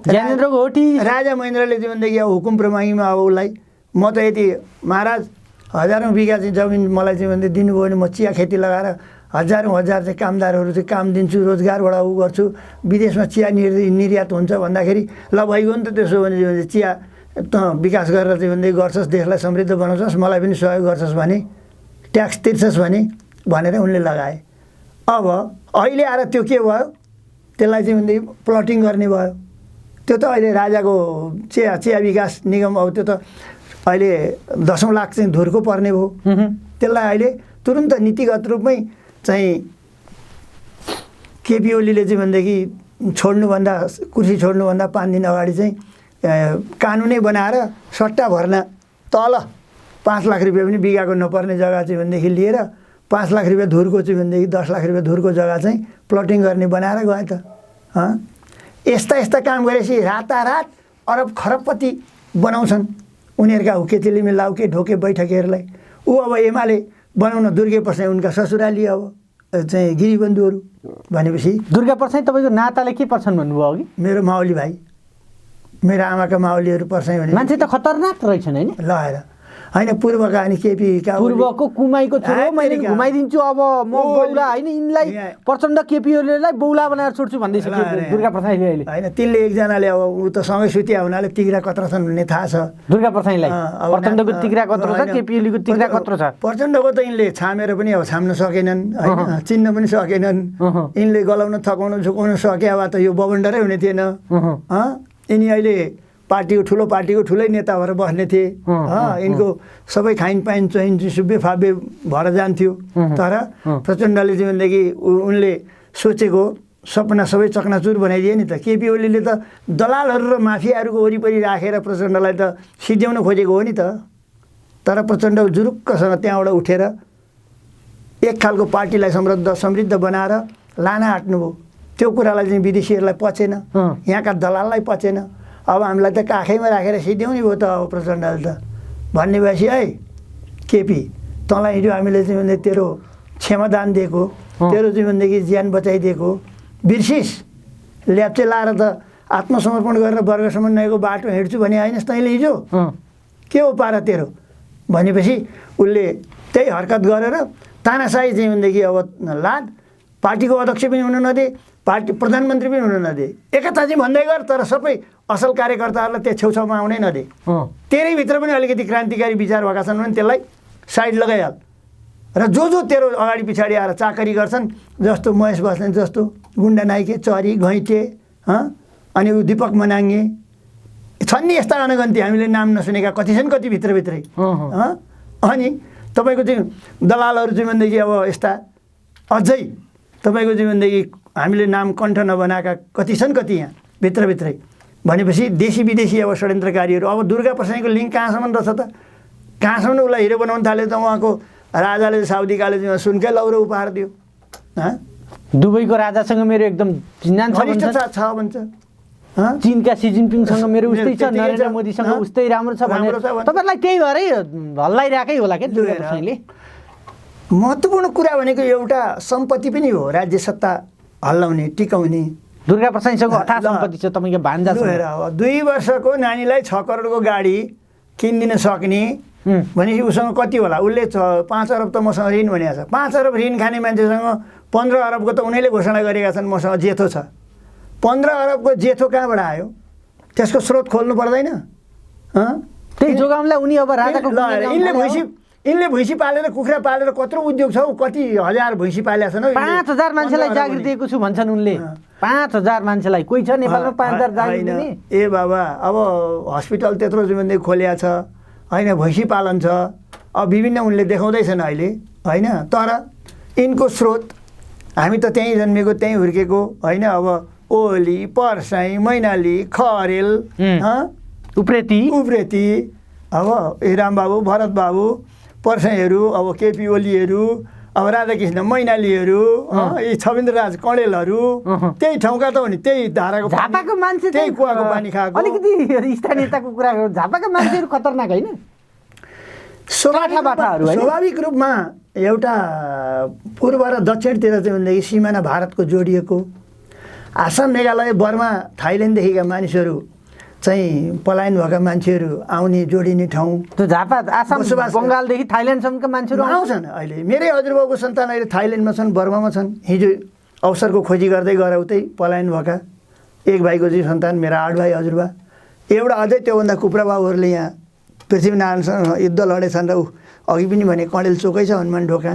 राजा महेन्द्रले चाहिँ भनेदेखि अब हुकुम प्रमागीमा अब उसलाई म त यति महाराज हजारौँ बिघा चाहिँ जमिन मलाई चाहिँ भने दिनुभयो भने म चिया खेती लगाएर हजार चाहिँ कामदारहरू चाहिँ काम दिन्छु, रोजगारबाट उ गर्छु, विदेशमा चिया निर्यात हुन्छ भन्दाखेरि ल भइगयो नि त। त्यसो भने चिया त विकास गरेर चाहिँ भनेदेखि गर्छस्, देशलाई समृद्ध बनाउँछस्, मलाई पनि सहयोग गर्छस् भने, ट्याक्स तिर्छस् भनेर उनले लगाए। अब अहिले आएर त्यो के भयो, त्यसलाई चाहिँ भनेदेखि प्लटिङ गर्ने भयो। त्यो त अहिले राजाको चिया विकास निगम, अब त्यो त अहिले 10 लाख चाहिँ धुर्को पर्ने भयो। त्यसलाई अहिले तुरुन्त नीतिगत रूपमै चाहिँ केपी ओलीले चाहिँ भनेदेखि कुर्सी छोड्नुभन्दा 5 दिन अगाडि चाहिँ कानुनै बनाएर सट्टा भर्ना तल 5 लाख रुपियाँ पनि बिगाको नपर्ने जग्गा चाहिँ भनेदेखि लिएर 5 लाख रुपियाँ धुरको चाहिँ भनेदेखि 10 लाख रुपियाँ धुरको जग्गा चाहिँ प्लटिङ गर्ने बनाएर गए त। यस्ता काम गरेपछि रातारात अरब खरबपति बनाउँछन् उनीहरूका हुकेचेलीमे लाउके ढोके बैठकेहरूलाई। ऊ अब एमाले बनाउन दुर्गे पर्साई उनका ससुराली अब चाहिँ गिरिबन्धुहरू भनेपछि दुर्गा पर्साई तपाईँको नाताले के पर्छन् भन्नुभयो अघि? मेरो माउली भाइ, मेरो आमाका माउलीहरू पर्साई भने मान्छे त खतरनाक रहेछन् होइन? ल हेर होइन पूर्वका अनि केपी पूर्वको कुमाईको छोरो मैले घुमाइदिन्छु अब म बौला होइन, यिनलाई प्रचण्ड केपी ओलीलाई बौला बनाएर छोड्छु भन्दैछ दुर्गा प्रसाईले अहिले। होइन तिनले एकजनाले अब ऊ त सँगै सुतिया हुनाले तिग्रा कत्रो छन् भन्ने थाहा छ दुर्गा प्रसाईलाई। प्रचण्डको तिग्रा कत्रो छ, केपी ओलीको तिग्रा कत्रो छ। प्रचण्डको त यिनले छामेर पनि अब छाम्न सकेनन् होइन, चिन्न पनि सकेनन्। यिनले गलाउन थकाउन झुकाउन सके भए त यो बबन्डरै हुने थिएन। यिनी अहिले ठुलो पार्टीको ठुलै नेता भएर बस्ने थिए। यिनको सबै खाइन पाइन चाहिँ सुब्बे फाबे भएर जान्थ्यो। तर प्रचण्डले चाहिँ भनेदेखि उनले सोचेको सपना सबै चकनाचुर बनाइदिए नि त। केपी ओलीले त दलालहरू र माफियाहरूको वरिपरि राखेर प्रचण्डलाई त सिद्ध्याउन खोजेको हो नि त। तर प्रचण्ड जुरुक्कसँग त्यहाँबाट उठेर एक खालको पार्टीलाई समृद्ध बनाएर लान आँट्नुभयो। त्यो कुरालाई चाहिँ विदेशीहरूलाई पचेन, यहाँका दलाललाई पचेन। अब हामीलाई त काखैमा राखेर सिद्ध्याउने भयो त अब प्रचण्डले त। भन्ने भएपछि है केपी, तँलाई हिजो हामीले चाहिँ तेरो क्षमादान दिएको, तेरो जीवनदेखि ज्यान बचाइदिएको बिर्सिस। ल्याप्चे लाएर त आत्मसमर्पण गरेर वर्ग समन्वयको बाटो हिँड्छु भने आइनस् तैँले हिजो, के हो पारा तेरो भनेपछि उसले त्यही हरकत गरेर तानाशाही जीवनदेखि अब लाद, पार्टीको अध्यक्ष पनि हुन नदे, पार्टी प्रधानमन्त्री पनि हुन नदे, एकता चाहिँ भन्दै गर, तर सबै असल कार्यकर्ताहरूलाई त्यो छेउछाउमा आउनै नदे। तेरै भित्र पनि अलिकति क्रान्तिकारी विचार भएका छन् भने त्यसलाई साइड लगाइहाल। र जो तेरो अगाडि पछाडि आएर चाकरी गर्छन्, जस्तो महेश बस्नेत जस्तो गुन्डा नाइके, चरी घैँटे, अनि ऊ दीपक मनाङ्गे छन् नि यस्ता अनगन्ती, हामीले नाम नसुनेका कति छन्, कति भित्रभित्रै। अनि तपाईँको चाहिँ दलालहरू जीवनदेखि अब यस्ता अझै तपाईँको जीवनदेखि हामीले नाम कण्ठ नबनाएका कति छन्, कति यहाँ भित्रभित्रै। भनेपछि देशी विदेशी अब षड्यन्त्रकारीहरू। अब दुर्गा प्रसाईको लिङ्क कहाँसम्म रहेछ त? कहाँसम्म उसलाई हिरो बनाउन थाल्यो त? उहाँको राजाले साउदी कालेजमा सुनकै लौरो उपहार दियो। दुबईको राजासँग मेरो एकदम चिन्जान छ भन्छ। चीनका सी जिनपिङसँग मेरो उस्तै छ, नरेन्द्र मोदीसँग उस्तै राम्रो छ भनेर तपाईँलाई त्यही भएरै हल्लाइरहेकै होला क्या दुर्गा प्रसाईले। महत्त्वपूर्ण कुरा भनेको एउटा सम्पत्ति पनि हो, राज्य सत्ता हल्लाउने, टिकाउने। दुर्गा प्रसाईसँग अथाह सम्पत्ति छ, तपाईँको भान्जा छ। 2 वर्षको नानीलाई 6 करोडको गाडी किनिदिन सक्ने भनेपछि उसँग कति होला? उसले 5 अरब त मसँग ऋण भनेको छ। 5 अरब ऋण खाने मान्छेसँग 15 अरबको त उनीहरूले घोषणा गरेका छन् मसँग जेठो छ। 15 अरबको जेठो कहाँबाट आयो? त्यसको स्रोत खोल्नु पर्दैन? त्यही जोगाउनलाई उनी अब राजाको यिनले भैँसी पालेर कुखुरा पालेर कत्रो उद्योग छ, कति हजार भैँसी पालेका छन्। 5000 मान्छेलाई जागिर दिएको छु भन्छन् उनले। 5000 मान्छेलाई कोही छ नेपालमा 5000 जागिर दिने? ए बाबा, अब हस्पिटल त्यत्रो जीवनदेखि खोलिया छ होइन, भैँसी पालन छ, अब विभिन्न उनले देखाउँदैछन् अहिले होइन। तर यिनको स्रोत हामी त त्यहीँ जन्मेको त्यहीँ हुर्केको होइन। अब ओली, पर्साई, मैनाली, खरेल, उप्रेती, अब रामबाबु, भरत बाबु, पर्साईहरू, अब केपी ओलीहरू, अब राधाकृष्ण मैनालीहरू, यी छविन्द्रराज कँडेलहरू त्यही ठाउँका त हो नि, त्यही धाराको झापाको मान्छे, त्यही कुवाको पानी खाएको। अलिकति स्थानीयताको कुरा गर्नु, झापाका मान्छेहरू खतरनाक होइन? स्वाभाविक रूपमा एउटा पूर्व र दक्षिणतिर चाहिँ भनेदेखि सिमाना भारतको जोडिएको आसाम, मेघालय, बर्मा, थाइल्यान्डदेखिका मानिसहरू चाहिँ पलायन भएका मान्छेहरू आउने जोडिने ठाउँ। त्यो झापा आसाम बङ्गालदेखि थाइल्यान्डसम्मका मान्छेहरू आउँछन्। अहिले मेरै हजुरबाउको सन्तान अहिले थाइल्यान्डमा छन्, बर्मामा छन्। हिजो अवसरको खोजी गर्दै गएर उतै पलायन भएका एक भाइको चाहिँ सन्तान, मेरा 8 भाइ हजुरबा। एउटा अझै त्योभन्दा कुप्रा बाबुहरूले यहाँ पृथ्वीनारायणसँग युद्ध लडेछन् र अघि पनि भने कँडेल चोकै छ, हनुमान ढोका।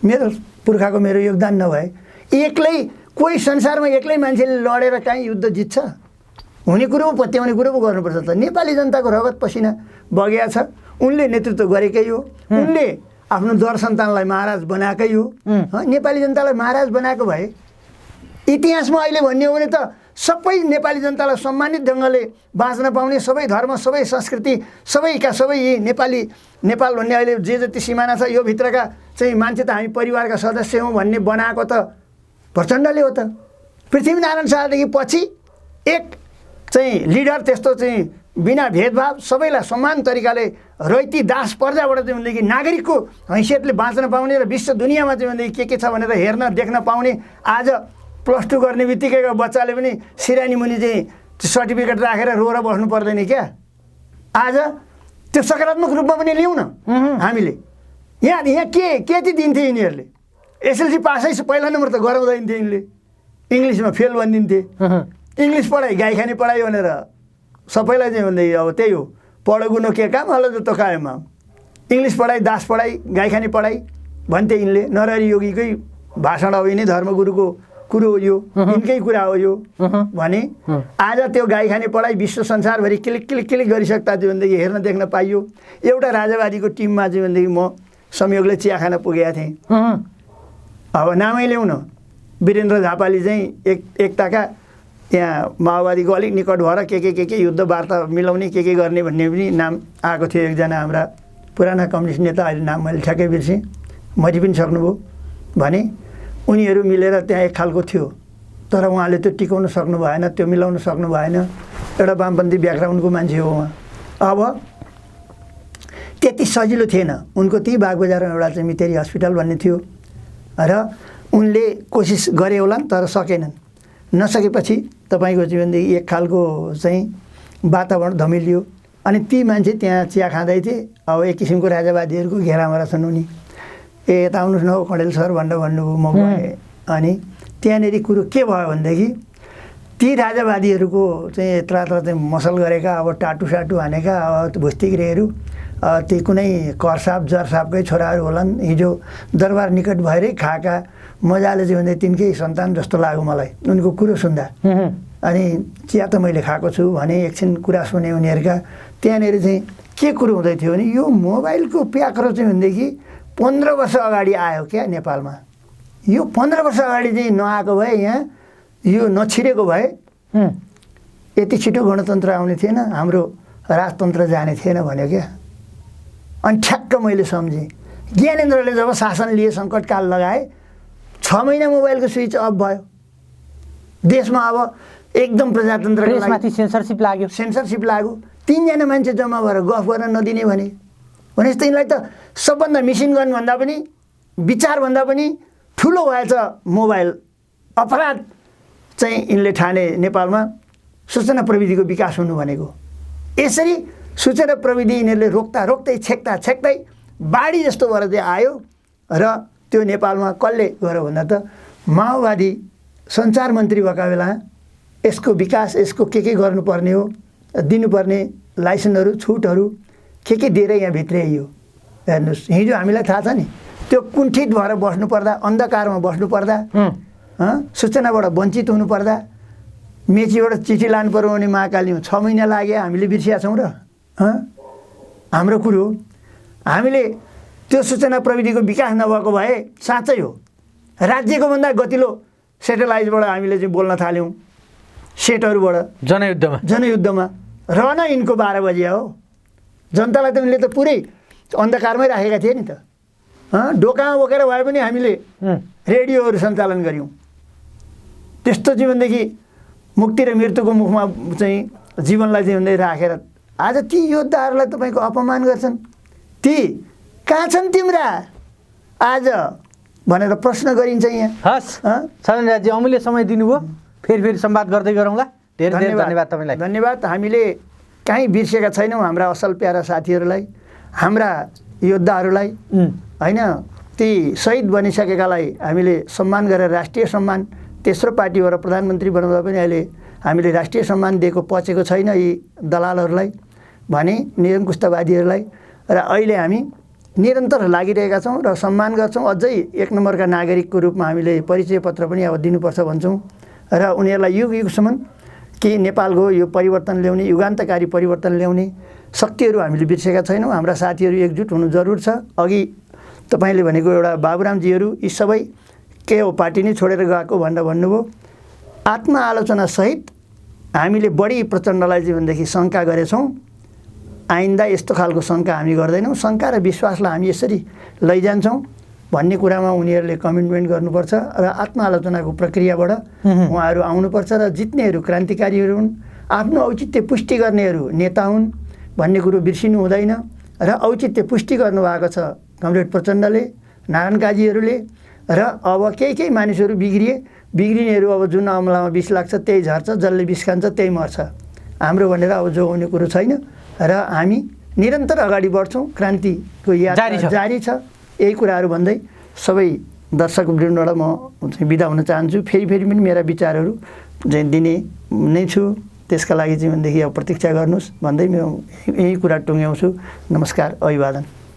मेरो पुर्खाको मेरो योगदान नभए एक्लै कोही संसारमा एक्लै मान्छेले लडेर काहीँ युद्ध जित्छ? हुने कुरो पो पत्याउने कुरो पो गर्नुपर्छ त। नेपाली जनताको रगत पसिना बगेको छ, उनले नेतृत्व गरेकै हो, उनले आफ्नो दर सन्तानलाई महाराज बनाएकै हो। नेपाली जनतालाई महाराज बनाएको भए इतिहासमा अहिले भन्ने हो भने त सबै नेपाली जनतालाई सम्मानित ढङ्गले बाँच्न पाउने, सबै धर्म, सबै संस्कृति, सबैका सबै यी नेपाल भन्ने अहिले जे जति सिमाना छ यो भित्रका चाहिँ मान्छे त हामी परिवारका सदस्य हौँ भन्ने बनाएको त प्रचण्डले हो त। पृथ्वीनारायण शाहदेखि पछि एक चाहिँ लिडर त्यस्तो चाहिँ बिना भेदभाव सबैलाई समान तरिकाले रैती दास पर्जाबाट चाहिँ भनेदेखि नागरिकको हैसियतले बाँच्न पाउने र विश्व दुनियाँमा चाहिँ भनेदेखि के छ भनेर हेर्न देख्न पाउने। आज +2 गर्ने बित्तिकैको बच्चाले पनि सिरानी मुनि चाहिँ सर्टिफिकेट राखेर रोएर बस्नु पर्दैन क्या? आज त्यो सकारात्मक रूपमा पनि ल्याउँ न हामीले। यहाँ के चाहिँ दिन्थे यिनीहरूले? एसएलसी पासै पहिला नम्बर त गराउँदैन थिए यिनले, इङ्ग्लिसमा फेल भनिदिन्थे। इङ्ग्लिस पढाइ गाई खाने पढाइ भनेर सबैलाई चाहिँ भन्दै अब त्यही हो, पढो गुनो के काम हल त कायमा। इङ्ग्लिस पढाइ, दास पढाइ, गाई खाने पढाइ भन्थे यिनले। नरहरि योगीकै भाषण हो, यिनै धर्मगुरुको कुरो हो, यो यिनकै कुरा हो यो भने आज त्यो गाई खाने पढाइ विश्व संसारभरि क्लिक गरिसक्दा चाहिँ भनेदेखि हेर्न देख्न पाइयो। एउटा राजावादीको टिममा चाहिँ भनेदेखि म संयोगले चिया खान पुगेका थिएँ। अब नामै ल्याउन वीरेन्द्र झापाले चाहिँ एकताका त्यहाँ माओवादीको अलिक निकट भएर के युद्ध वार्ता मिलाउने के गर्ने भन्ने पनि नाम आएको थियो। एकजना हाम्रा पुराना कम्युनिस्ट नेता, अहिले नाम मैले ठ्याक्कै बिर्सेँ, मरि पनि सक्नुभयो भने उनीहरू मिलेर त्यहाँ एक खालको थियो। तर उहाँले त्यो टिकाउन सक्नु भएन, त्यो मिलाउन सक्नु भएन। एउटा वामपन्थी ब्याकग्राउन्डको मान्छे हो उहाँ। अब त्यति सजिलो थिएन। उनको त्यही बागबजारमा एउटा चाहिँ मितेरी हस्पिटल भन्ने थियो र उनले कोसिस गरे होला तर सकेनन्। नसकेपछि तपाईँको जीवनदेखि एक खालको चाहिँ वातावरण धमिलियो। अनि ती मान्छे त्यहाँ चिया खाँदै थिए। अब एक किसिमको राजावादीहरूको घेरामा रहेछन् उनी। यता आउनुहोस् न कडेल सर भनेर भन्नुभयो। म गएँ। अनि त्यहाँनिर कुरो के भयो भनेदेखि ती राजावादीहरूको चाहिँ यत्र चाहिँ मसल गरेका, अब टाटुसाटु हानेका, अब भुस्तिग्रेहरू, ती कुनै करसाप जरसापकै छोराहरू होलान्। हिजो दरबार निकट भएरै खाएका मजाले चाहिँ भन्दै तिनकै सन्तान जस्तो लाग्यो मलाई उनको कुरो सुन्दा। अनि चिया त मैले खाएको छु भने एकछिन कुरा सुने उनीहरूका। त्यहाँनिर चाहिँ के कुरो हुँदै थियो भने यो मोबाइलको प्याक्रो चाहिँ भनेदेखि 15 वर्ष अगाडि आयो क्या नेपालमा। यो 15 वर्ष अगाडि चाहिँ नआएको भए, यहाँ यो नछिरेको भए यति छिटो गणतन्त्र आउने थिएन, हाम्रो राजतन्त्र जाने थिएन भन्यो क्या। अनि ठ्याक्क मैले सम्झेँ। ज्ञानेन्द्रले जब शासन लिए, सङ्कटकाल लगाए, 6 महिना मोबाइलको स्विच अफ भयो। देशमा अब एकदम प्रजातन्त्रको लागि सेन्सरसिप लाग्यो। सेन्सरसिप लाग्यो। 3 जना मान्छे जम्मा भएर गफ गर्न नदिने भनेपछि तिनीलाई त सबभन्दा मिसिन गर्नुभन्दा पनि, विचारभन्दा पनि ठुलो भएछ मोबाइल। अपराध चाहिँ यिनले ठाने नेपालमा सूचना प्रविधिको विकास हुनु भनेको। यसरी सूचना प्रविधि यिनीहरूले रोक्दै छेक्दै बाढी जस्तो भएर चाहिँ आयो। र त्यो नेपालमा कसले गर्यो भन्दा त माओवादी सञ्चार मन्त्री भएका बेला यसको विकास, यसको के गर्नुपर्ने हो, दिनुपर्ने लाइसेन्सहरू, छुटहरू के दिएर यहाँ भित्रियो। हेर्नुहोस्, हिजो हामीलाई थाहा छ नि, त्यो कुण्ठित भएर बस्नुपर्दा, अन्धकारमा बस्नुपर्दा, सूचनाबाट वञ्चित हुनुपर्दा, मेचीबाट चिठी लानु पर्यो भने महाकालीमा 6 महिना लाग्यो। हामीले बिर्सिया छौँ र? हाम्रो कुरो हामीले त्यो सूचना प्रविधिको विकास नभएको भए साँच्चै हो राज्यको भन्दा गतिलो सेटेलाइटबाट हामीले चाहिँ बोल्न थाल्यौँ, सेटहरूबाट जनयुद्धमा र न यिनको 12 बजे हो। जनतालाई त उनले त पुरै अन्धकारमै राखेका थिए नि त। ढोकामा बोकेर भए पनि हामीले रेडियोहरू सञ्चालन गऱ्यौँ। त्यस्तो जीवनदेखि मुक्ति र मृत्युको मुखमा चाहिँ जीवनलाई चाहिँ भन्दै राखेर आज ती योद्धाहरूलाई तपाईँको अपमान गर्छन्। ती कहाँ छन् तिम्रा आज भनेर प्रश्न गरिन्छ यहाँ। हस् छरण राज्य अमूल्य समय दिनुभयो। फेरि संवाद गर्दै गरौँला। धेरै धेरै धन्यवाद तपाईँलाई। धन्यवाद। हामीले कहीँ बिर्सेका छैनौँ हाम्रा असल प्यारा साथीहरूलाई, हाम्रा योद्धाहरूलाई होइन। ती शहीद बनिसकेकालाई हामीले सम्मान गरेर राष्ट्रिय सम्मान, तेस्रो पार्टीबाट प्रधानमन्त्री बनाउँदा पनि अहिले हामीले राष्ट्रिय सम्मान दिएको पचेको छैन यी दलालहरूलाई भने निरङ्कुशतावादीहरूलाई। र अहिले हामी निरन्तर लागिरहेका छौँ र सम्मान गर्छौँ। अझै 1 नम्बरका नागरिकको रूपमा हामीले परिचय पत्र पनि अब दिनुपर्छ भन्छौँ र उनीहरूलाई युगसम्म कि नेपालको यो परिवर्तन ल्याउने, युगान्तकारी परिवर्तन ल्याउने शक्तिहरू हामीले बिर्सेका छैनौँ। हाम्रा साथीहरू एकजुट हुनु जरुर छ। अघि तपाईँले भनेको एउटा बाबुरामजीहरू यी सबै के हो पार्टी नै छोडेर गएको भनेर भन्नुभयो। आत्मआलोचनासहित हामीले बढी प्रचण्डलाई चाहिँ भनेदेखि शङ्का गरेछौँ। आइन्दा यस्तो खालको शङ्का हामी गर्दैनौँ। शङ्का र विश्वासलाई हामी यसरी लैजान्छौँ भन्ने कुरामा उनीहरूले कमिटमेन्ट गर्नुपर्छ र आत्मआलोचनाको प्रक्रियाबाट उहाँहरू आउनुपर्छ र जित्नेहरू क्रान्तिकारीहरू हुन्, आफ्नो औचित्य पुष्टि गर्नेहरू नेता हुन् भन्ने कुरो बिर्सिनु हुँदैन। र औचित्य पुष्टि गर्नुभएको छ कमरेड प्रचण्डले, नारायण काजीहरूले। र अब केही मानिसहरू बिग्रिनेहरू अब जुन अमलामा विष लाग्छ त्यही झर्छ, जसले विष खान्छ त्यही मर्छ। हाम्रो भनेर अब जोगाउने कुरो छैन र हामी निरन्तर अगाडि बढ्छौँ। क्रान्तिको यात्रा जारी छ। यही कुराहरू भन्दै सबै दर्शक वृन्दबाट म बिदा हुन चाहन्छु। फेरि पनि मेरा विचारहरू चाहिँ दिने नै छु। त्यसका लागि चाहिँ भनेदेखि अब प्रतीक्षा गर्नुहोस् भन्दै म यही कुरा टुङ्ग्याउँछु। नमस्कार, अभिवादन।